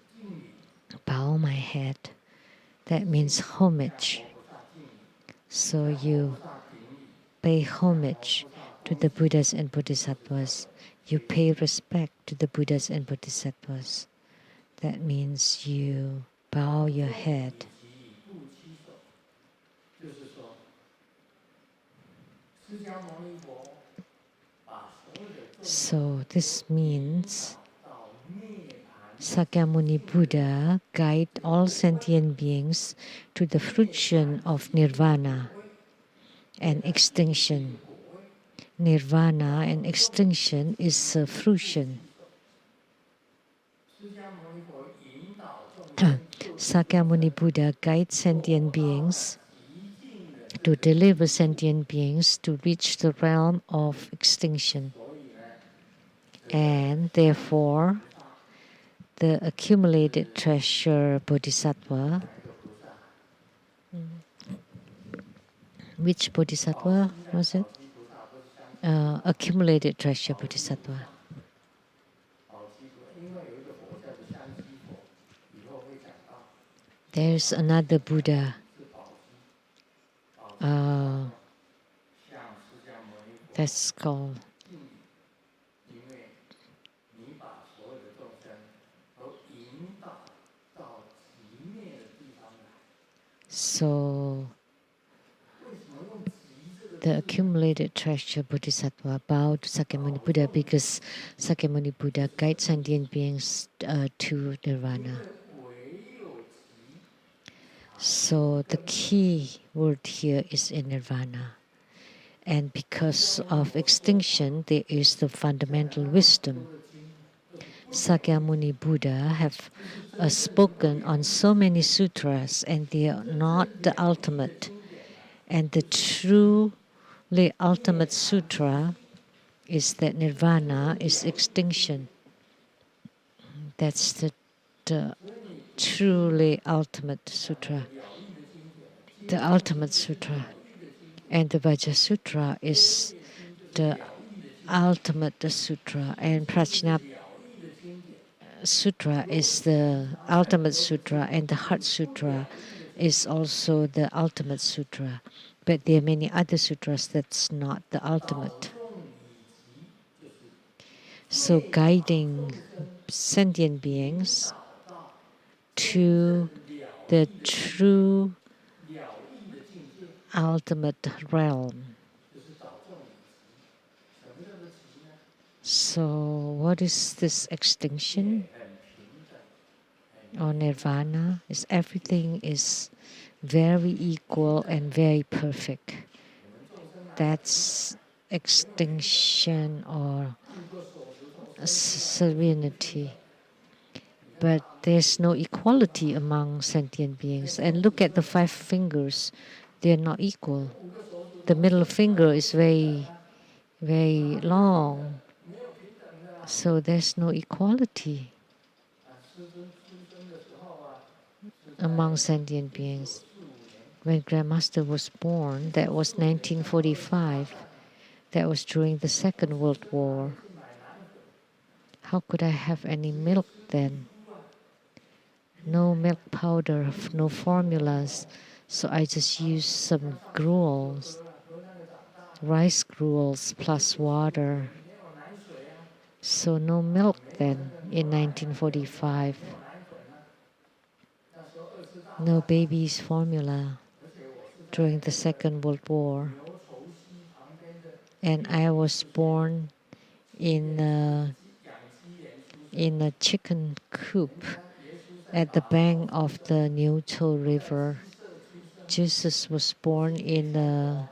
bow my head, that means homage. So you pay homage to the Buddhas and Bodhisattvas. You pay respect to the Buddhas and Bodhisattvas. That means you bow your head. So this means Sakyamuni Buddha guide all sentient beings to the fruition of nirvana and extinction. Nirvana and extinction is a fruition. Sakyamuni Buddha guides sentient beings to deliver sentient beings to reach the realm of extinction. And therefore, the accumulated treasure bodhisattva, which bodhisattva was it? Accumulated treasure bodhisattva. There's another Buddha that's called so the accumulated treasure bodhisattva bowed to Sakyamuni Buddha because Sakyamuni Buddha guides sentient beings to nirvana. So the key word here is in nirvana. And because of extinction, there is the fundamental wisdom. Sakyamuni Buddha have spoken on so many sutras, and they are not the ultimate. And the truly ultimate sutra is that nirvana is extinction. That's the truly ultimate sutra, the ultimate sutra. And the Vajra Sutra is the ultimate sutra, and Prajna Sutra is the ultimate sutra, and the Heart Sutra is also the ultimate sutra. But there are many other sutras that's not the ultimate. So guiding sentient beings to the true ultimate realm. So what is this extinction or nirvana? Is everything is very equal and very perfect. That's extinction or serenity. But there's no equality among sentient beings. And look at the 5 fingers. They're not equal. The middle finger is very, very long. So there's no equality among sentient beings. When Grandmaster was born, that was 1945. That was during the Second World War. How could I have any milk then? No milk powder, no formulas. So I just used some gruels, rice gruels plus water. So no milk then in 1945. No baby's formula during the Second World War. And I was born in a chicken coop at the bank of the Niutou River. Jesus was born in a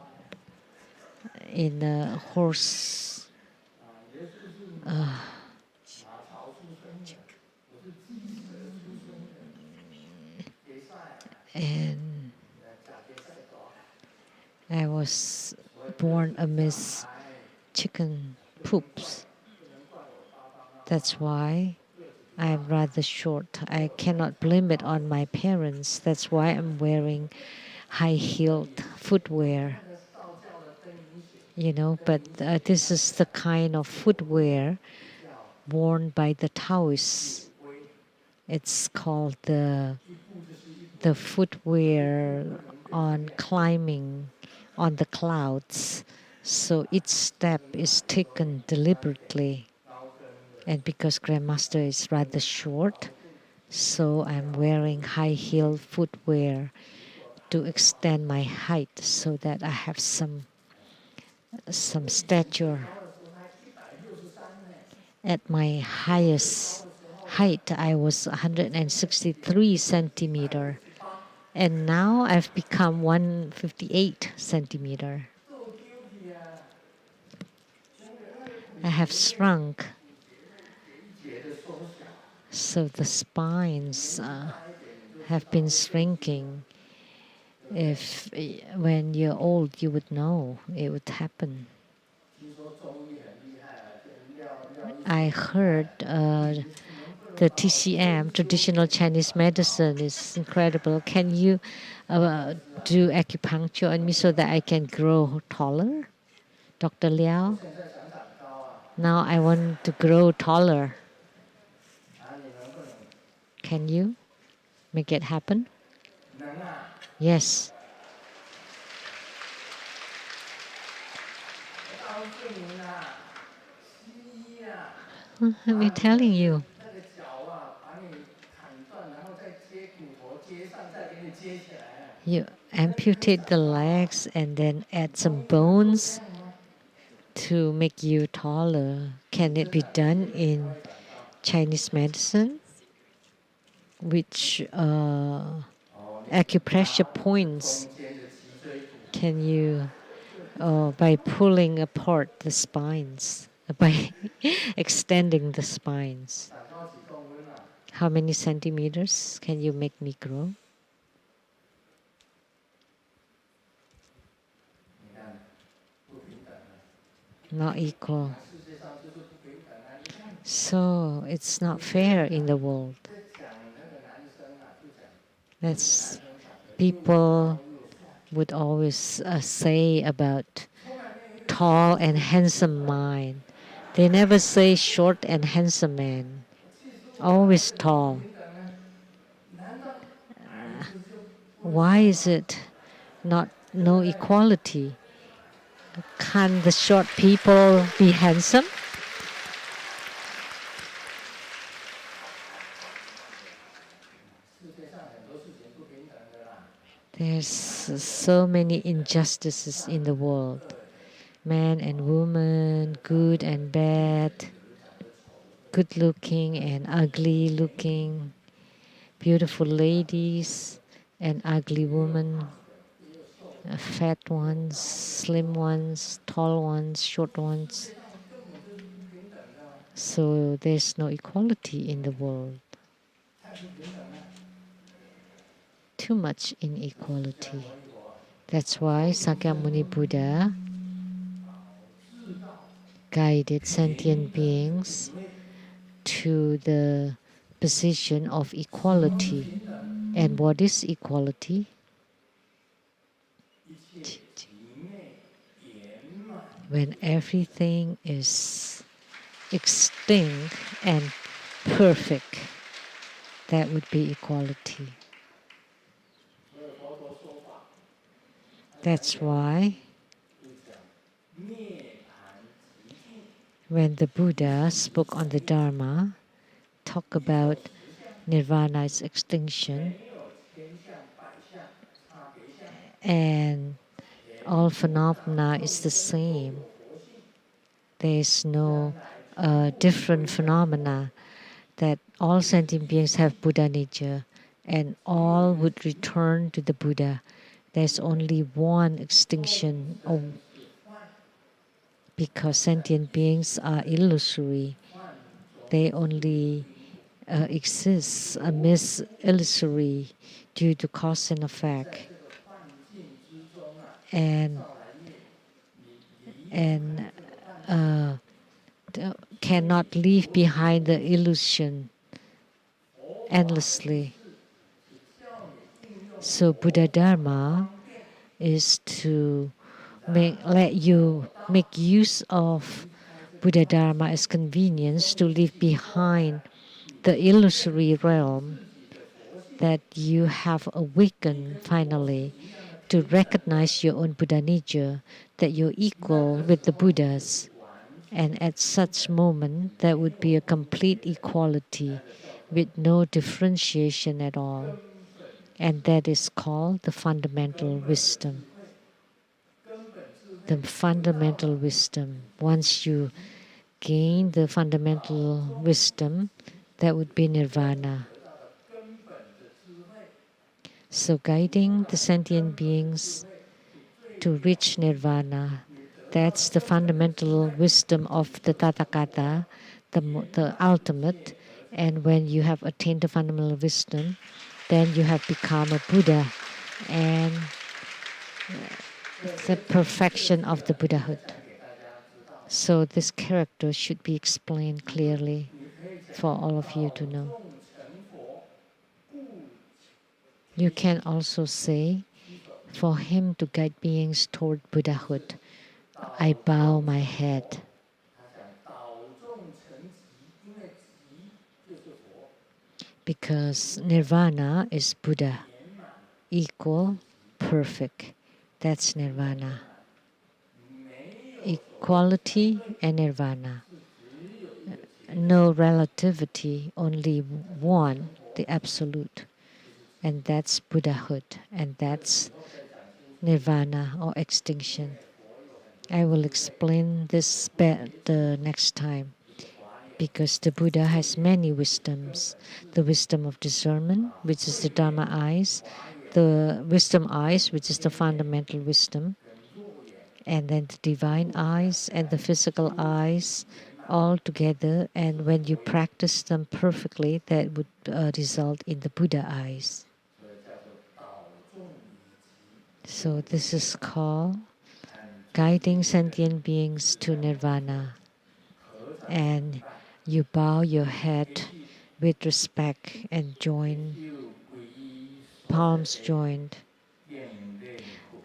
horse and I was born amidst chicken poops. That's why I'm rather short. I cannot blame it on my parents. That's why I'm wearing high-heeled footwear. but this is the kind of footwear worn by the Taoists. It's called the footwear on climbing on the clouds. So each step is taken deliberately. And because Grandmaster is rather short, so I'm wearing high-heel footwear to extend my height so that I have some stature. At my highest height, I was 163 centimeter, and now I've become 158 centimeter. I have shrunk, so the spines have been shrinking. If when you're old, you would know it would happen. I heard the TCM, traditional Chinese medicine, is incredible. Can you do acupuncture on me so that I can grow taller, Dr. Liao? Now I want to grow taller. Can you make it happen? Yes. I'm telling you. You amputate the legs and then add some bones to make you taller. Can it be done in Chinese medicine? Which acupressure points can you, by pulling apart the spines, by extending the spines? How many centimeters can you make me grow? Not equal. So it's not fair in the world. That's people would always say about tall and handsome mind. They never say short and handsome man. Always tall. Why is it no equality? Can the short people be handsome? There's so many injustices in the world. Man and woman, good and bad, good looking and ugly looking, beautiful ladies and ugly women, fat ones, slim ones, tall ones, short ones. So there's no equality in the world. Too much inequality. That's why Sakyamuni Buddha guided sentient beings to the position of equality. And what is equality? When everything is extinct and perfect, that would be equality. That's why when the Buddha spoke on the Dharma, talk about Nirvana's extinction, and all phenomena is the same. There is no different phenomena, that all sentient beings have Buddha nature and all would return to the Buddha. There's only one extinction because sentient beings are illusory. They only exist amidst illusory due to cause and effect. And cannot leave behind the illusion endlessly. So Buddha Dharma is to let you make use of Buddha Dharma as convenience to leave behind the illusory realm that you have awakened finally to recognize your own Buddha nature, that you're equal with the Buddhas. And at such moment, there would be a complete equality with no differentiation at all. And that is called the fundamental wisdom. The fundamental wisdom. Once you gain the fundamental wisdom, that would be nirvana. So guiding the sentient beings to reach nirvana, that's the fundamental wisdom of the Tathagata, the ultimate. And when you have attained the fundamental wisdom, then you have become a Buddha, and the perfection of the Buddhahood. So this character should be explained clearly for all of you to know. You can also say, for him to guide beings toward Buddhahood, I bow my head. Because nirvana is Buddha, equal, perfect. That's nirvana. Equality and nirvana. No relativity, only one, the absolute. And that's Buddhahood, and that's nirvana or extinction. I will explain this the next time, because the Buddha has many wisdoms. The wisdom of discernment, which is the Dharma eyes, the wisdom eyes, which is the fundamental wisdom, and then the divine eyes and the physical eyes all together. And when you practice them perfectly, that would result in the Buddha eyes. So this is called guiding sentient beings to nirvana. And you bow your head with respect and join, palms joined.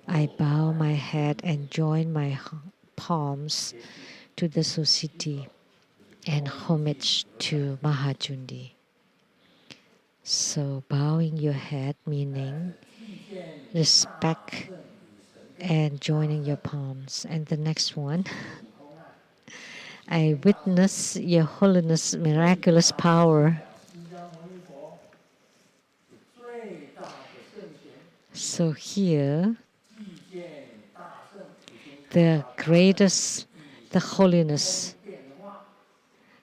I bow my head and join my palms to the Society and homage to Mahajundi. So bowing your head meaning respect and joining your palms. And the next one, I witness your holiness miraculous power. So here, the greatest, the holiness.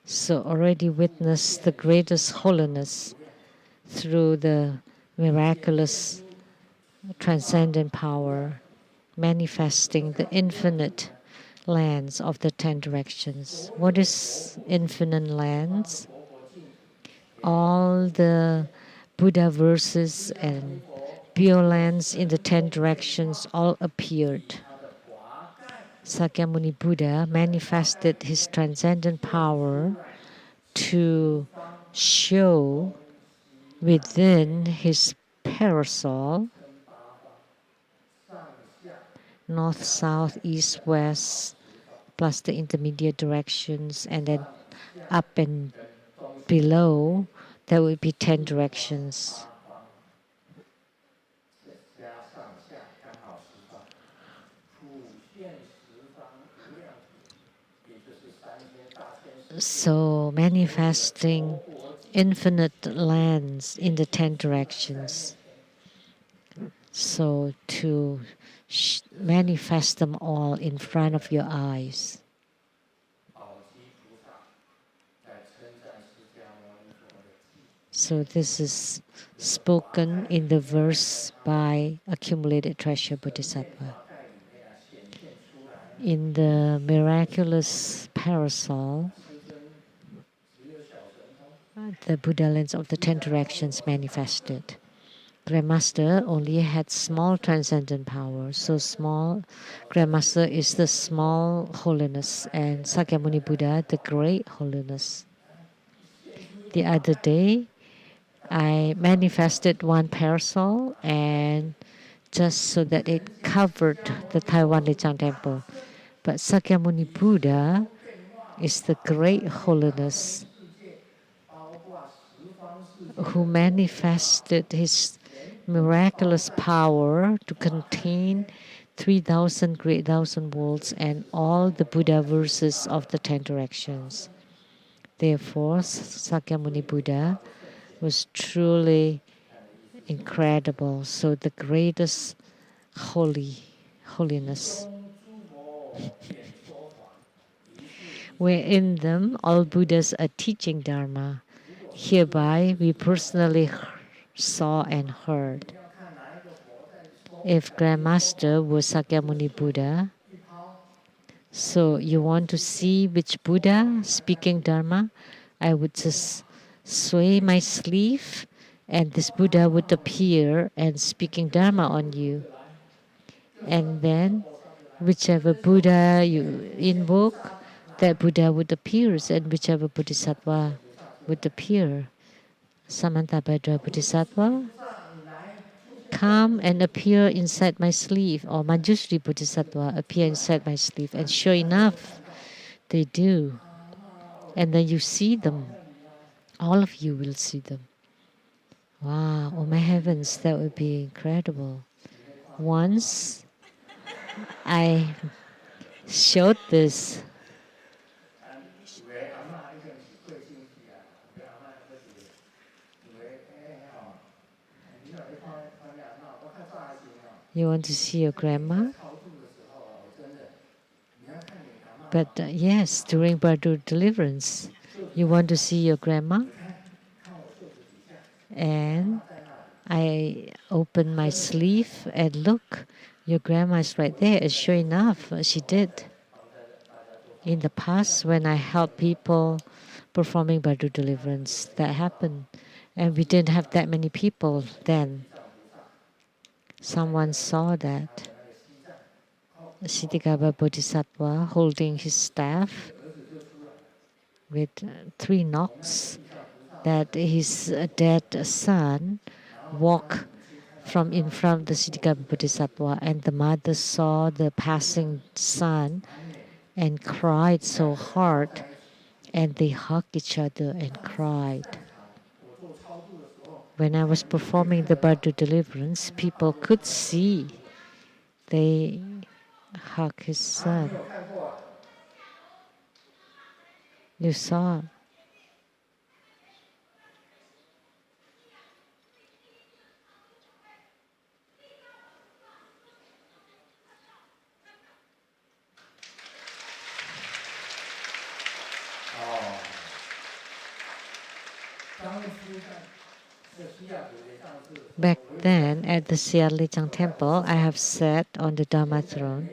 So already witnessed the greatest holiness through the miraculous transcendent power, manifesting the infinite lands of the 10 directions. What is infinite lands? All the Buddha verses and pure lands in the 10 directions all appeared. Sakyamuni Buddha manifested his transcendent power to show within his parasol north, south, east, west, plus the intermediate directions, and then up and below, there will be 10 directions. So manifesting infinite lands in the 10 directions. So to manifest them all in front of your eyes. So this is spoken in the verse by Accumulated Treasure Bodhisattva. In the miraculous parasol, the Buddha lands of the 10 directions manifested. Grandmaster only had small transcendent power, so small. Grandmaster is the small holiness, and Sakyamuni Buddha the great holiness. The other day, I manifested one parasol and just so that it covered the Taiwan LeiTsang temple. But Sakyamuni Buddha is the great holiness who manifested his miraculous power to contain 3,000 great thousand worlds and all the Buddha verses of the 10 directions. Therefore, Sakyamuni Buddha was truly incredible. So the greatest holiness. Where in them all Buddhas are teaching Dharma. Hereby we personally saw and heard. If Grandmaster was Sakyamuni Buddha, so you want to see which Buddha speaking Dharma, I would just sway my sleeve and this Buddha would appear and speaking Dharma on you. And then whichever Buddha you invoke, that Buddha would appear, and whichever Bodhisattva would appear. Samantabhadra Bodhisattva, come and appear inside my sleeve, or Manjushri Bodhisattva appear inside my sleeve. And sure enough, they do. And then you see them. All of you will see them. Wow, oh my heavens, that would be incredible. Once I showed this. You want to see your grandma? But yes, during Bardur deliverance, you want to see your grandma? And I opened my sleeve and look, your grandma is right there. And sure enough, she did. In the past, when I helped people performing Bardur deliverance, that happened. And we didn't have that many people then. Someone saw that. Siddhikapa Bodhisattva holding his staff with 3 knocks, that his dead son walked from in front of the Siddhikapa Bodhisattva, and the mother saw the passing son and cried so hard, and they hugged each other and cried. When I was performing the Bardur deliverance, people could see. They hugged his son. You saw. Back then, at the LeiTsang temple, I have sat on the Dharma throne.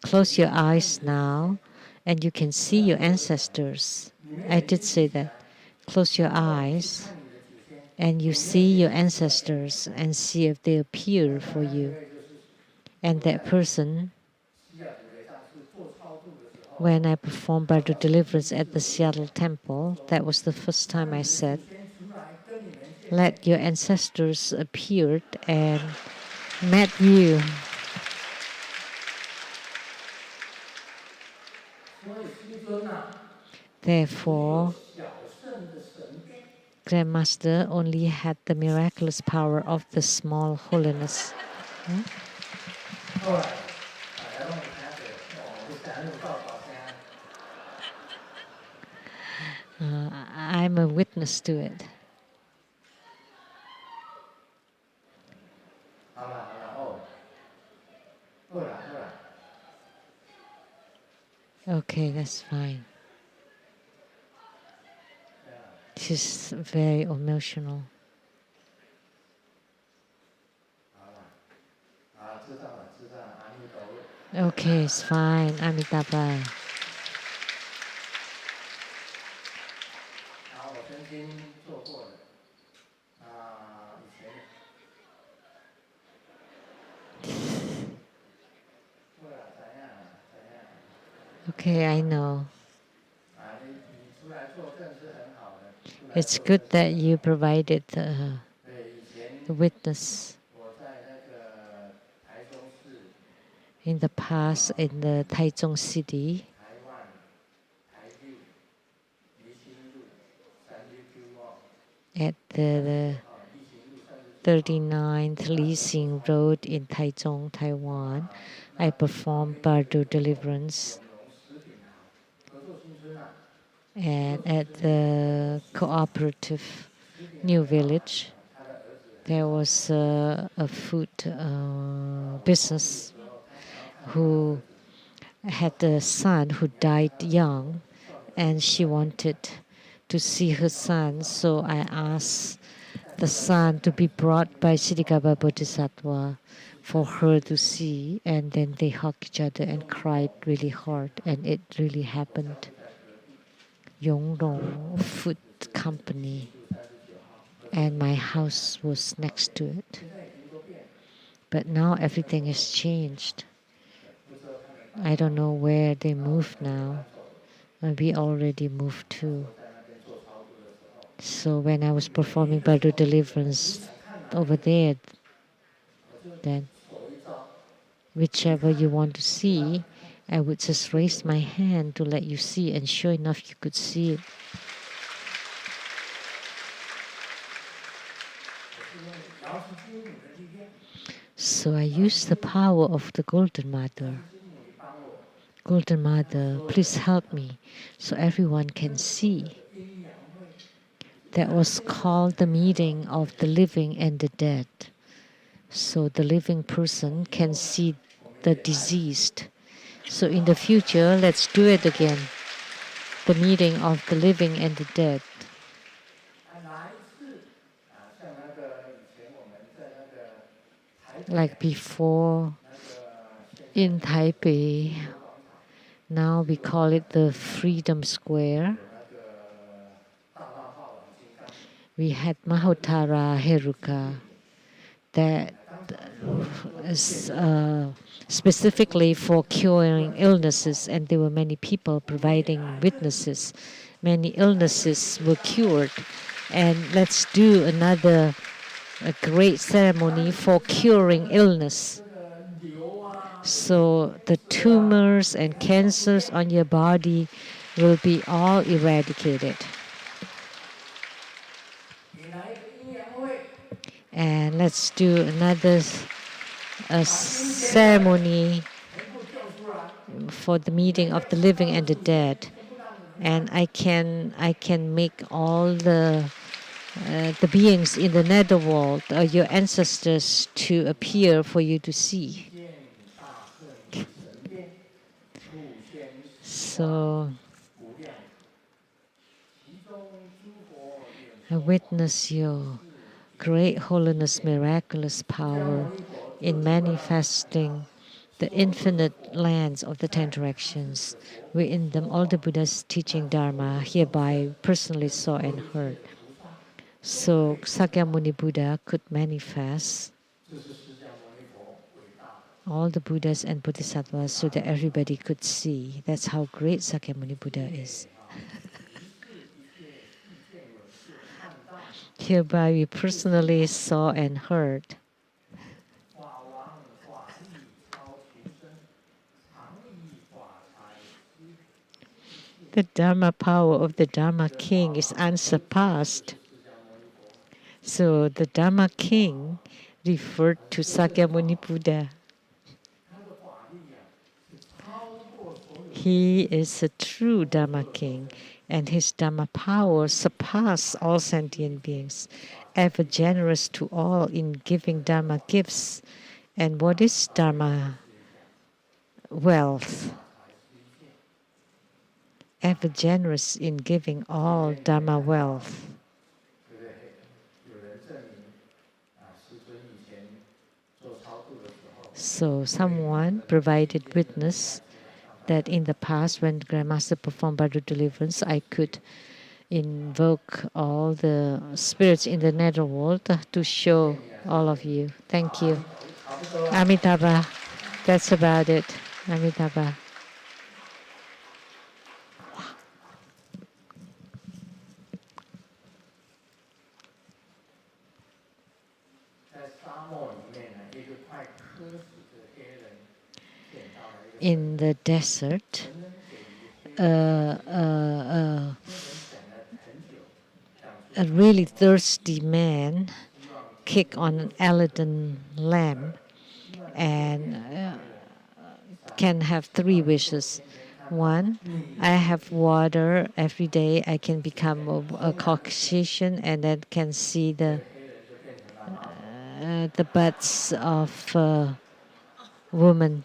Close your eyes now, and you can see your ancestors. I did say that. Close your eyes, and you see your ancestors, and see if they appear for you. And that person, when I performed Bardur deliverance at the Seattle temple, that was the first time I said, let your ancestors appear and met you. Therefore, Grandmaster only had the miraculous power of the small holiness. I'm a witness to it. Okay, that's fine. She's very emotional. Okay, it's fine. Amitabha. Okay, I know. It's good that you provided the witness. In the past, in the Taichung city, at the 39th LianSheng Road in Taichung, Taiwan, I performed Bardo deliverance. And at the cooperative new village, there was a food business who had a son who died young, and she wanted to see her son. So I asked the son to be brought by Siddhikapa Bodhisattva for her to see, and then they hugged each other and cried really hard, and it really happened. Yongrong Food Company, and my house was next to it. But now everything has changed. I don't know where they moved now. We already moved too. So when I was performing Bardo deliverance over there, then whichever you want to see, I would just raise my hand to let you see, and sure enough, you could see it. So I used the power of the Golden Mother. Golden Mother, please help me so everyone can see. That was called the meeting of the living and the dead. So the living person can see the deceased. So in the future, let's do it again. The meeting of the living and the dead. Like before in Taipei, now we call it the Freedom Square. We had Mahotara Heruka that is specifically for curing illnesses, and there were many people providing witnesses. Many illnesses were cured, and let's do another great ceremony for curing illness. So the tumors and cancers on your body will be all eradicated. And let's do another ceremony for the meeting of the living and the dead. And I can make all the beings in the netherworld, your ancestors, to appear for you to see. So I witness your great holiness, miraculous power in manifesting the infinite lands of the 10 directions. Within them, all the Buddhas teaching Dharma hereby personally saw and heard. So Sakyamuni Buddha could manifest all the Buddhas and Bodhisattvas so that everybody could see. That's how great Sakyamuni Buddha is. Hereby we personally saw and heard. The Dharma power of the Dharma King is unsurpassed. So the Dharma King referred to Sakyamuni Buddha. He is a true Dharma King, and his Dharma power surpasses all sentient beings, ever generous to all in giving Dharma gifts. And what is Dharma? Wealth. Ever generous in giving all Dharma wealth. So someone provided witness that in the past, when Grandmaster performed Bardo deliverance, I could invoke all the spirits in the netherworld to show all of you. Thank you. Amitabha. That's about it. Amitabha. in the desert, a really thirsty man kicked on an Aladdin lamp and can have 3 wishes. 1, I have water every day. I can become a Caucasian and then can see the butts of women.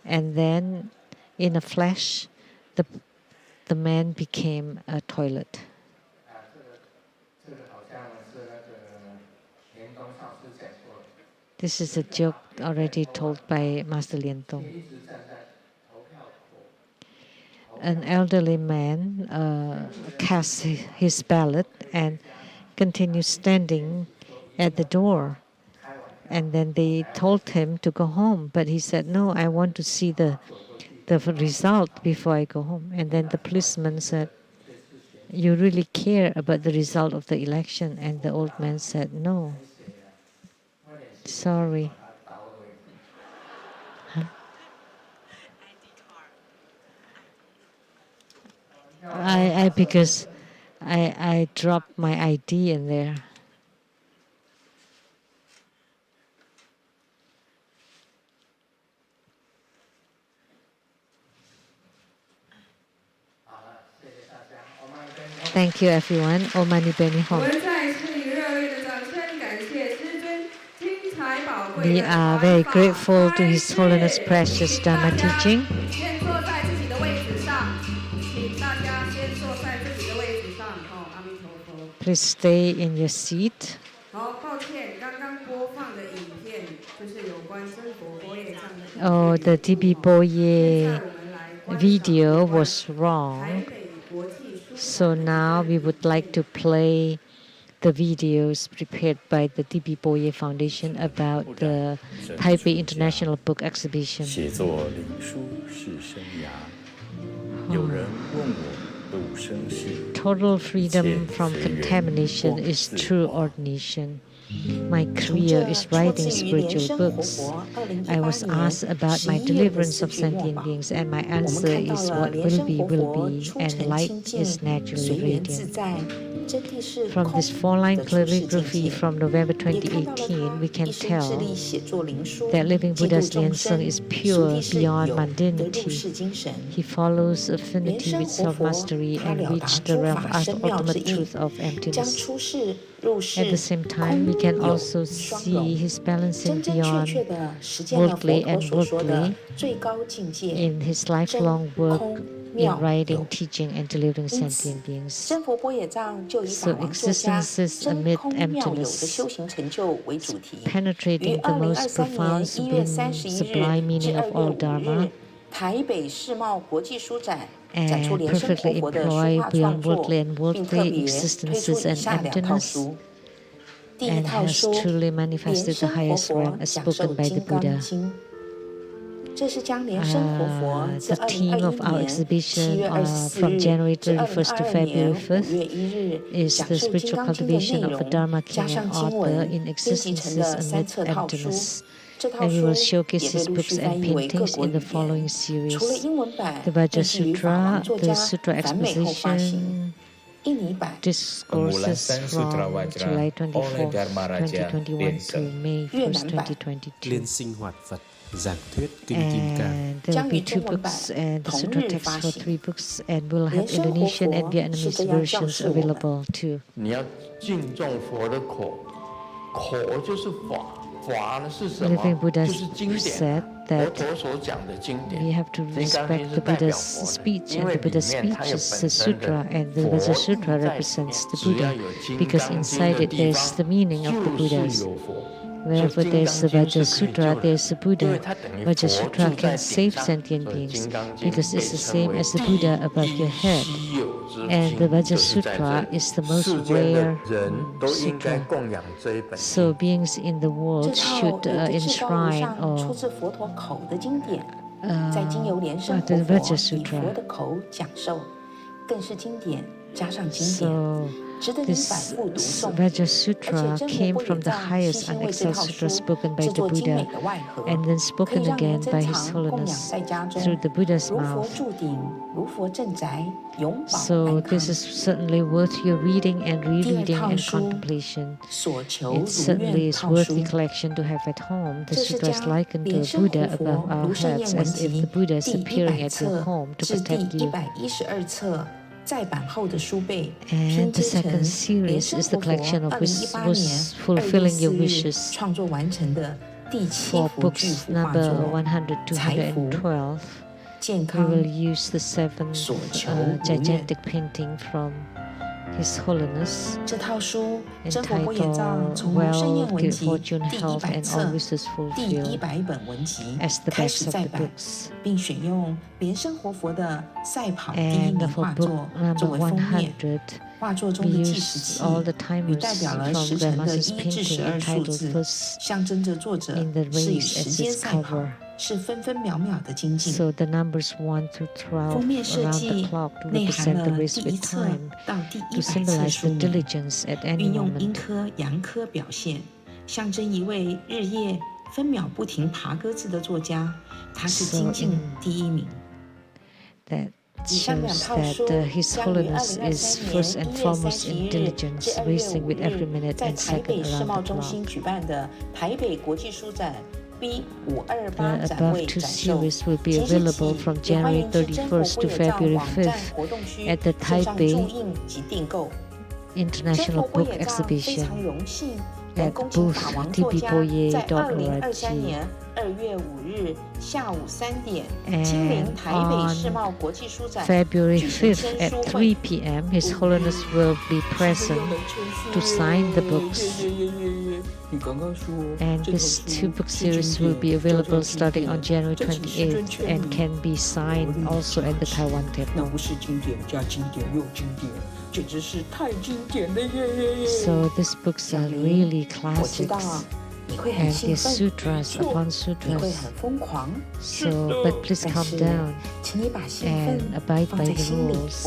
And then, in a flash, the man became a toilet. This is a joke already told by Master LianSheng. An elderly man cast his ballot and continued standing at the door. And then they told him to go home, but he said, no, I want to see the result before I go home. And then the policeman said, you really care about the result of the election? And the old man said, no, sorry. Because I dropped my ID in there. Thank you, everyone. Om Mani Padme Hum. We are very grateful to His Holiness Precious Dharma teaching. Please stay in your seat. Oh, the DB Boye video was wrong. So now we would like to play the videos prepared by the D.B. Boye Foundation about the Taipei International Book Exhibition. Total freedom from contamination is true ordination. My career is writing spiritual books. I was asked about my deliverance of sentient beings, and my answer is what will be, and light is naturally radiant. From this 4-line calligraphy from November 2018, we can tell that Living Buddha's LianSheng is pure beyond mundanity. He follows affinity with self-mastery and reached the realm of ultimate truth of emptiness. At the same time, we can also see his balancing beyond worldly and worldly in his lifelong work in writing, teaching, and delivering sentient beings. So existences amid emptiness, penetrating the most profound, sublime meaning of all Dharma, and perfectly employ beyond worldly and worldly existences and emptiness, and has truly manifested the highest realm as spoken by the Buddha. The theme of our exhibition from January 31st to February 1st is the spiritual cultivation of a Dharma king and author in existences amid emptiness. And we will showcase his books and paintings in the following series. The Vajra Sutra, the Sutra Exposition, discourses from July 24, 2021 to May 1st, 2022. And there will be 2 books and the sutra text for 3 books, and we'll have Indonesian and Vietnamese versions available too. Living Buddha said that we have to respect the Buddha's speech, and the Buddha's speech is the sutra, and the Vajra Sutra represents the Buddha, because inside it there's the meaning of the Buddhas. Wherever there's the Vajra Sutra, there's the Buddha. Vajra Sutra can save sentient beings because it's the same as the Buddha above your head. And the Vajra Sutra is the most rare sutra. So beings in the world should enshrine or the Vajra Sutra. 加上经典， So this Vajra Sutra came from the highest unexcelled sutra spoken by the Buddha and then spoken again by His Holiness through the Buddha's mouth. So this is certainly worth your reading and rereading and contemplation. It certainly is worthy collection to have at home. The sutra is likened to a Buddha above our heads, as if the Buddha is appearing at your home to protect you. And the second series is the collection of was fulfilling your wishes. For books number 100, 212, we will use the seventh gigantic painting from His Holiness, entitled Wealth, Good Fortune, Health, and All Wishes Fulfilled, as the backs of the books. And for book number 100, we use all the timers from Grandmaster's painting entitled First in the Race as its cover. So the numbers 1 to 12 around the clock to represent the race with time, to symbolize the diligence at any moment. That shows that His Holiness is first and foremost in diligence, racing with every minute and second around the clock. The above two series will be available from January 31st to February 5th at the Taipei International Book Exhibition at booth tbboye.org. And on February 5th at 3 p.m., His Holiness will be present to sign the books. And this two-book series will be available starting on January 28th and can be signed also at the Taiwan Temple. So these books are really classics. And these sutras upon sutras. So, but please calm down and abide by the rules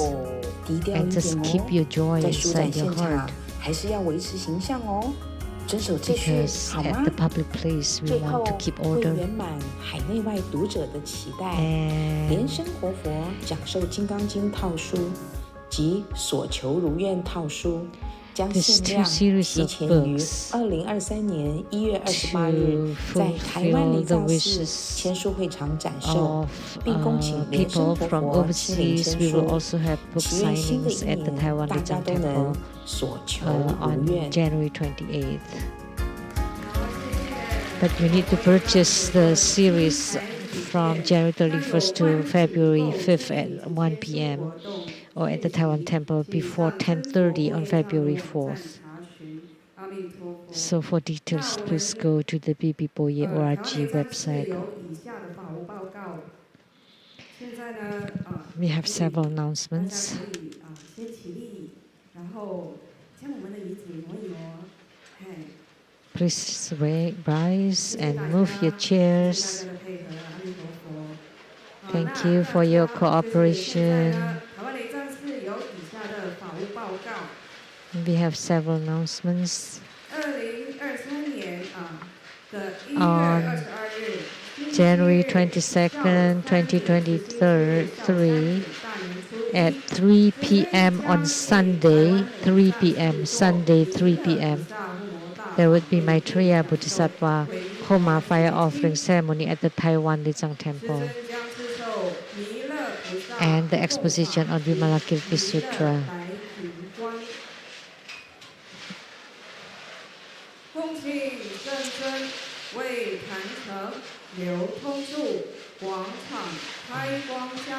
and just keep your joy inside your heart. Because at the public place we want to keep order. And these two series of books to fulfill the wishes of people from overseas. We will also have book signings at the Taiwan LeiTsang Temple on January 28th. But you need to purchase the series from January 31st to February 5th at 1 p.m. or at the Taiwan Temple before 10:30 on February 4th. So for details, please go to the tbboye.org website. We have several announcements. Please rise and move your chairs. Thank you for your cooperation. We have several announcements. On January 22nd, 2023, at 3 p.m. on Sunday, 3 p.m., Sunday, 3 p.m., there would be Maitreya Bodhisattva Homa fire offering ceremony at the Taiwan LeiTsang Temple and the exposition on Vimalakirti-Sutra.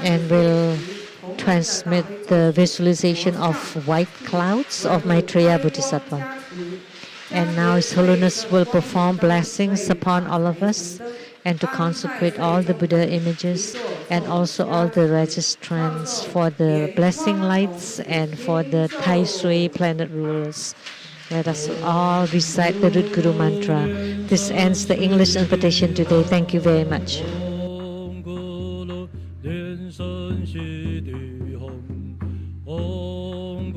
And will transmit the visualization of white clouds of Maitreya Bodhisattva. And now His Holiness will perform blessings upon all of us and to consecrate all the Buddha images and also all the registrants for the blessing lights and for the Tai Sui planet rulers. Let us all recite the root Guru mantra. This ends the English invitation today. Thank you very much. Om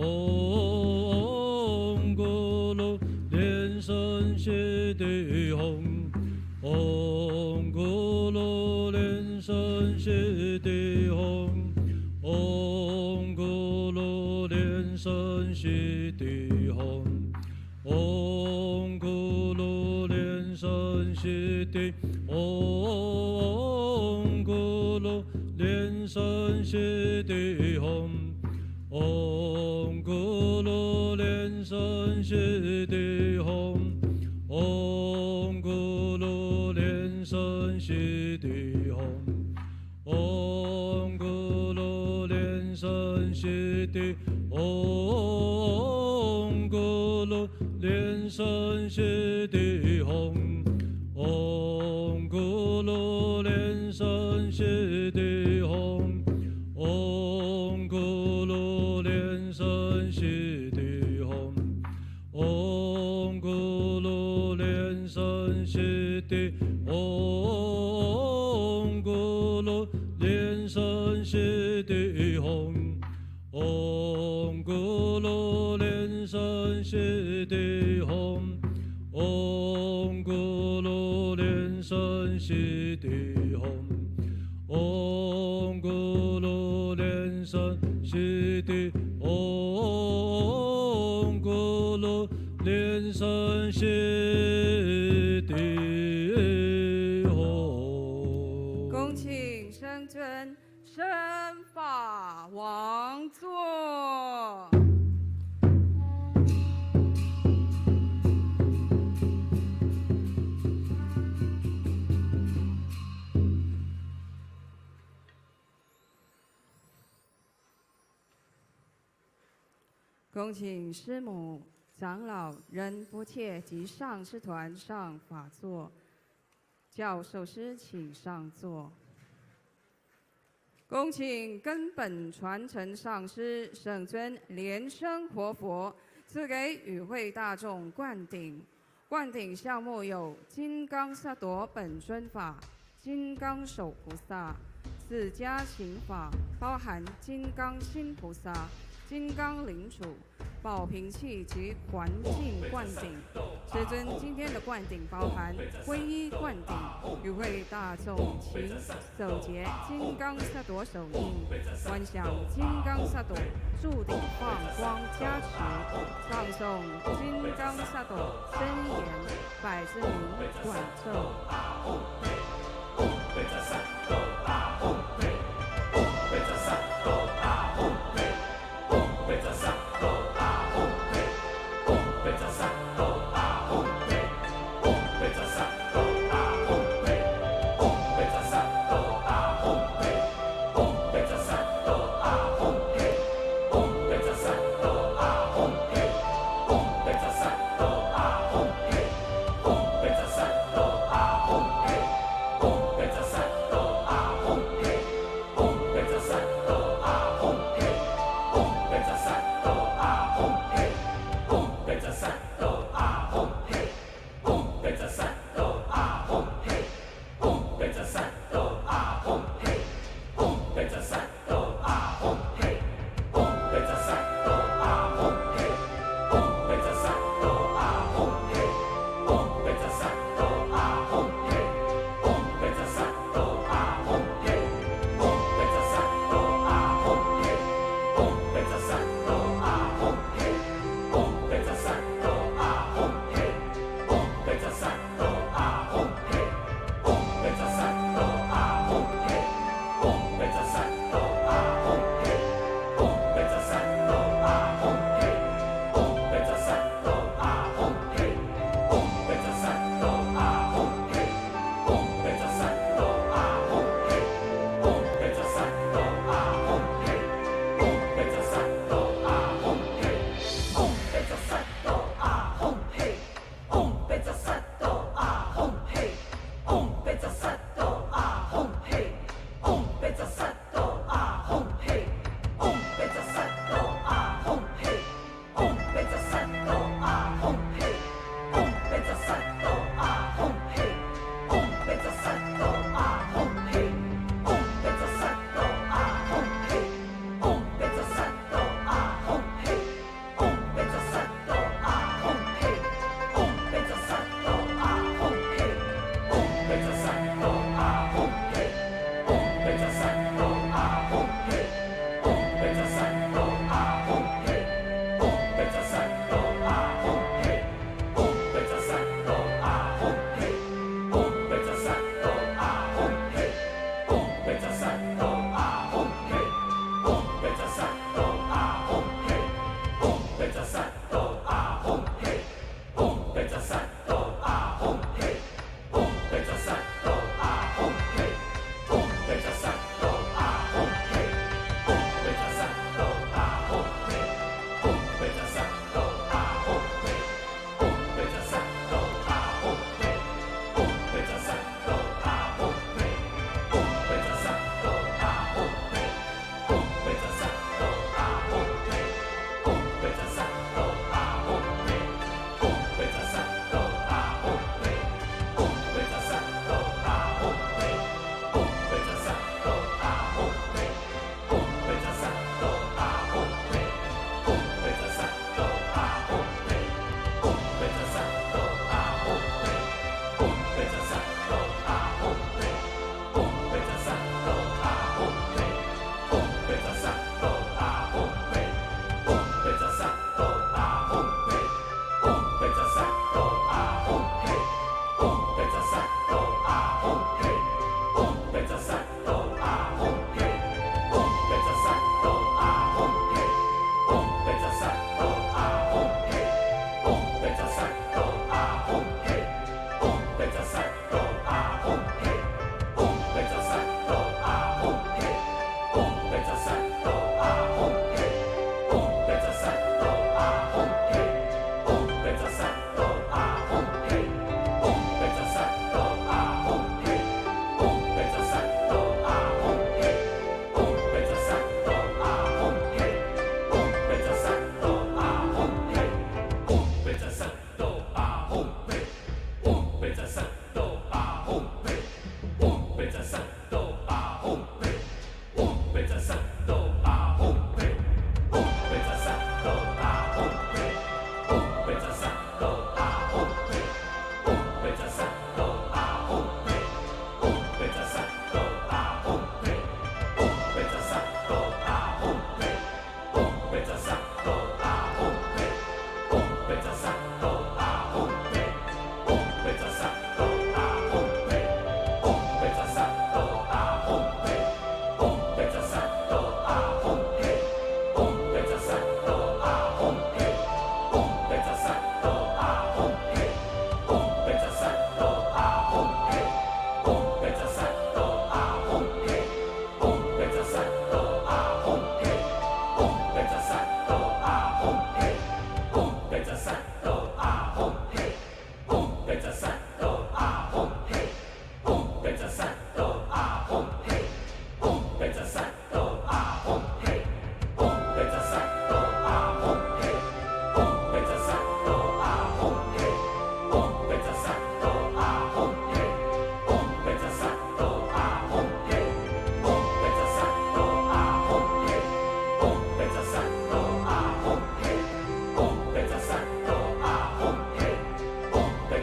嗡咕噜莲生悉地吽，嗡咕噜莲生悉地吽，嗡咕噜莲生悉地吽，嗡咕噜莲生悉地，嗡咕噜莲生悉地吽，嗡咕噜莲生悉地吽，嗡咕噜莲生悉地吽，嗡咕噜莲生悉地，嗡咕噜莲生悉地吽，嗡咕噜莲生悉地吽，嗡咕噜莲生悉地吽，嗡咕噜莲生悉地，嗡咕噜莲生悉地吽，嗡咕噜莲生悉地吽，嗡咕噜莲生悉地吽，嗡咕噜莲生悉地，嗡咕噜莲生悉地吽。恭请圣尊圣法王座。恭请师母、长老、仁波切及上师团上法座，教授师请上座。恭请根本传承上师圣尊莲生活佛赐给与会大众灌顶。灌顶项目有金刚萨埵本尊法、金刚手菩萨、四加行法，包含金刚心菩萨、金刚铃杵、宝瓶器及环境灌顶。师尊今天的灌顶包含皈依灌顶，与会大众请手结金刚萨埵手印，观想金刚萨埵注顶放光加持，唱诵金刚萨埵真言百字明短咒。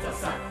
阿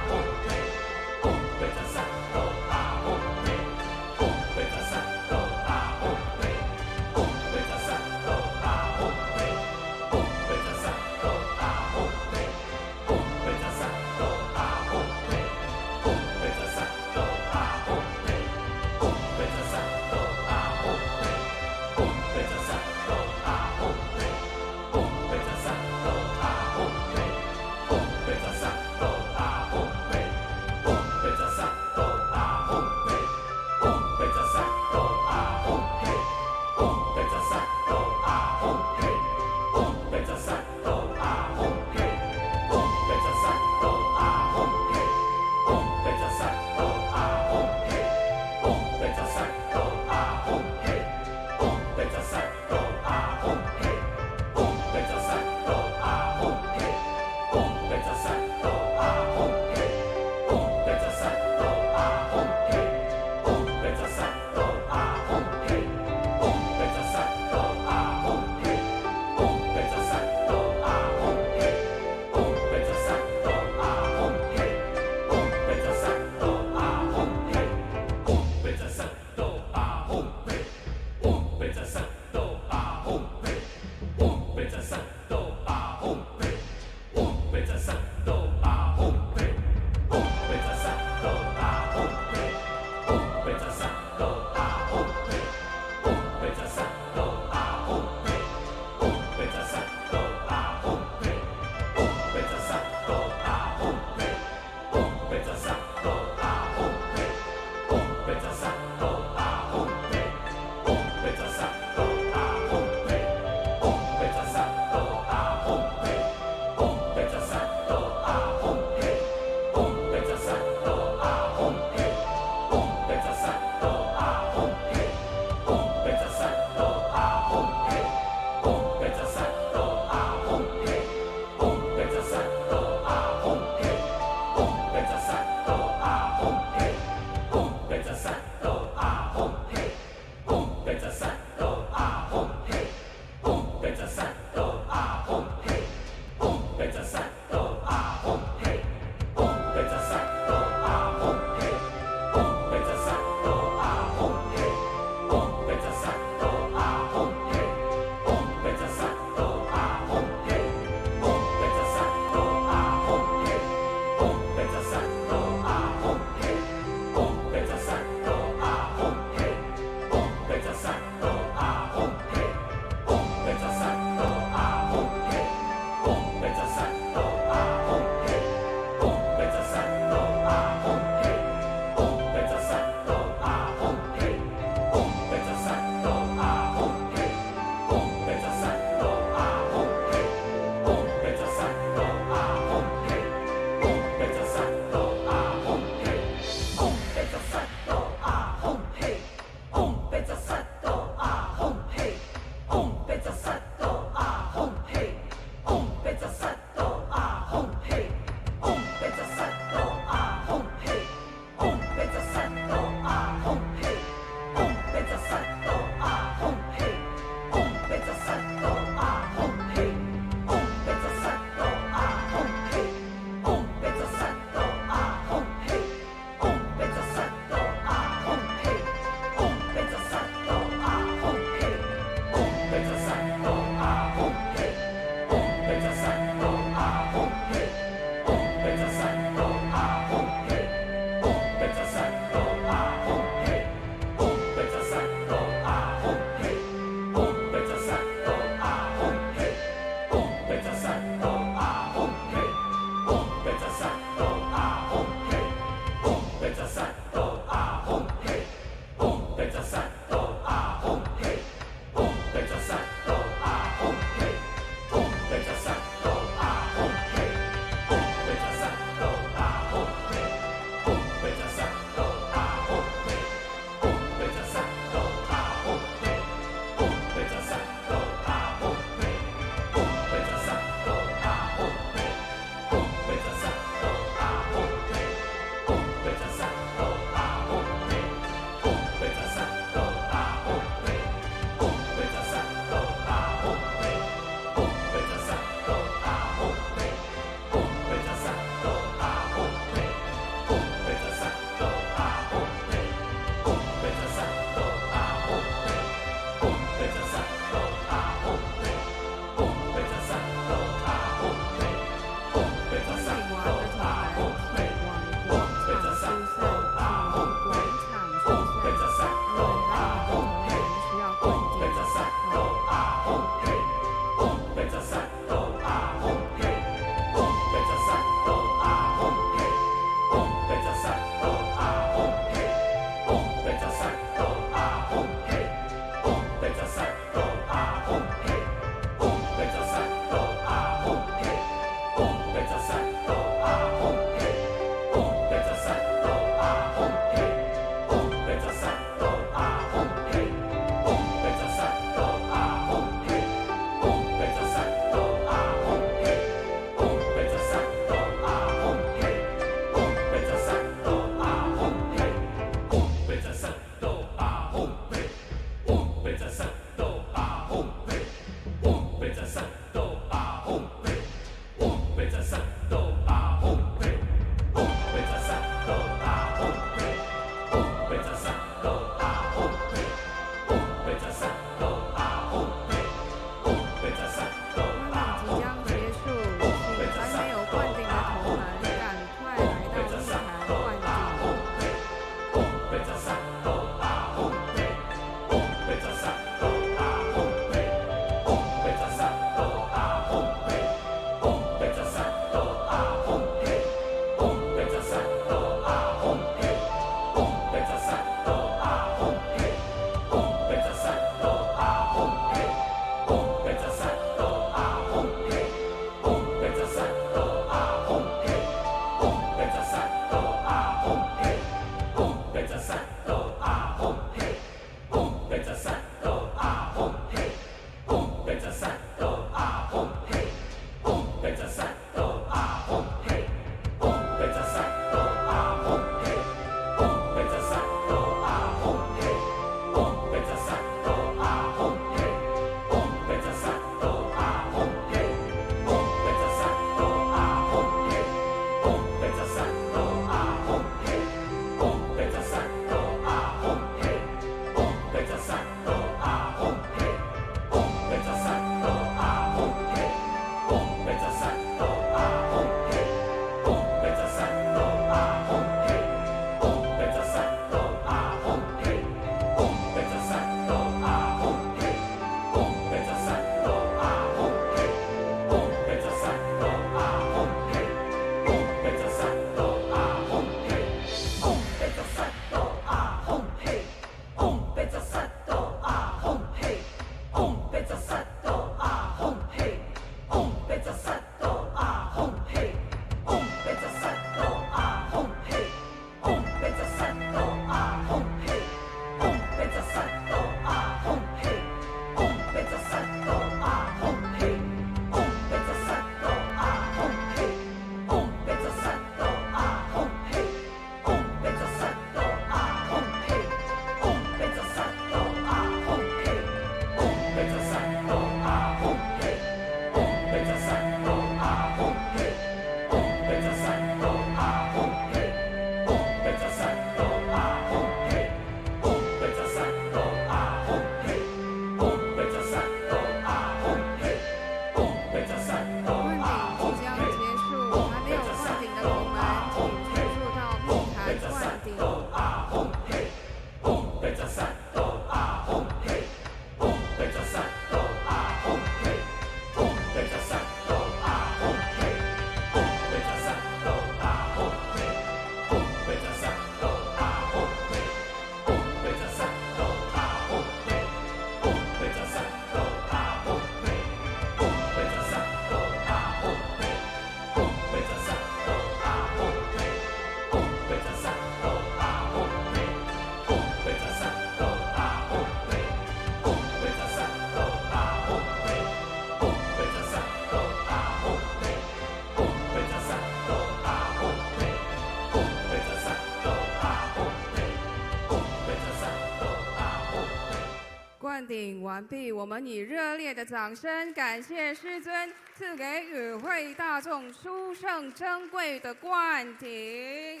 灌顶完毕，我们以热烈的掌声感谢师尊赐给与会大众殊胜珍贵的灌顶。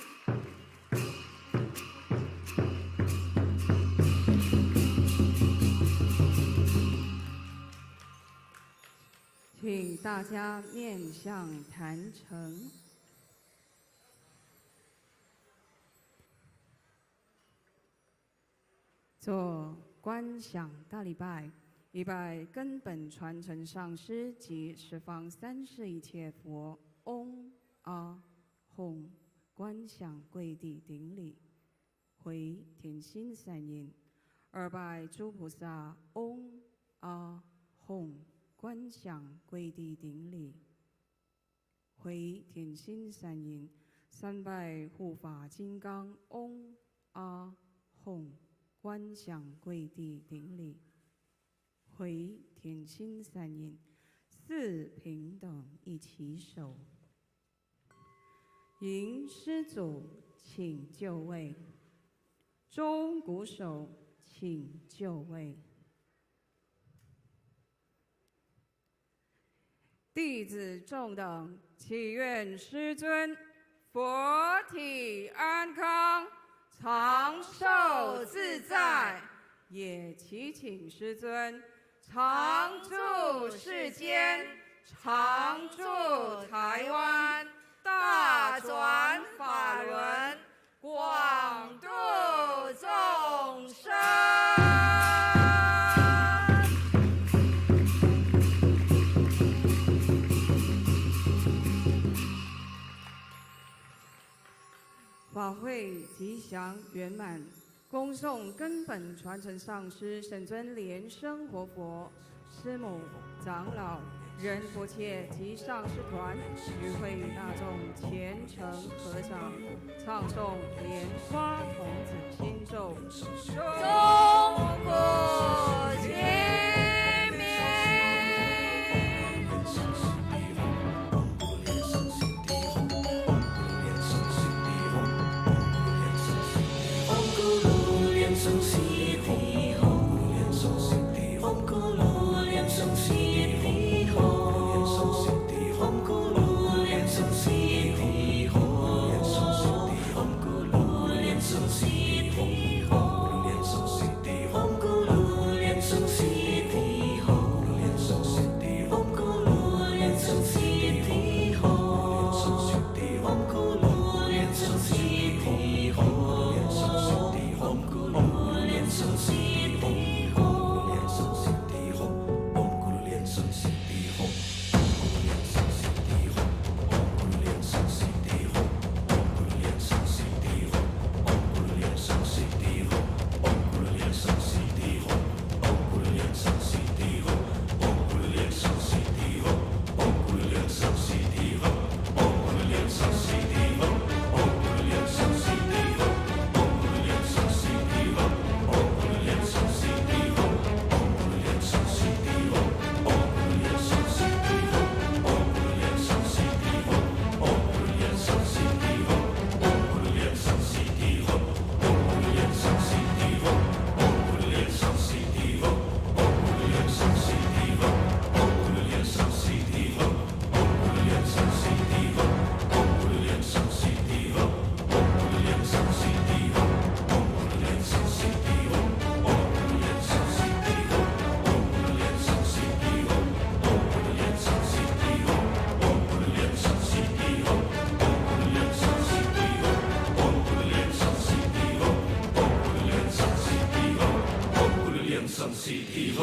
请大家面向坛城。做观想大礼拜，礼拜根本传承上师及十方三世一切佛，嗡阿吽，观想跪地顶礼，回天心三音，二拜诸菩萨，嗡阿吽，观想跪地顶礼，回天心三音，三拜护法金刚，嗡阿吽。观想跪地顶礼，回天心三音，四平等一起手。迎施主，请就位。钟鼓手，请就位。弟子众等祈愿师尊佛体安康，长寿自在，也祈请师尊常住世间，常住台湾，大转法轮，广度众生。法会吉祥圆满，恭送根本传承上师圣尊莲生活佛、师母、长老、仁波切及上师团与会大众虔诚合掌，唱诵莲花童子心咒，中国齐名。生西地吽，吽咕噜莲生西地吽，吽咕噜莲生西地吽，吽咕噜莲生西地吽，吽咕噜莲生西地吽，吽咕噜莲生西地吽，吽咕噜莲生西地吽。生西地吽，生西地吽，吽咕噜莲生西地吽，吽咕噜莲生西地吽，吽咕噜莲生西地吽，吽咕噜莲生西地吽，吽咕噜莲生西地吽，吽咕噜莲生西地吽，吽咕噜莲生西地吽，吽咕噜莲生西地吽，吽咕噜莲生西地吽，吽咕噜莲生西地吽，吽咕噜莲生西地吽。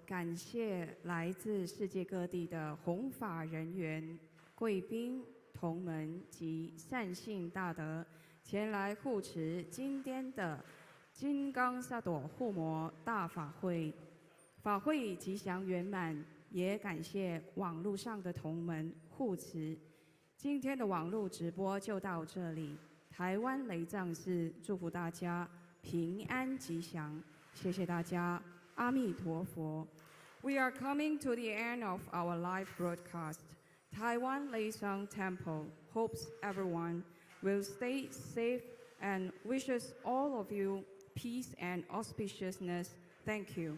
感谢来自世界各地的弘法人员、贵宾、同门及善信大德前来护持今天的金刚萨埵护摩大法会，法会吉祥圆满。也感谢网络上的同门护持。今天的网络直播就到这里，台湾LeiTsang寺祝福大家平安吉祥，谢谢大家，阿弥陀佛。We are coming to the end of our live broadcast. Taiwan LeiTsang Temple hopes everyone will stay safe and wishes all of you peace and auspiciousness. Thank you.